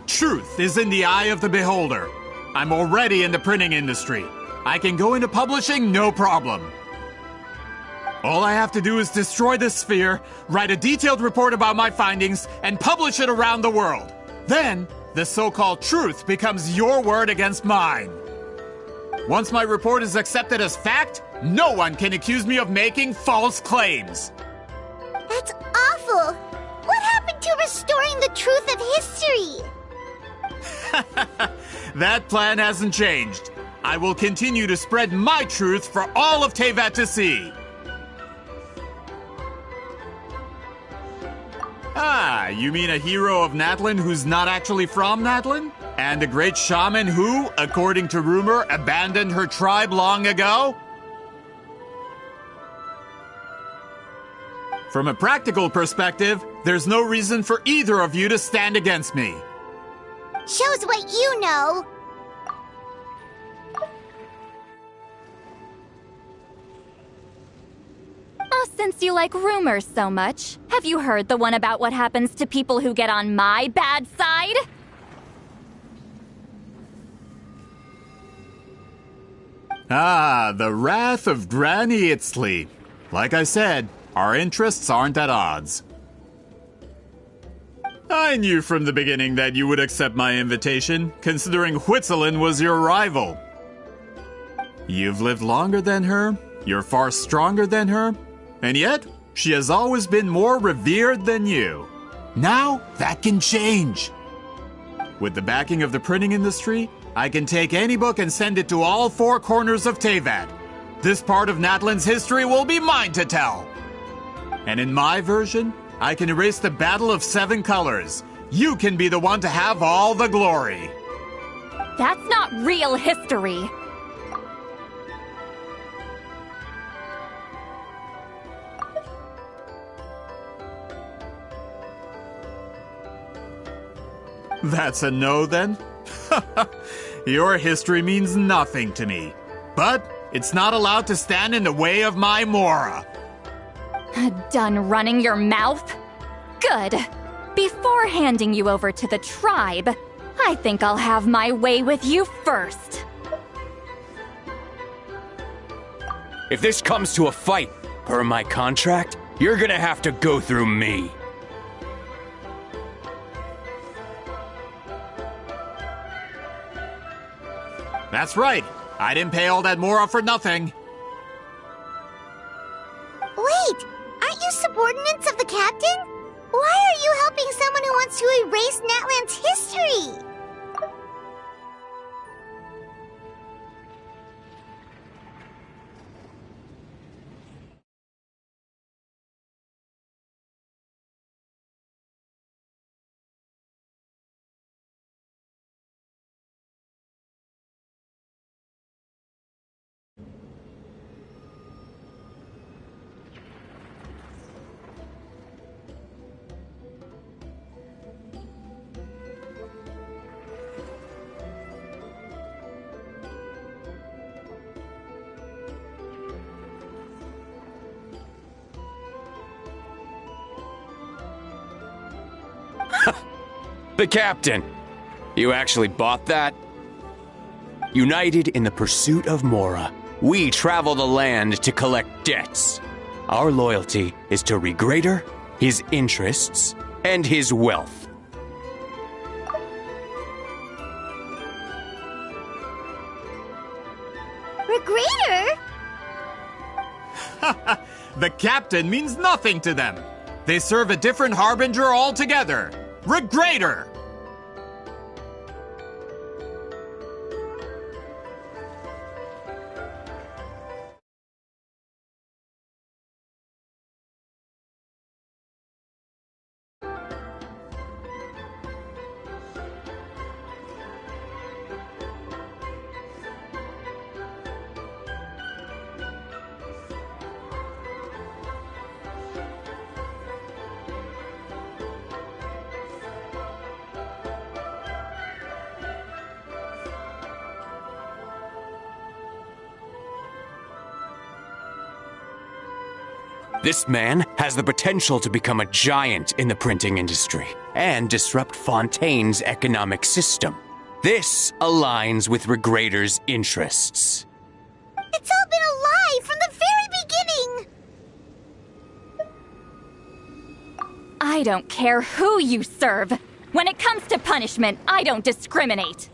Truth is in the eye of the beholder. I'm already in the printing industry. I can go into publishing, no problem. All I have to do is destroy this sphere, write a detailed report about my findings, and publish it around the world. Then, the so-called truth becomes your word against mine. Once my report is accepted as fact, no one can accuse me of making false claims. That's awful. What happened to restoring the truth of history? That plan hasn't changed. I will continue to spread my truth for all of Teyvat to see. Ah, you mean a hero of Natlan who's not actually from Natlan? And a great shaman who, according to rumor, abandoned her tribe long ago? From a practical perspective, there's no reason for either of you to stand against me. Shows what you know. Oh, since you like rumors so much, have you heard the one about what happens to people who get on my bad side? Ah, the wrath of Granny Itzley. Like I said, our interests aren't at odds. I knew from the beginning that you would accept my invitation, considering Whitzelin was your rival. You've lived longer than her, you're far stronger than her, and yet, she has always been more revered than you. Now, that can change. With the backing of the printing industry, I can take any book and send it to all four corners of Teyvat. This part of Natlan's history will be mine to tell. And in my version, I can erase the Battle of Seven Colors. You can be the one to have all the glory. That's not real history. That's a no, then? Your history means nothing to me. But it's not allowed to stand in the way of my Mora. Done running your mouth? Good. Before handing you over to the tribe, I think I'll have my way with you first. If this comes to a fight, per my contract, you're gonna have to go through me. That's right. I didn't pay all that Mora for nothing. Wait, aren't you subordinates of the captain? Why are you helping someone who wants to erase Natlan's history? The captain! You actually bought that? United in the pursuit of Mora, we travel the land to collect debts. Our loyalty is to Regrader, his interests, and his wealth. Regrader? The captain means nothing to them. They serve a different harbinger altogether. Regrader! This man has the potential to become a giant in the printing industry and disrupt Fontaine's economic system. This aligns with Regrader's interests. It's all been a lie from the very beginning! I don't care who you serve. When it comes to punishment, I don't discriminate.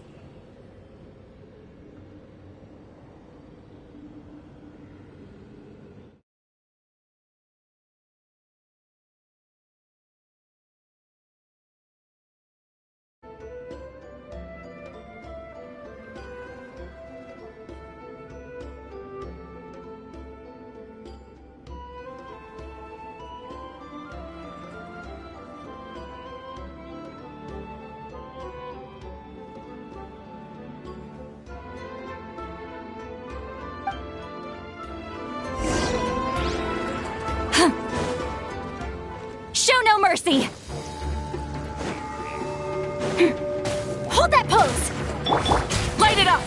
mercy! Hold that pose! Light it up!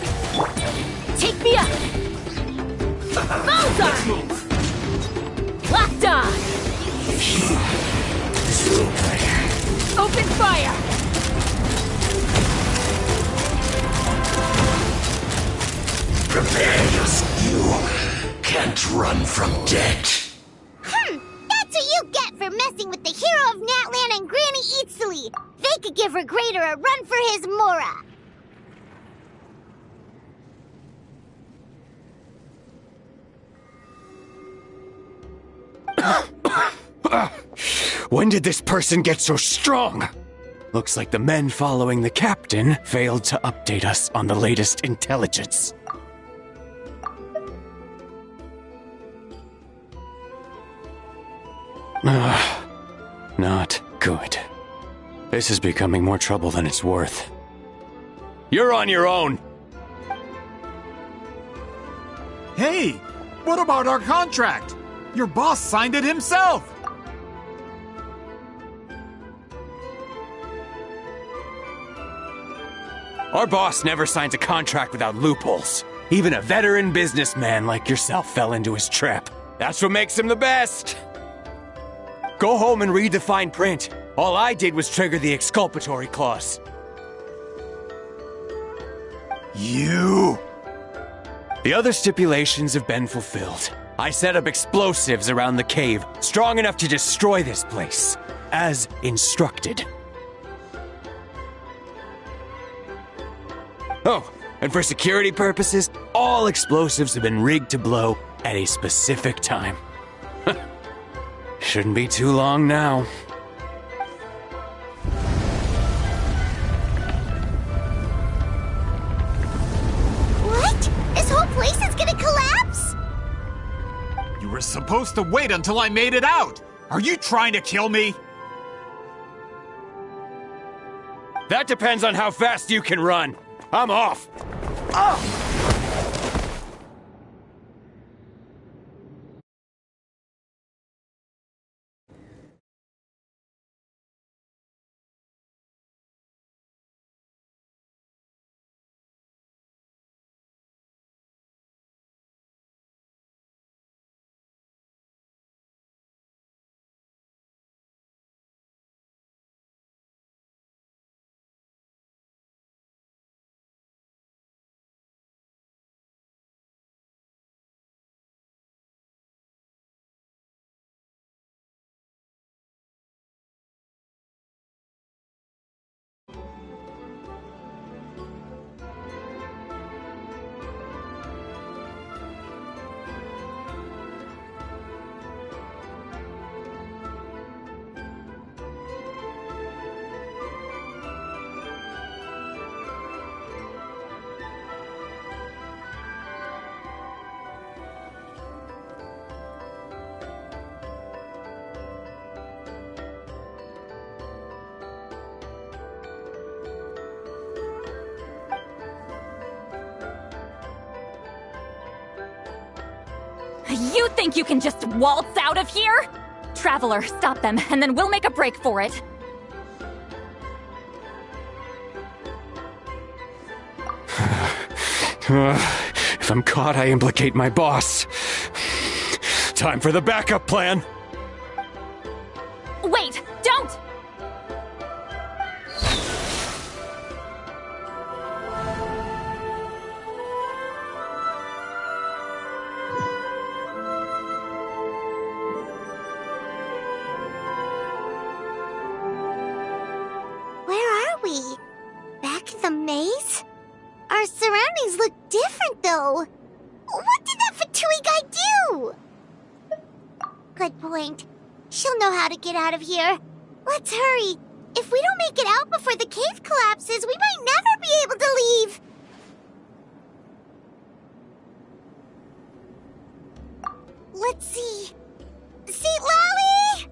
Take me up! Bullseye! Locked on! Open fire! Prepare yourself. You can't run from death. That's what you get for messing with the hero of Natlan and Granny Eatsley. They could give her Grader a run for his Mora. When did this person get so strong? Looks like the men following the captain failed to update us on the latest intelligence. Not good. This is becoming more trouble than it's worth. You're on your own! Hey, what about our contract? Your boss signed it himself! Our boss never signs a contract without loopholes. Even a veteran businessman like yourself fell into his trap. That's what makes him the best! Go home and read the fine print. All I did was trigger the exculpatory clause. You! The other stipulations have been fulfilled. I set up explosives around the cave, strong enough to destroy this place, as instructed. Oh, and for security purposes, all explosives have been rigged to blow at a specific time. Shouldn't be too long now. What? This whole place is gonna collapse? You were supposed to wait until I made it out! Are you trying to kill me? That depends on how fast you can run. I'm off. Oh! You think you can just waltz out of here? Traveler, stop them, and then we'll make a break for it. If I'm caught, I implicate my boss. Time for the backup plan. Wait, don't! Where are we? Back in the maze? Our surroundings look different, though. What did that Fatui guy do? Good point. She'll know how to get out of here. Let's hurry. If we don't make it out before the cave collapses, we might never be able to leave. Let's see. See, Lolly?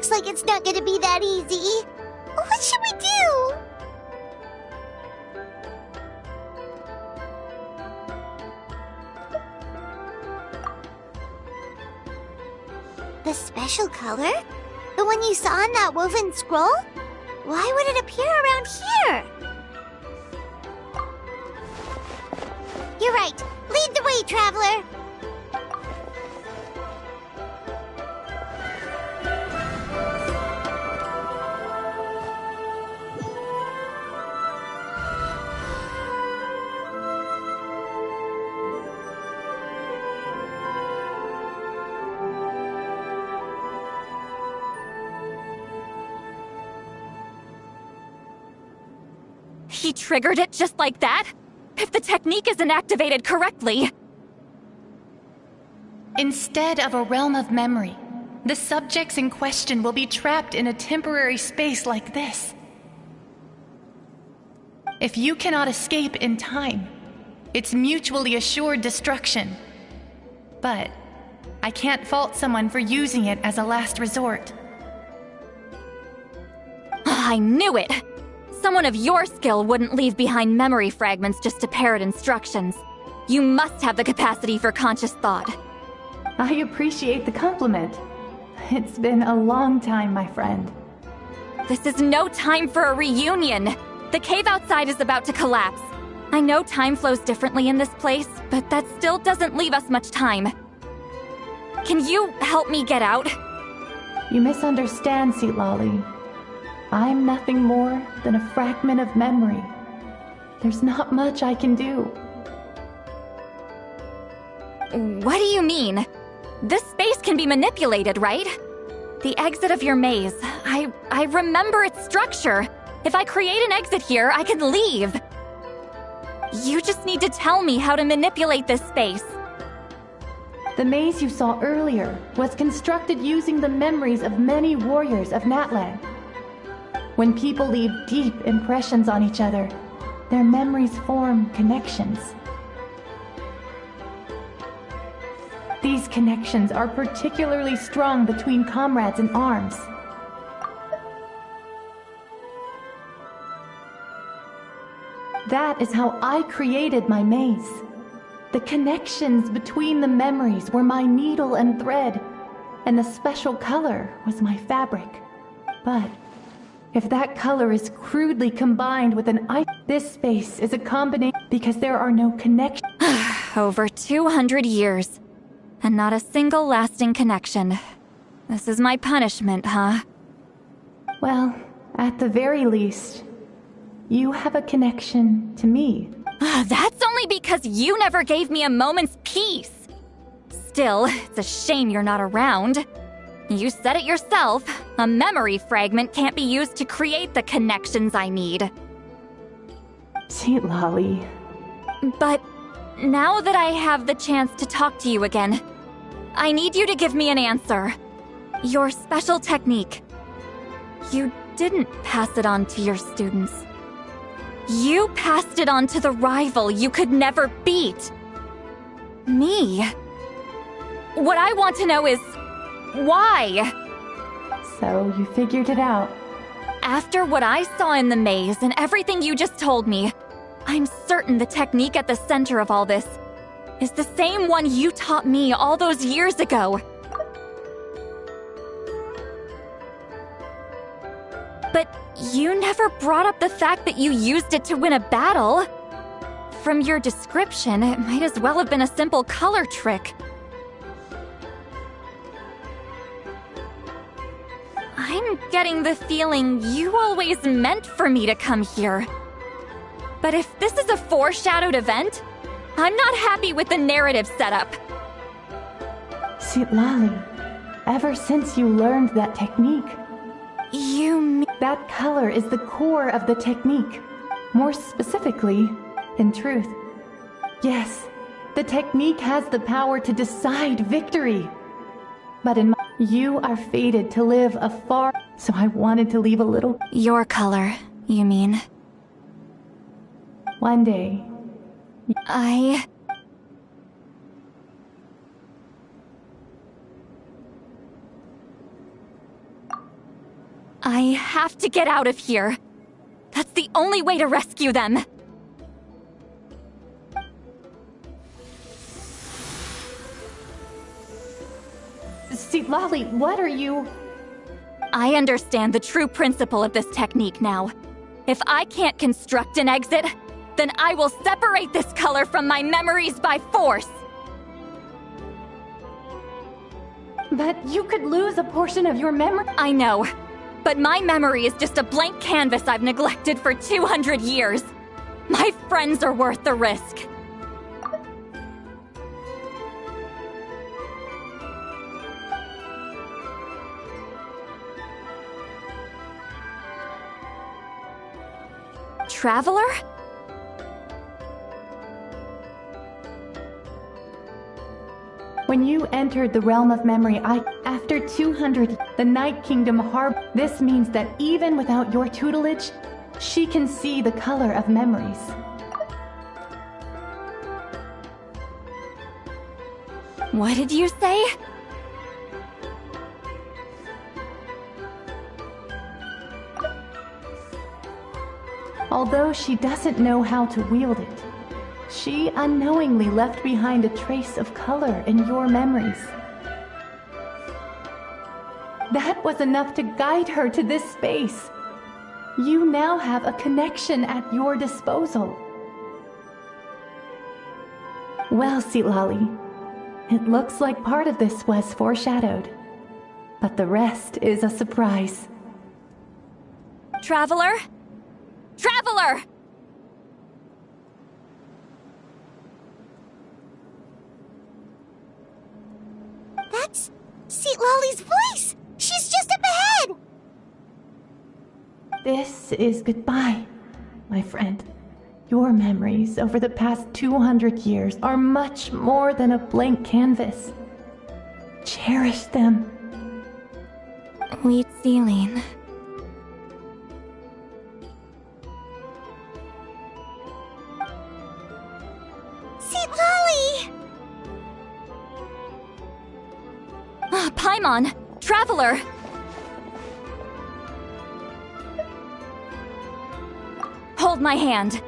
Looks like it's not gonna be that easy. What should we do? The special color? The one you saw in that woven scroll? Why would it appear around here? You're right. Lead the way, traveler. He triggered it just like that? If the technique isn't activated correctly... Instead of a realm of memory, the subjects in question will be trapped in a temporary space like this. If you cannot escape in time, it's mutually assured destruction. But I can't fault someone for using it as a last resort. I knew it! Someone of your skill wouldn't leave behind memory fragments just to parrot instructions. You must have the capacity for conscious thought. I appreciate the compliment. It's been a long time, my friend. This is no time for a reunion. The cave outside is about to collapse. I know time flows differently in this place, but that still doesn't leave us much time. Can you help me get out? You misunderstand, Seatlolly. I'm nothing more than a fragment of memory. There's not much I can do. What do you mean? This space can be manipulated, right? The exit of your maze. I remember its structure. If I create an exit here, I can leave. You just need to tell me how to manipulate this space. The maze you saw earlier was constructed using the memories of many warriors of Natlan. When people leave deep impressions on each other, their memories form connections. These connections are particularly strong between comrades in arms. That is how I created my maze. The connections between the memories were my needle and thread, and the special color was my fabric. But if that color is crudely combined with an item, this space is a combination because there are no connections. Over 200 years, and not a single lasting connection. This is my punishment, huh? Well, at the very least, you have a connection to me. That's only because you never gave me a moment's peace. Still, it's a shame you're not around. You said it yourself. A memory fragment can't be used to create the connections I need. Seatlolly. But now that I have the chance to talk to you again, I need you to give me an answer. Your special technique. You didn't pass it on to your students. You passed it on to the rival you could never beat. Me. What I want to know is, why? So you figured it out. After what I saw in the maze and everything you just told me, I'm certain the technique at the center of all this is the same one you taught me all those years ago. But you never brought up the fact that you used it to win a battle. From your description, it might as well have been a simple color trick. I'm getting the feeling you always meant for me to come here. But if this is a foreshadowed event, I'm not happy with the narrative setup. Seatlolly, ever since you learned that technique, that color is the core of the technique. More specifically, in truth. Yes, the technique has the power to decide victory. But you are fated to live a far... So I wanted to leave a little... Your color, you mean? One day... I have to get out of here. That's the only way to rescue them. Citlali, what are you... I understand the true principle of this technique now. If I can't construct an exit, then I will separate this color from my memories by force. But you could lose a portion of your memory. I know, but my memory is just a blank canvas I've neglected for 200 years. My friends are worth the risk. Traveler? When you entered the realm of memory, after 200, the Night Kingdom harbor. This means that even without your tutelage, she can see the color of memories. What did you say? Although she doesn't know how to wield it, she unknowingly left behind a trace of color in your memories. That was enough to guide her to this space. You now have a connection at your disposal. Well, Citlali, it looks like part of this was foreshadowed, but the rest is a surprise. Traveler? Traveler! That's Citlali's voice! She's just up ahead! This is goodbye, my friend. Your memories over the past 200 years are much more than a blank canvas. Cherish them. Wheat ceiling. Citlali! Paimon! Traveler! Hold my hand.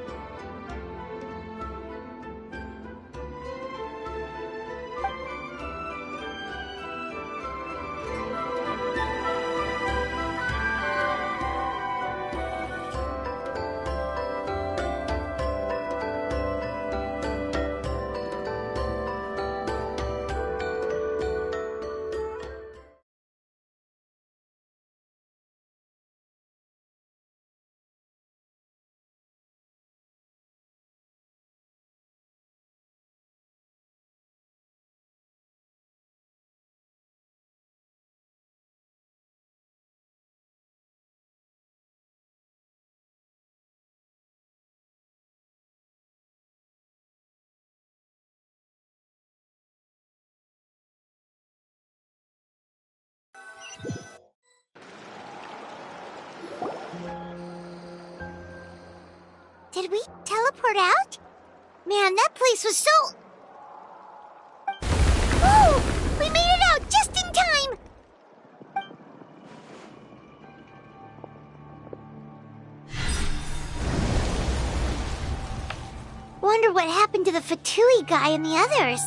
Did we teleport out? Man, that place was so... Whoa! We made it out just in time! Wonder what happened to the Fatui guy and the others.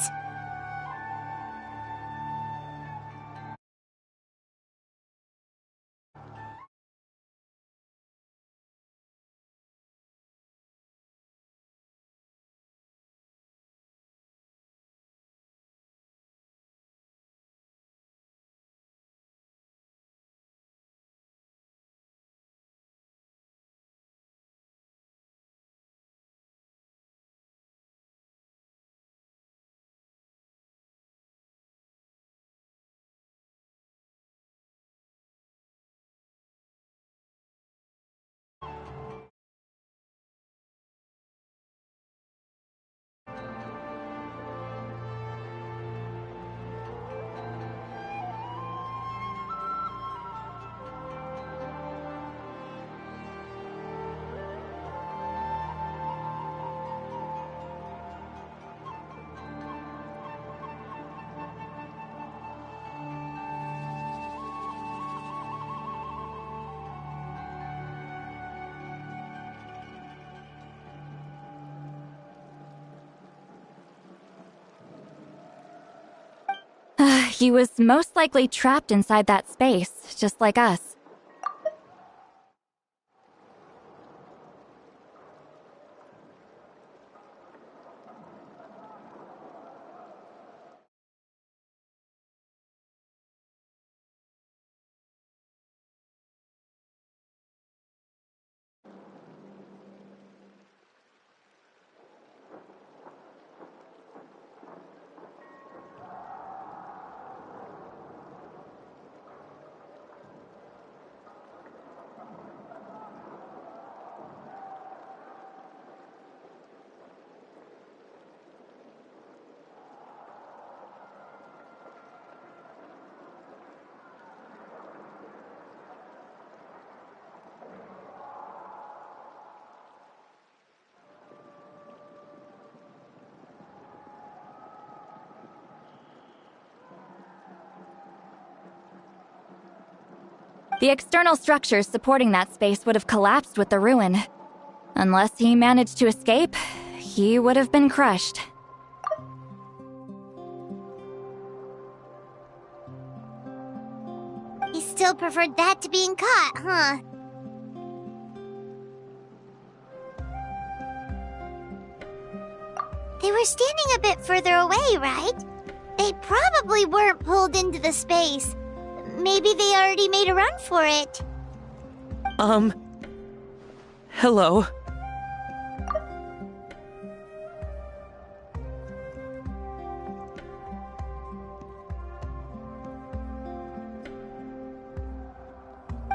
he was most likely trapped inside that space, just like us. The external structures supporting that space would have collapsed with the ruin. Unless he managed to escape, he would have been crushed. He still preferred that to being caught, huh? They were standing a bit further away, right? They probably weren't pulled into the space. Maybe they already made a run for it. Hello.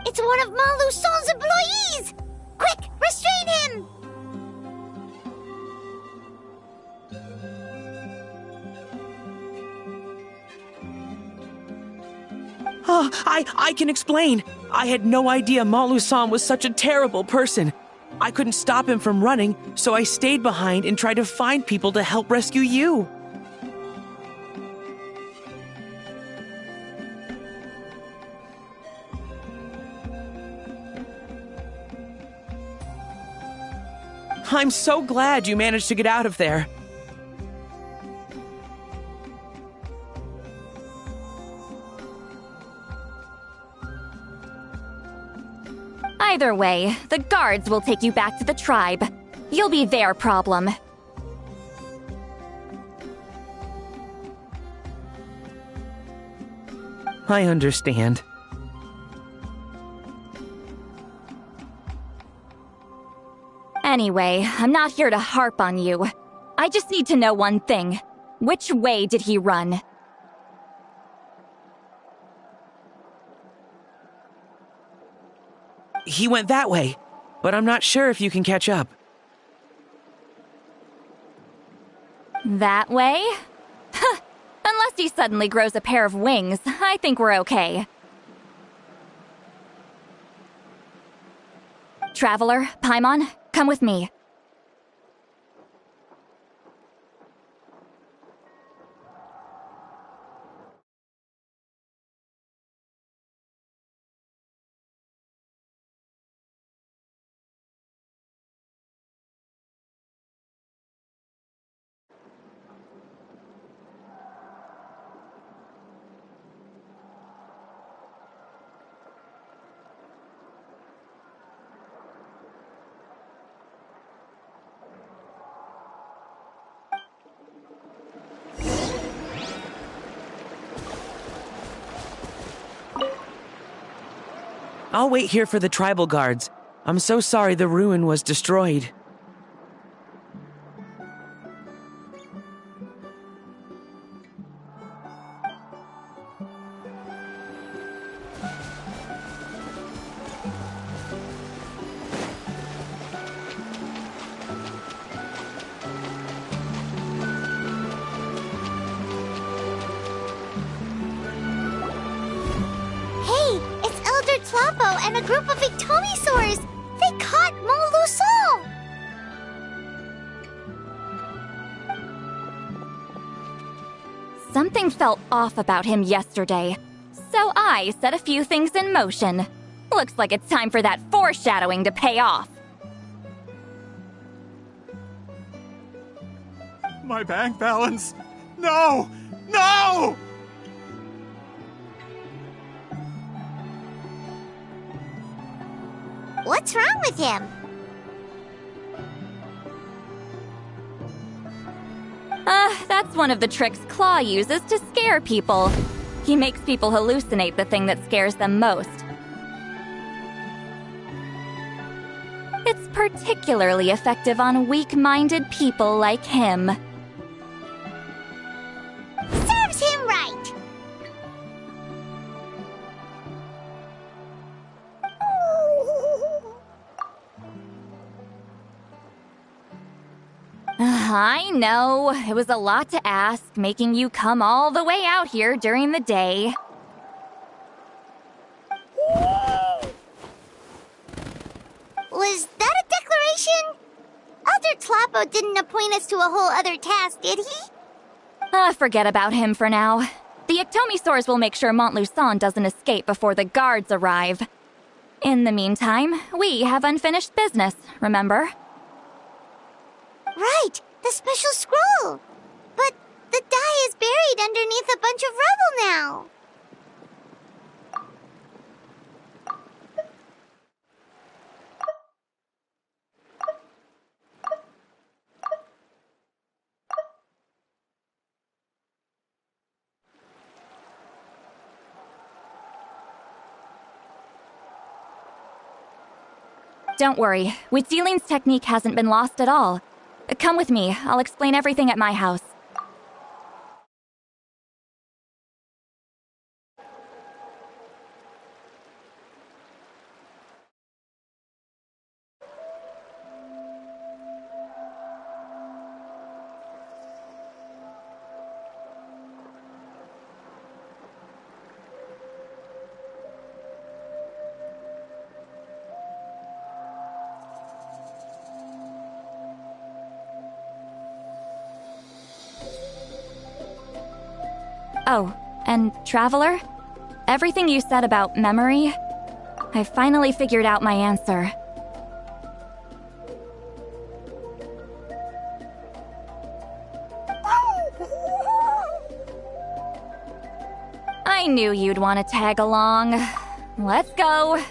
It's one of Maluson's employees! Quick, restrain him! Oh, I can explain. I had no idea Malu-san was such a terrible person. I couldn't stop him from running, so I stayed behind and tried to find people to help rescue you. I'm so glad you managed to get out of there. Either way, the guards will take you back to the tribe. You'll be their problem. I understand. Anyway, I'm not here to harp on you. I just need to know one thing. Which way did he run? He went that way, but I'm not sure if you can catch up. That way? Huh. Unless he suddenly grows a pair of wings, I think we're okay. Traveler, Paimon, come with me. I'll wait here for the tribal guards. I'm so sorry the ruin was destroyed. Tlapo and a group of Victomisaurs! They caught Maluson! Something felt off about him yesterday, so I set a few things in motion. Looks like it's time for that foreshadowing to pay off. My bank balance! No! No! What's wrong with him? That's one of the tricks Claw uses to scare people. He makes people hallucinate the thing that scares them most. It's particularly effective on weak-minded people like him. Serves him right! I know, it was a lot to ask, making you come all the way out here during the day. Was that a declaration? Elder Tlapo didn't appoint us to a whole other task, did he? Forget about him for now. The Ectomisaurs will make sure Montluçon doesn't escape before the guards arrive. In the meantime, we have unfinished business, remember? Right, the special scroll. But the die is buried underneath a bunch of rubble now. Don't worry, Witziling's technique hasn't been lost at all. Come with me, I'll explain everything at my house. Oh, and Traveler? Everything you said about memory, I finally figured out my answer. I knew you'd want to tag along. Let's go.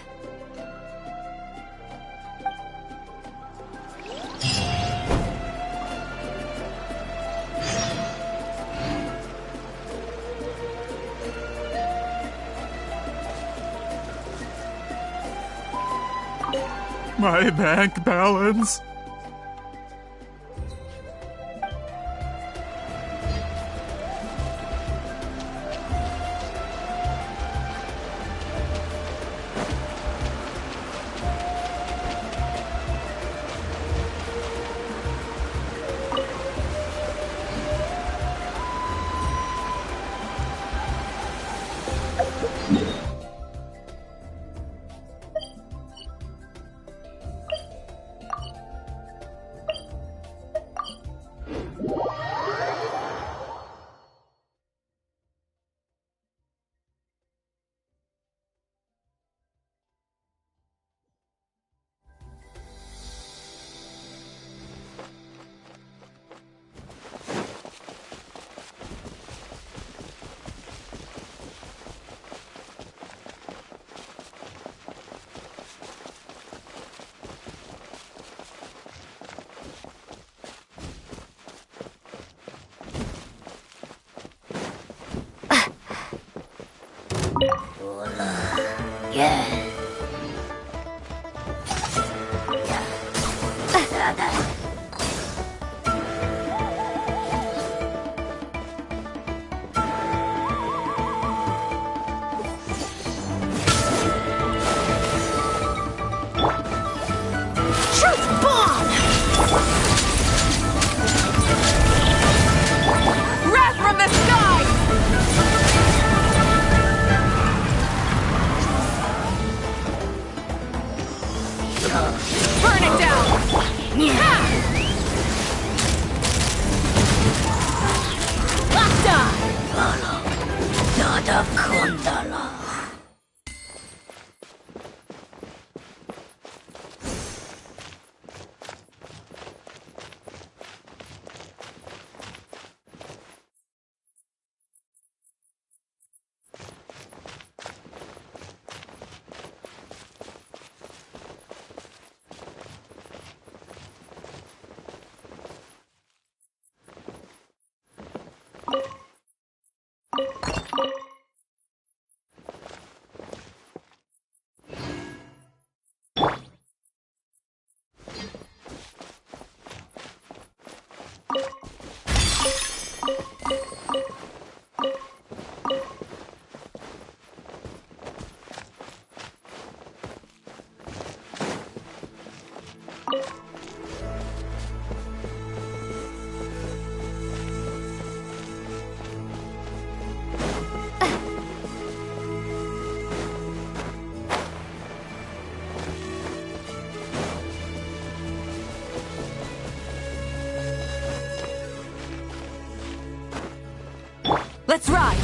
My bank balance. Let's ride!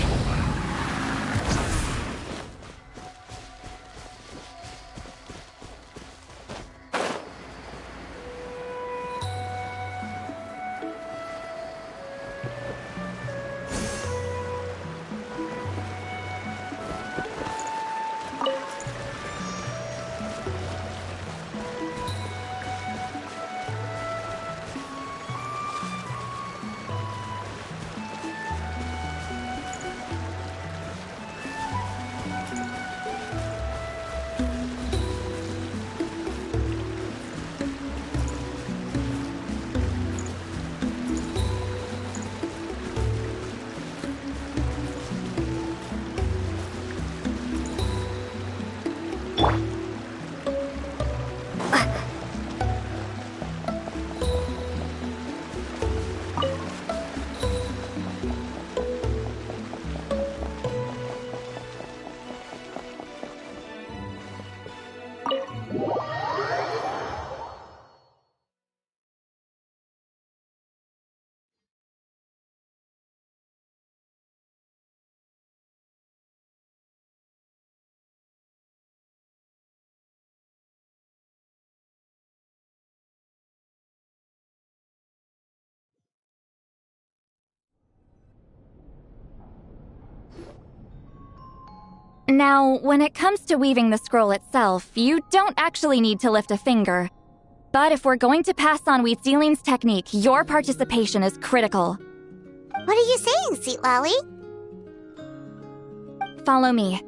Now, when it comes to weaving the scroll itself, you don't actually need to lift a finger. But if we're going to pass on Wheat Ceiling's technique, your participation is critical. What are you saying, Sweet Lolly? Follow me.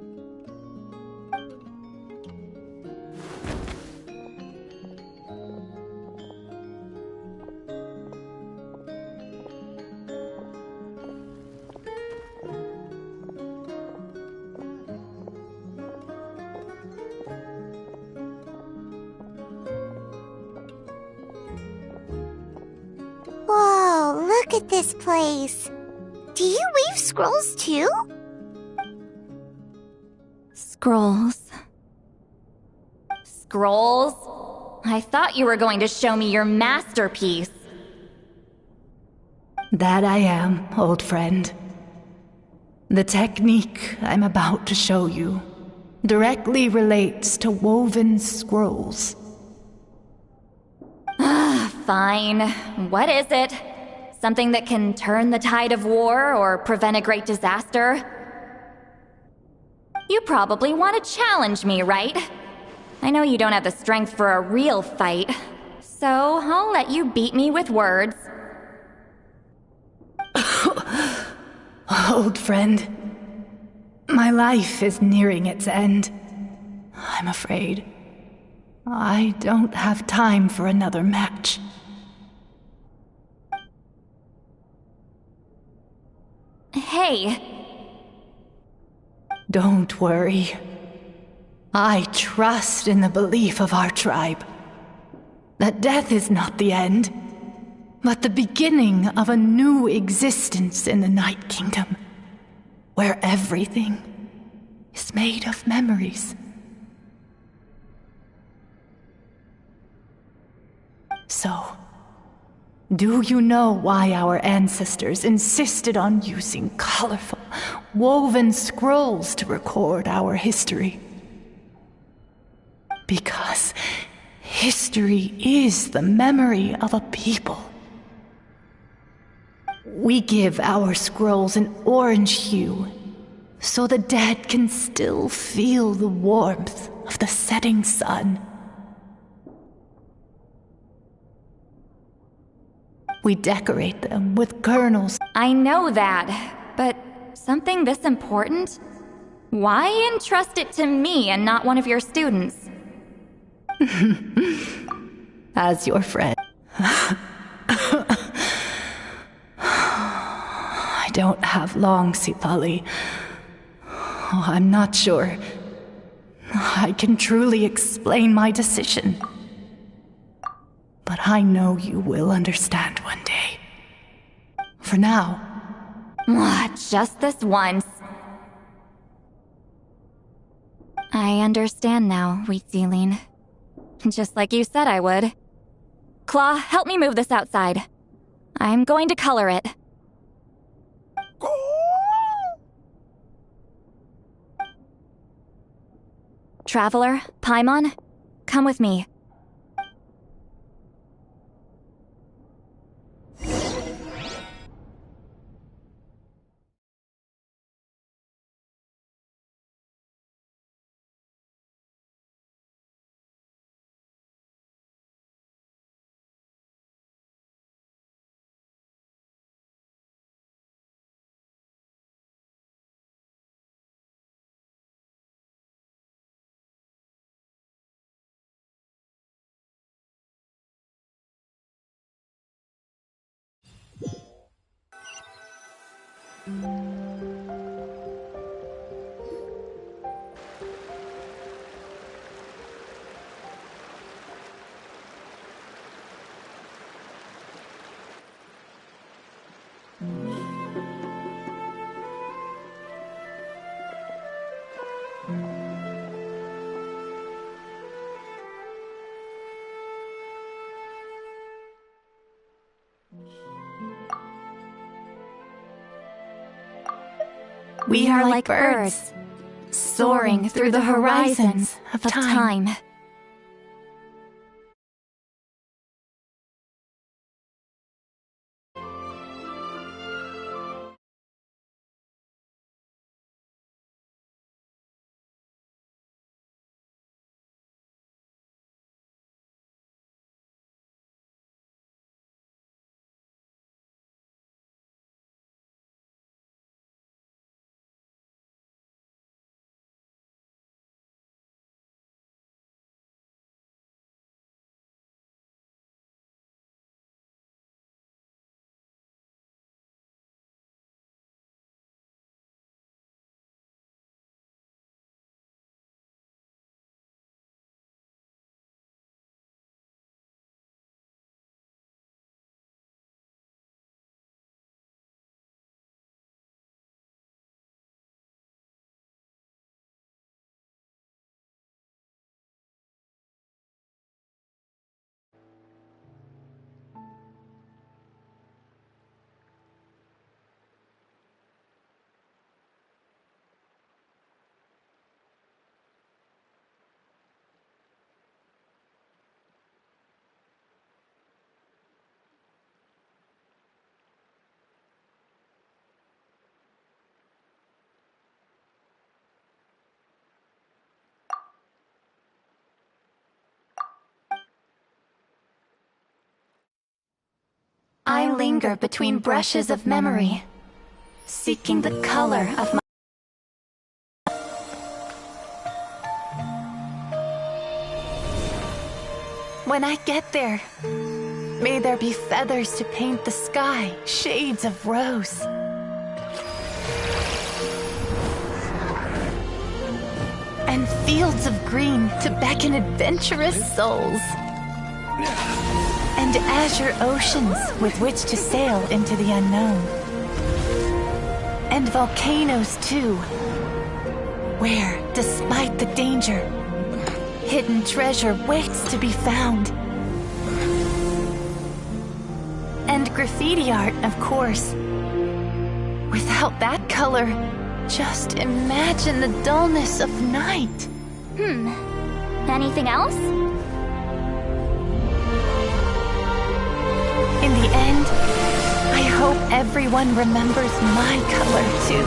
Whoa, look at this place. Do you weave scrolls too? Scrolls. Scrolls? I thought you were going to show me your masterpiece. That I am, old friend. The technique I'm about to show you directly relates to woven scrolls. Fine. What is it? Something that can turn the tide of war or prevent a great disaster? You probably want to challenge me, right? I know you don't have the strength for a real fight, so I'll let you beat me with words. Old friend, my life is nearing its end. I'm afraid I don't have time for another match. Hey. Don't worry. I trust in the belief of our tribe that death is not the end, but the beginning of a new existence in the Night Kingdom, where everything is made of memories. So, do you know why our ancestors insisted on using colorful, woven scrolls to record our history? Because history is the memory of a people. We give our scrolls an orange hue, so the dead can still feel the warmth of the setting sun. We decorate them with kernels. I know that, but something this important? Why entrust it to me and not one of your students? As your friend. I don't have long, Sipali. Oh, I'm not sure I can truly explain my decision. But I know you will understand one day. For now. Just this once. I understand now, Wheat Ceiling. Just like you said I would. Claw, help me move this outside. I'm going to color it. Traveler, Paimon, come with me. We are like birds, soaring through the horizons of time. I linger between brushes of memory, seeking the color of my... When I get there, may there be feathers to paint the sky, shades of rose. And fields of green to beckon adventurous souls. And azure oceans with which to sail into the unknown. And volcanoes too, where, despite the danger, hidden treasure waits to be found. And graffiti art, of course. Without that color, just imagine the dullness of night. Anything else? In the end, I hope everyone remembers my color too.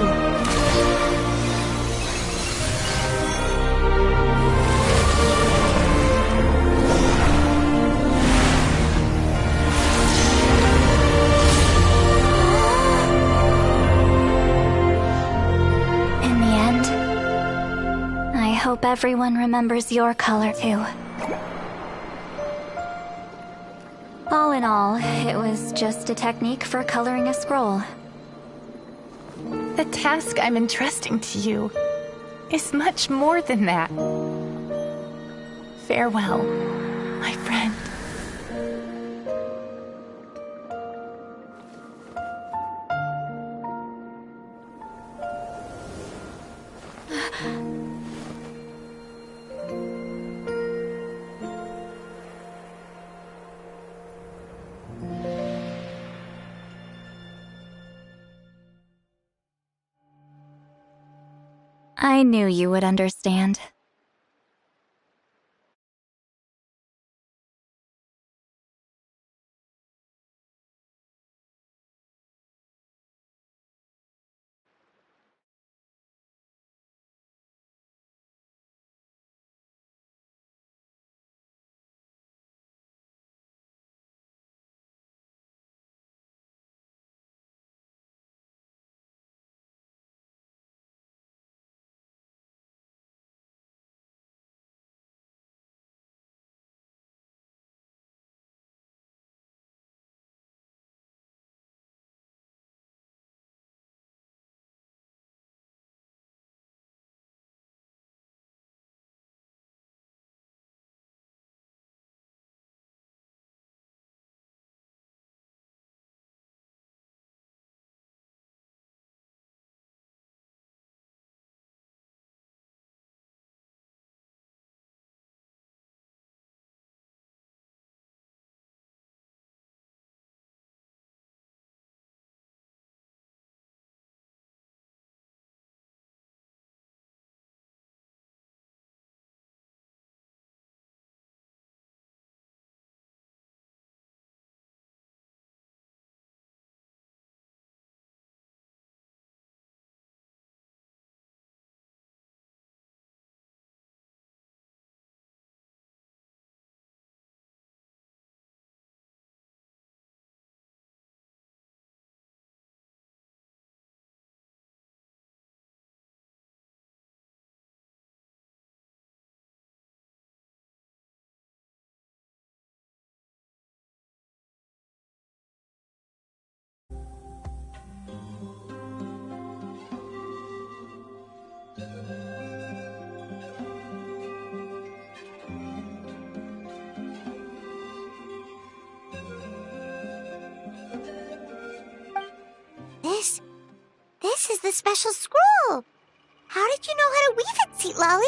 In the end, I hope everyone remembers your color too. All in all, it was just a technique for coloring a scroll. The task I'm entrusting to you is much more than that. Farewell, my friend. I knew you would understand. the special scroll. How did you know how to weave it, Seat Lolly?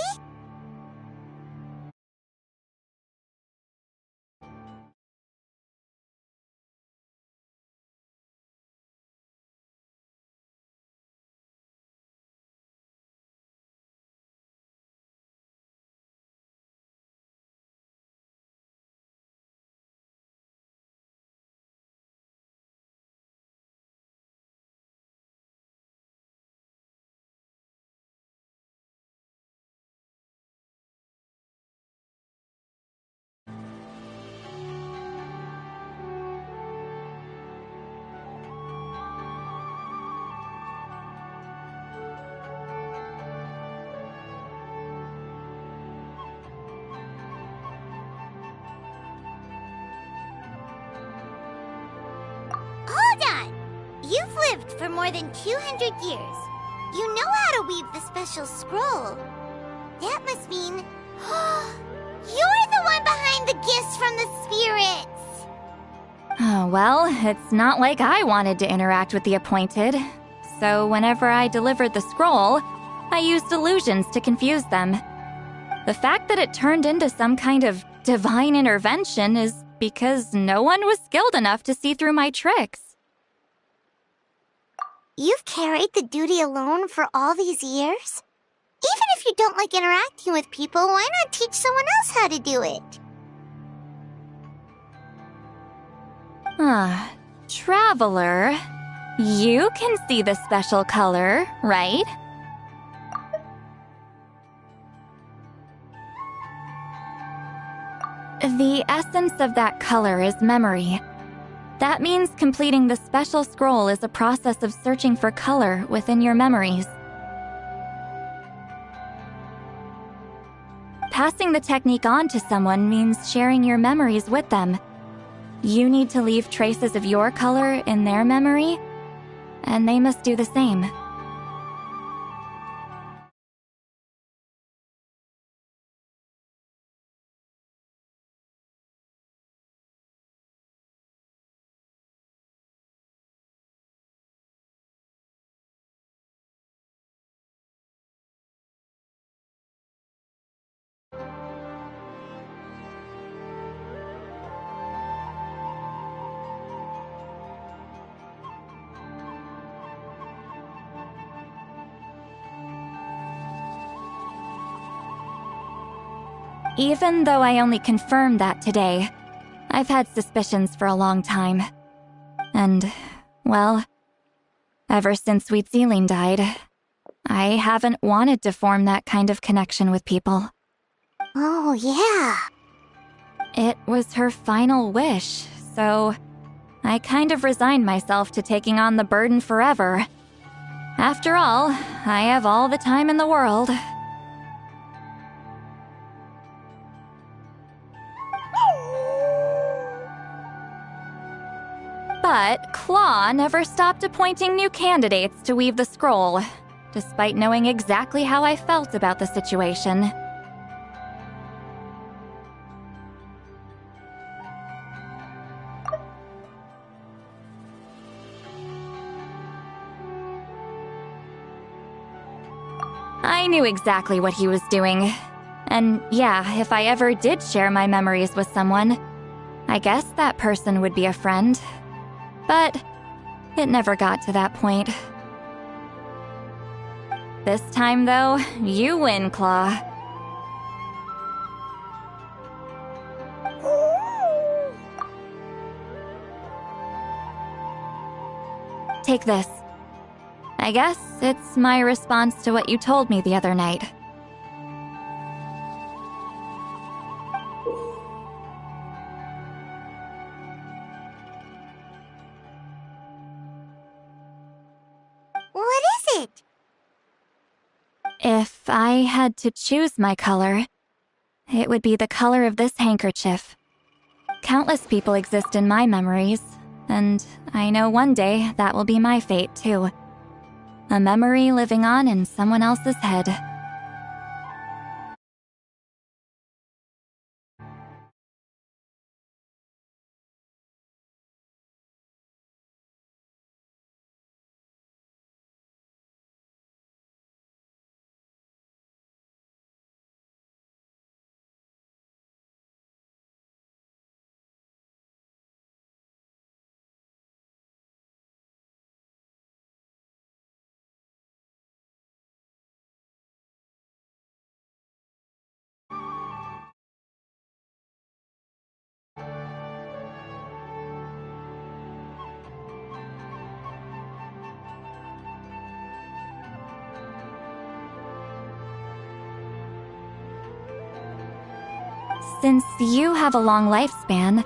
Hold on! You've lived for more than 200 years. You know how to weave the special scroll. That must mean... you're the one behind the gifts from the spirits! Oh, well, it's not like I wanted to interact with the appointed. So whenever I delivered the scroll, I used illusions to confuse them. The fact that it turned into some kind of divine intervention is because no one was skilled enough to see through my tricks. You've carried the duty alone for all these years? Even if you don't like interacting with people, why not teach someone else how to do it? Traveler, you can see the special color, right? The essence of that color is memory. That means completing the special scroll is a process of searching for color within your memories. Passing the technique on to someone means sharing your memories with them. You need to leave traces of your color in their memory, and they must do the same. Even though I only confirmed that today, I've had suspicions for a long time. And, well, ever since Sweet Celine died, I haven't wanted to form that kind of connection with people. Oh, yeah. It was her final wish, so I kind of resigned myself to taking on the burden forever. After all, I have all the time in the world. But Claw never stopped appointing new candidates to weave the scroll, despite knowing exactly how I felt about the situation. I knew exactly what he was doing. And yeah, if I ever did share my memories with someone, I guess that person would be a friend. But it never got to that point. This time, though, you win, Claw. Take this. I guess it's my response to what you told me the other night. What is it? If I had to choose my color, it would be the color of this handkerchief. Countless people exist in my memories, and I know one day that will be my fate too. A memory living on in someone else's head. Since you have a long lifespan,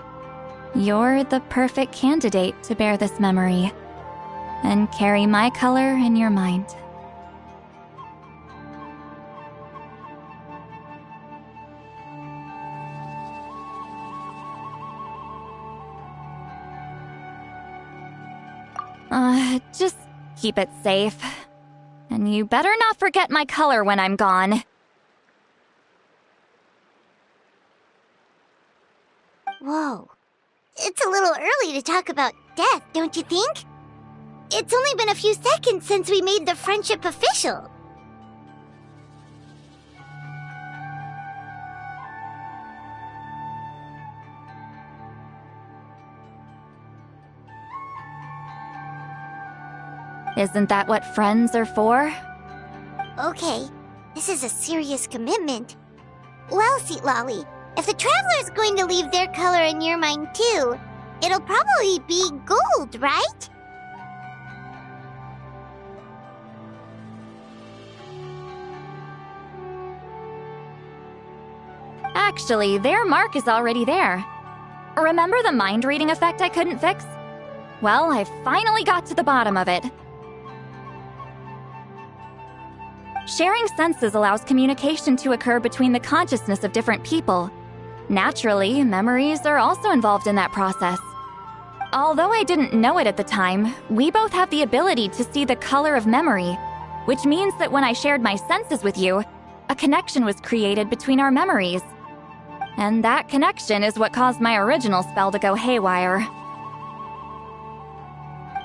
you're the perfect candidate to bear this memory and carry my color in your mind. Just keep it safe. And you better not forget my color when I'm gone. Whoa. It's a little early to talk about death, don't you think? It's only been a few seconds since we made the friendship official. Isn't that what friends are for? Okay, this is a serious commitment. Well, Seat Lolly, if the Traveler's going to leave their color in your mind too, it'll probably be gold, right? Actually, their mark is already there. Remember the mind reading effect I couldn't fix? Well, I finally got to the bottom of it. Sharing senses allows communication to occur between the consciousness of different people. Naturally, memories are also involved in that process. Although I didn't know it at the time, we both have the ability to see the color of memory, which means that when I shared my senses with you, a connection was created between our memories. And that connection is what caused my original spell to go haywire.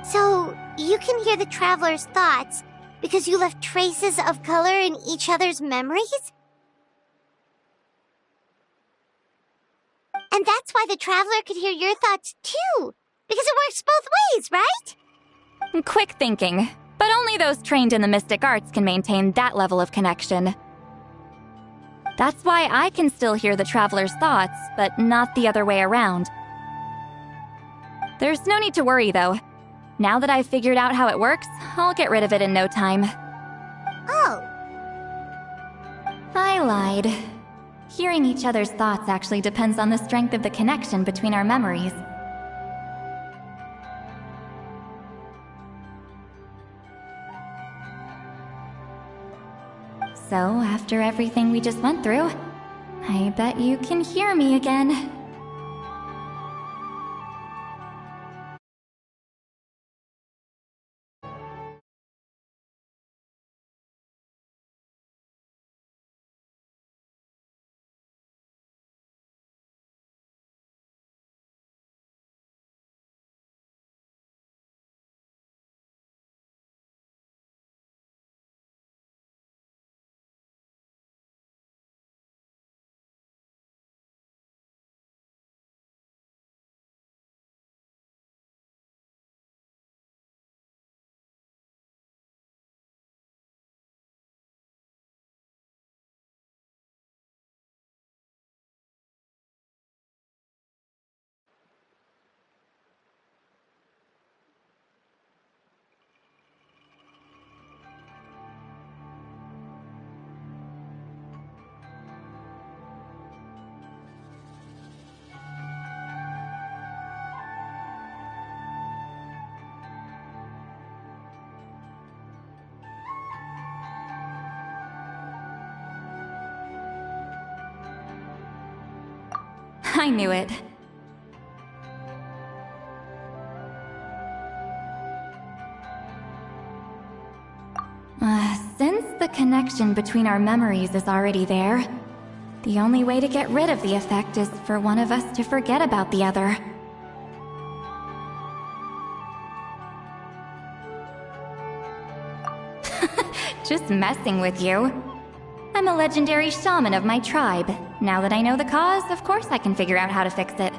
So, you can hear the Traveler's thoughts because you left traces of color in each other's memories? And that's why the Traveler could hear your thoughts too, because it works both ways, right? Quick thinking, but only those trained in the mystic arts can maintain that level of connection. That's why I can still hear the Traveler's thoughts, but not the other way around. There's no need to worry, though. Now that I've figured out how it works, I'll get rid of it in no time. Oh. I lied. Hearing each other's thoughts actually depends on the strength of the connection between our memories. So, after everything we just went through, I bet you can hear me again. I knew it. Since the connection between our memories is already there, the only way to get rid of the effect is for one of us to forget about the other. Just messing with you. I'm a legendary shaman of my tribe. Now that I know the cause, of course I can figure out how to fix it.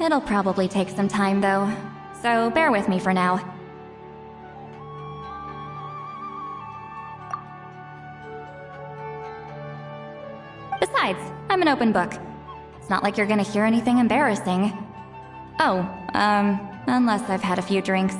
It'll probably take some time, though, so bear with me for now. Besides, I'm an open book. It's not like you're gonna hear anything embarrassing. Oh, unless I've had a few drinks.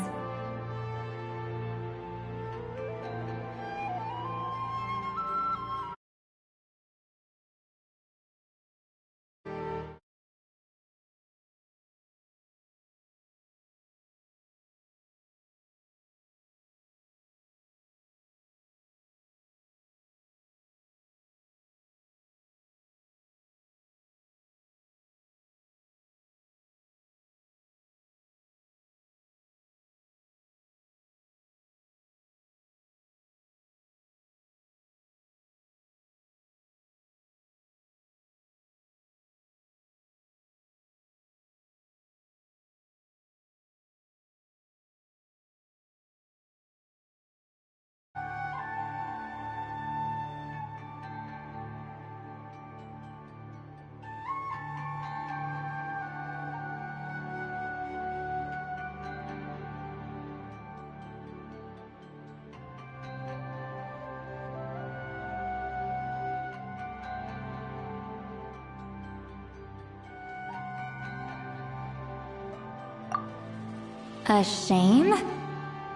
A shame?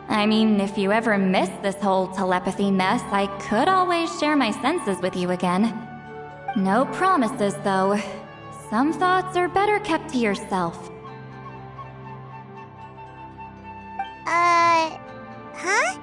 I mean, if you ever miss this whole telepathy mess, I could always share my senses with you again. No promises, though. Some thoughts are better kept to yourself. Huh?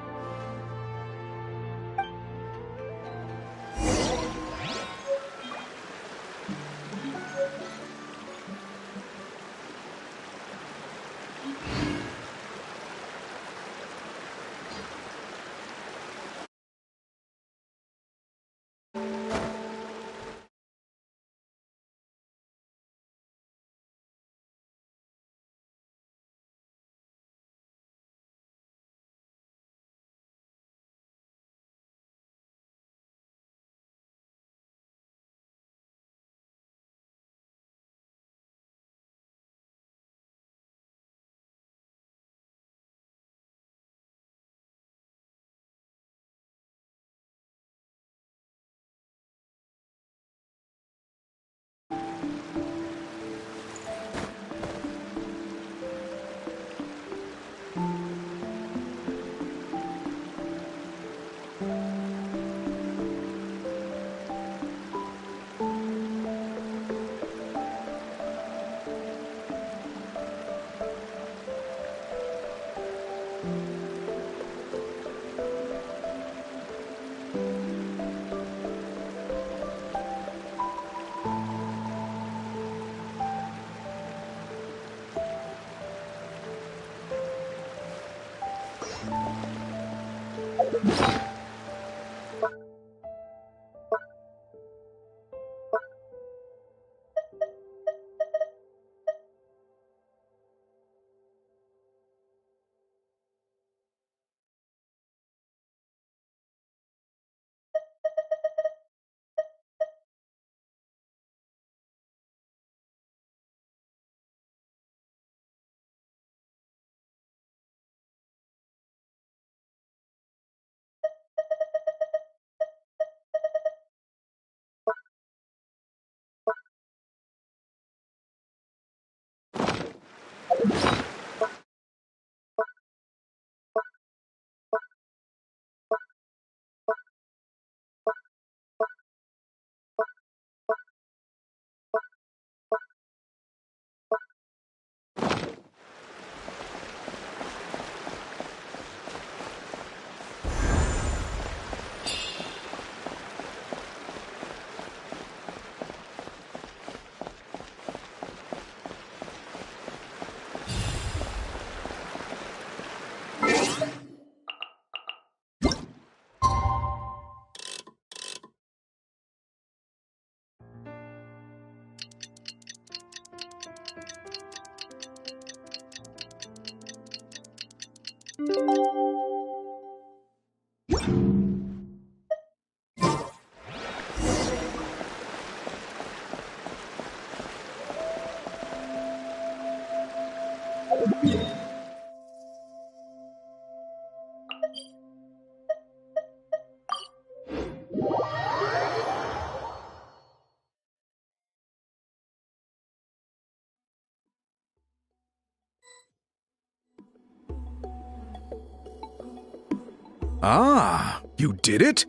Ah, you did it?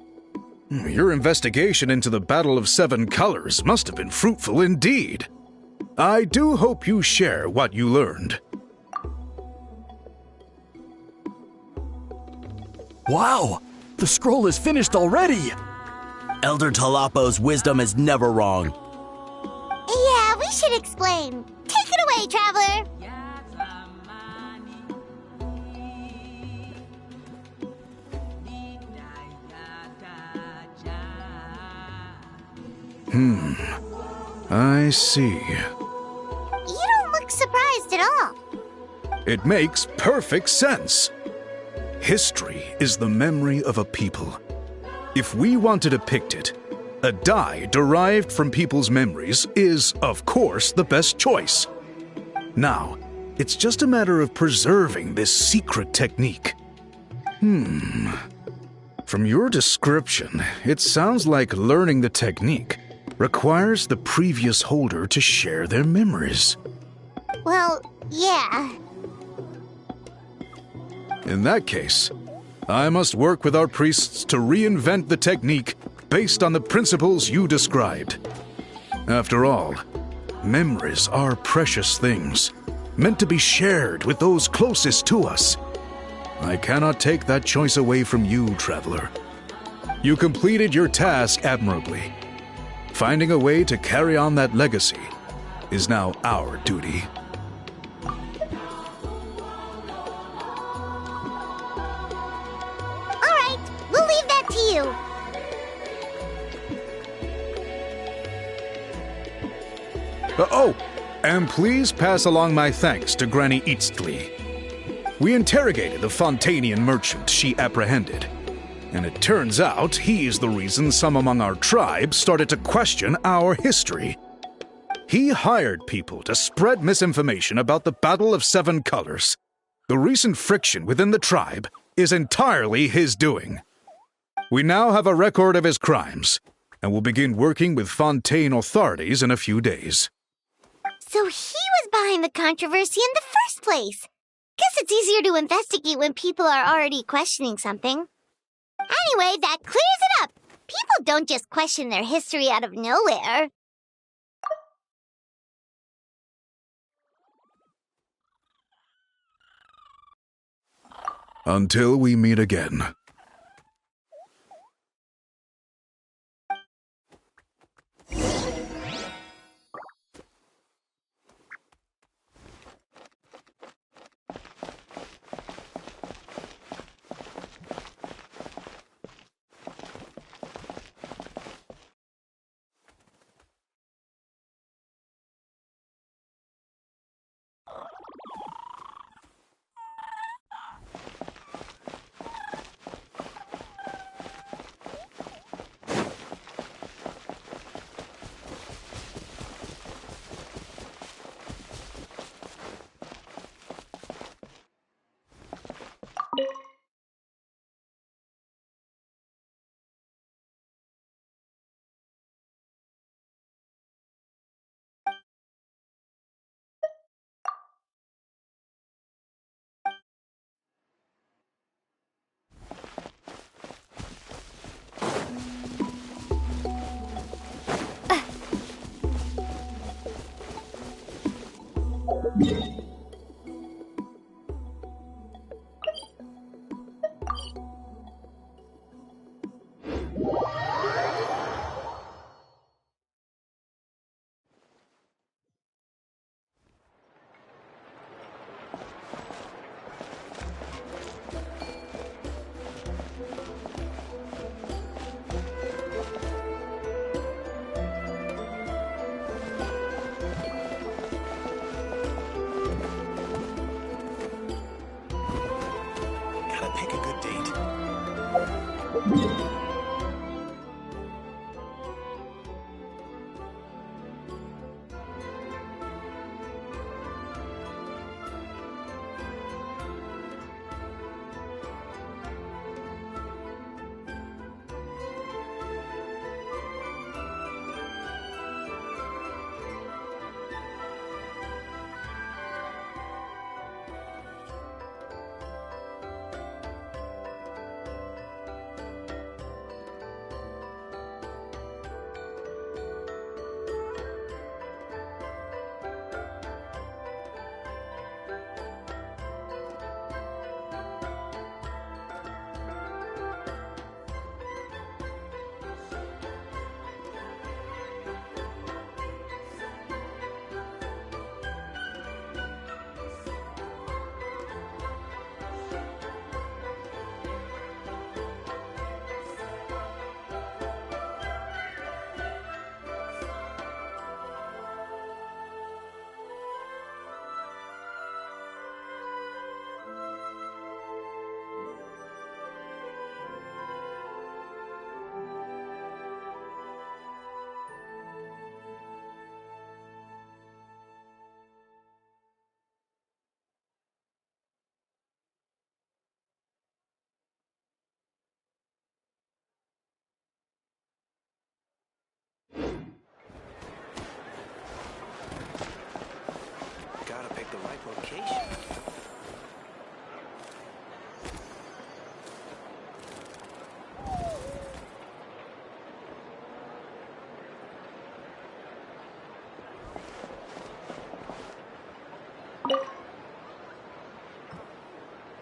Your investigation into the Battle of Seven Colors must have been fruitful indeed. I do hope you share what you learned. Wow! The scroll is finished already! Elder Talapo's wisdom is never wrong. Yeah, we should explain. Take it away, Traveler! I see. You don't look surprised at all. It makes perfect sense. History is the memory of a people. If we want to depict it, a dye derived from people's memories is, of course, the best choice. Now, it's just a matter of preserving this secret technique. From your description, it sounds like learning the technique requires the previous holder to share their memories. Well, yeah. In that case, I must work with our priests to reinvent the technique based on the principles you described. After all, memories are precious things, meant to be shared with those closest to us. I cannot take that choice away from you, Traveler. You completed your task admirably. Finding a way to carry on that legacy is now our duty. All right, we'll leave that to you. And please pass along my thanks to Granny Eastly. We interrogated the Fontanian merchant she apprehended, and it turns out he's the reason some among our tribe started to question our history. He hired people to spread misinformation about the Battle of Seven Colors. The recent friction within the tribe is entirely his doing. We now have a record of his crimes, and will begin working with Fontaine authorities in a few days. So he was behind the controversy in the first place. Guess it's easier to investigate when people are already questioning something. Anyway, that clears it up. People don't just question their history out of nowhere. Until we meet again.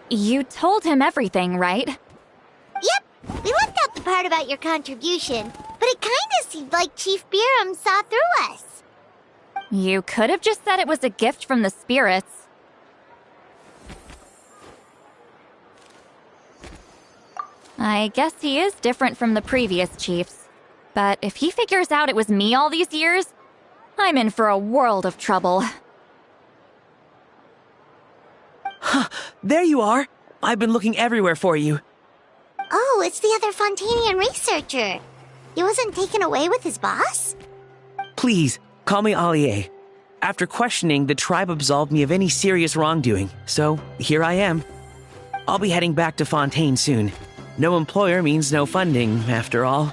You told him everything, right? Yep, we left out the part about your contribution, but it kinda seemed like Chief Biram saw through us. You could have just said it was a gift from the spirits. I guess he is different from the previous chiefs. But if he figures out it was me all these years, I'm in for a world of trouble. Huh, there you are! I've been looking everywhere for you. Oh, it's the other Fontanian researcher. He wasn't taken away with his boss? Please, call me Allier. After questioning, the tribe absolved me of any serious wrongdoing, so here I am. I'll be heading back to Fontaine soon. No employer means no funding, after all.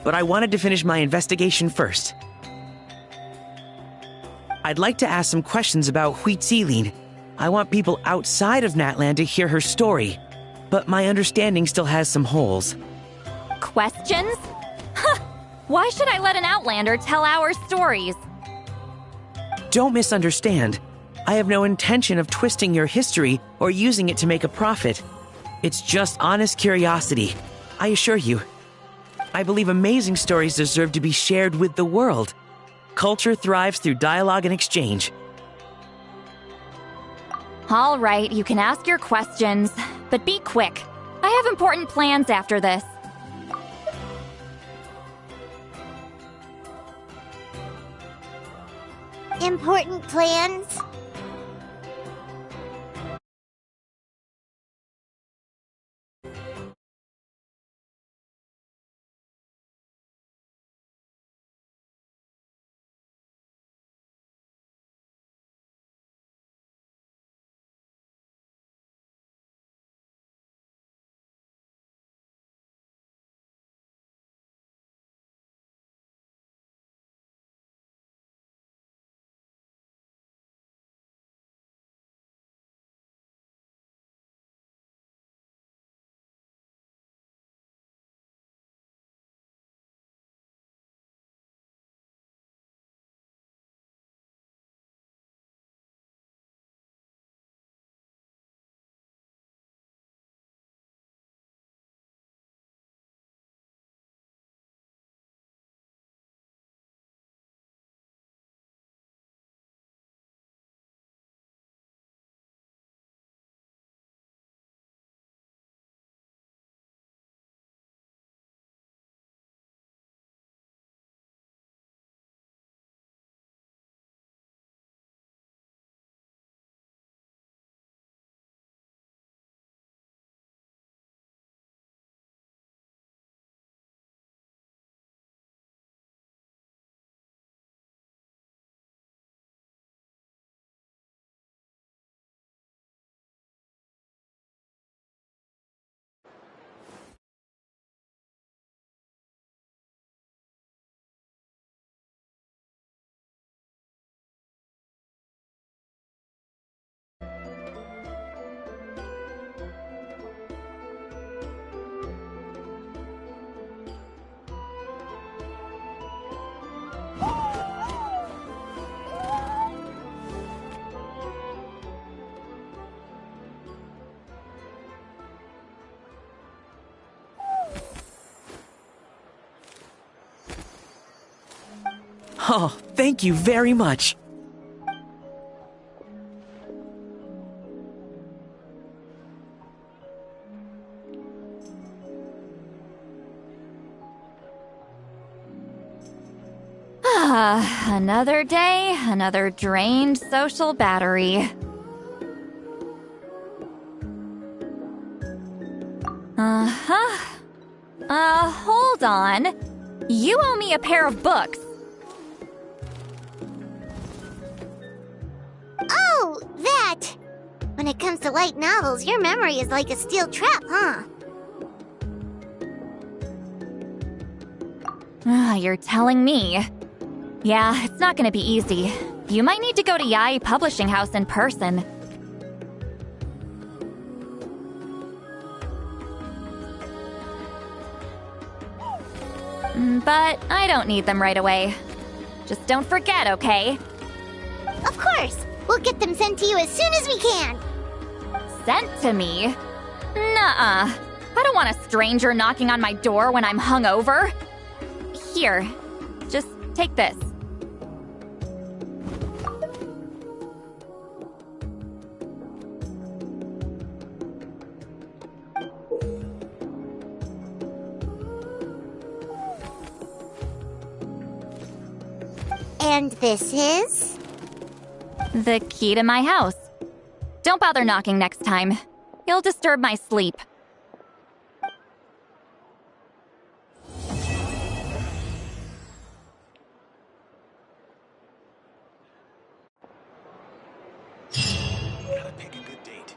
But I wanted to finish my investigation first. I'd like to ask some questions about Huitziline. I want people outside of Natland to hear her story, but my understanding still has some holes. Questions? Huh! Why should I let an Outlander tell our stories? Don't misunderstand. I have no intention of twisting your history or using it to make a profit. It's just honest curiosity, I assure you. I believe amazing stories deserve to be shared with the world. Culture thrives through dialogue and exchange. All right, you can ask your questions, but be quick. I have important plans after this. Important plans? Oh, thank you very much. Another day, another drained social battery. Hold on. You owe me a pair of books. Oh, that! When it comes to light novels, your memory is like a steel trap, huh? You're telling me. Yeah, it's not gonna be easy. You might need to go to Yai Publishing House in person. But I don't need them right away. Just don't forget, okay? Of course! We'll get them sent to you as soon as we can. Sent to me? Nuh-uh. I don't want a stranger knocking on my door when I'm hungover. Here, just take this. And this is? The key to my house. Don't bother knocking next time. You'll disturb my sleep. Gotta pick a good date.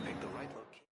Pick the right location.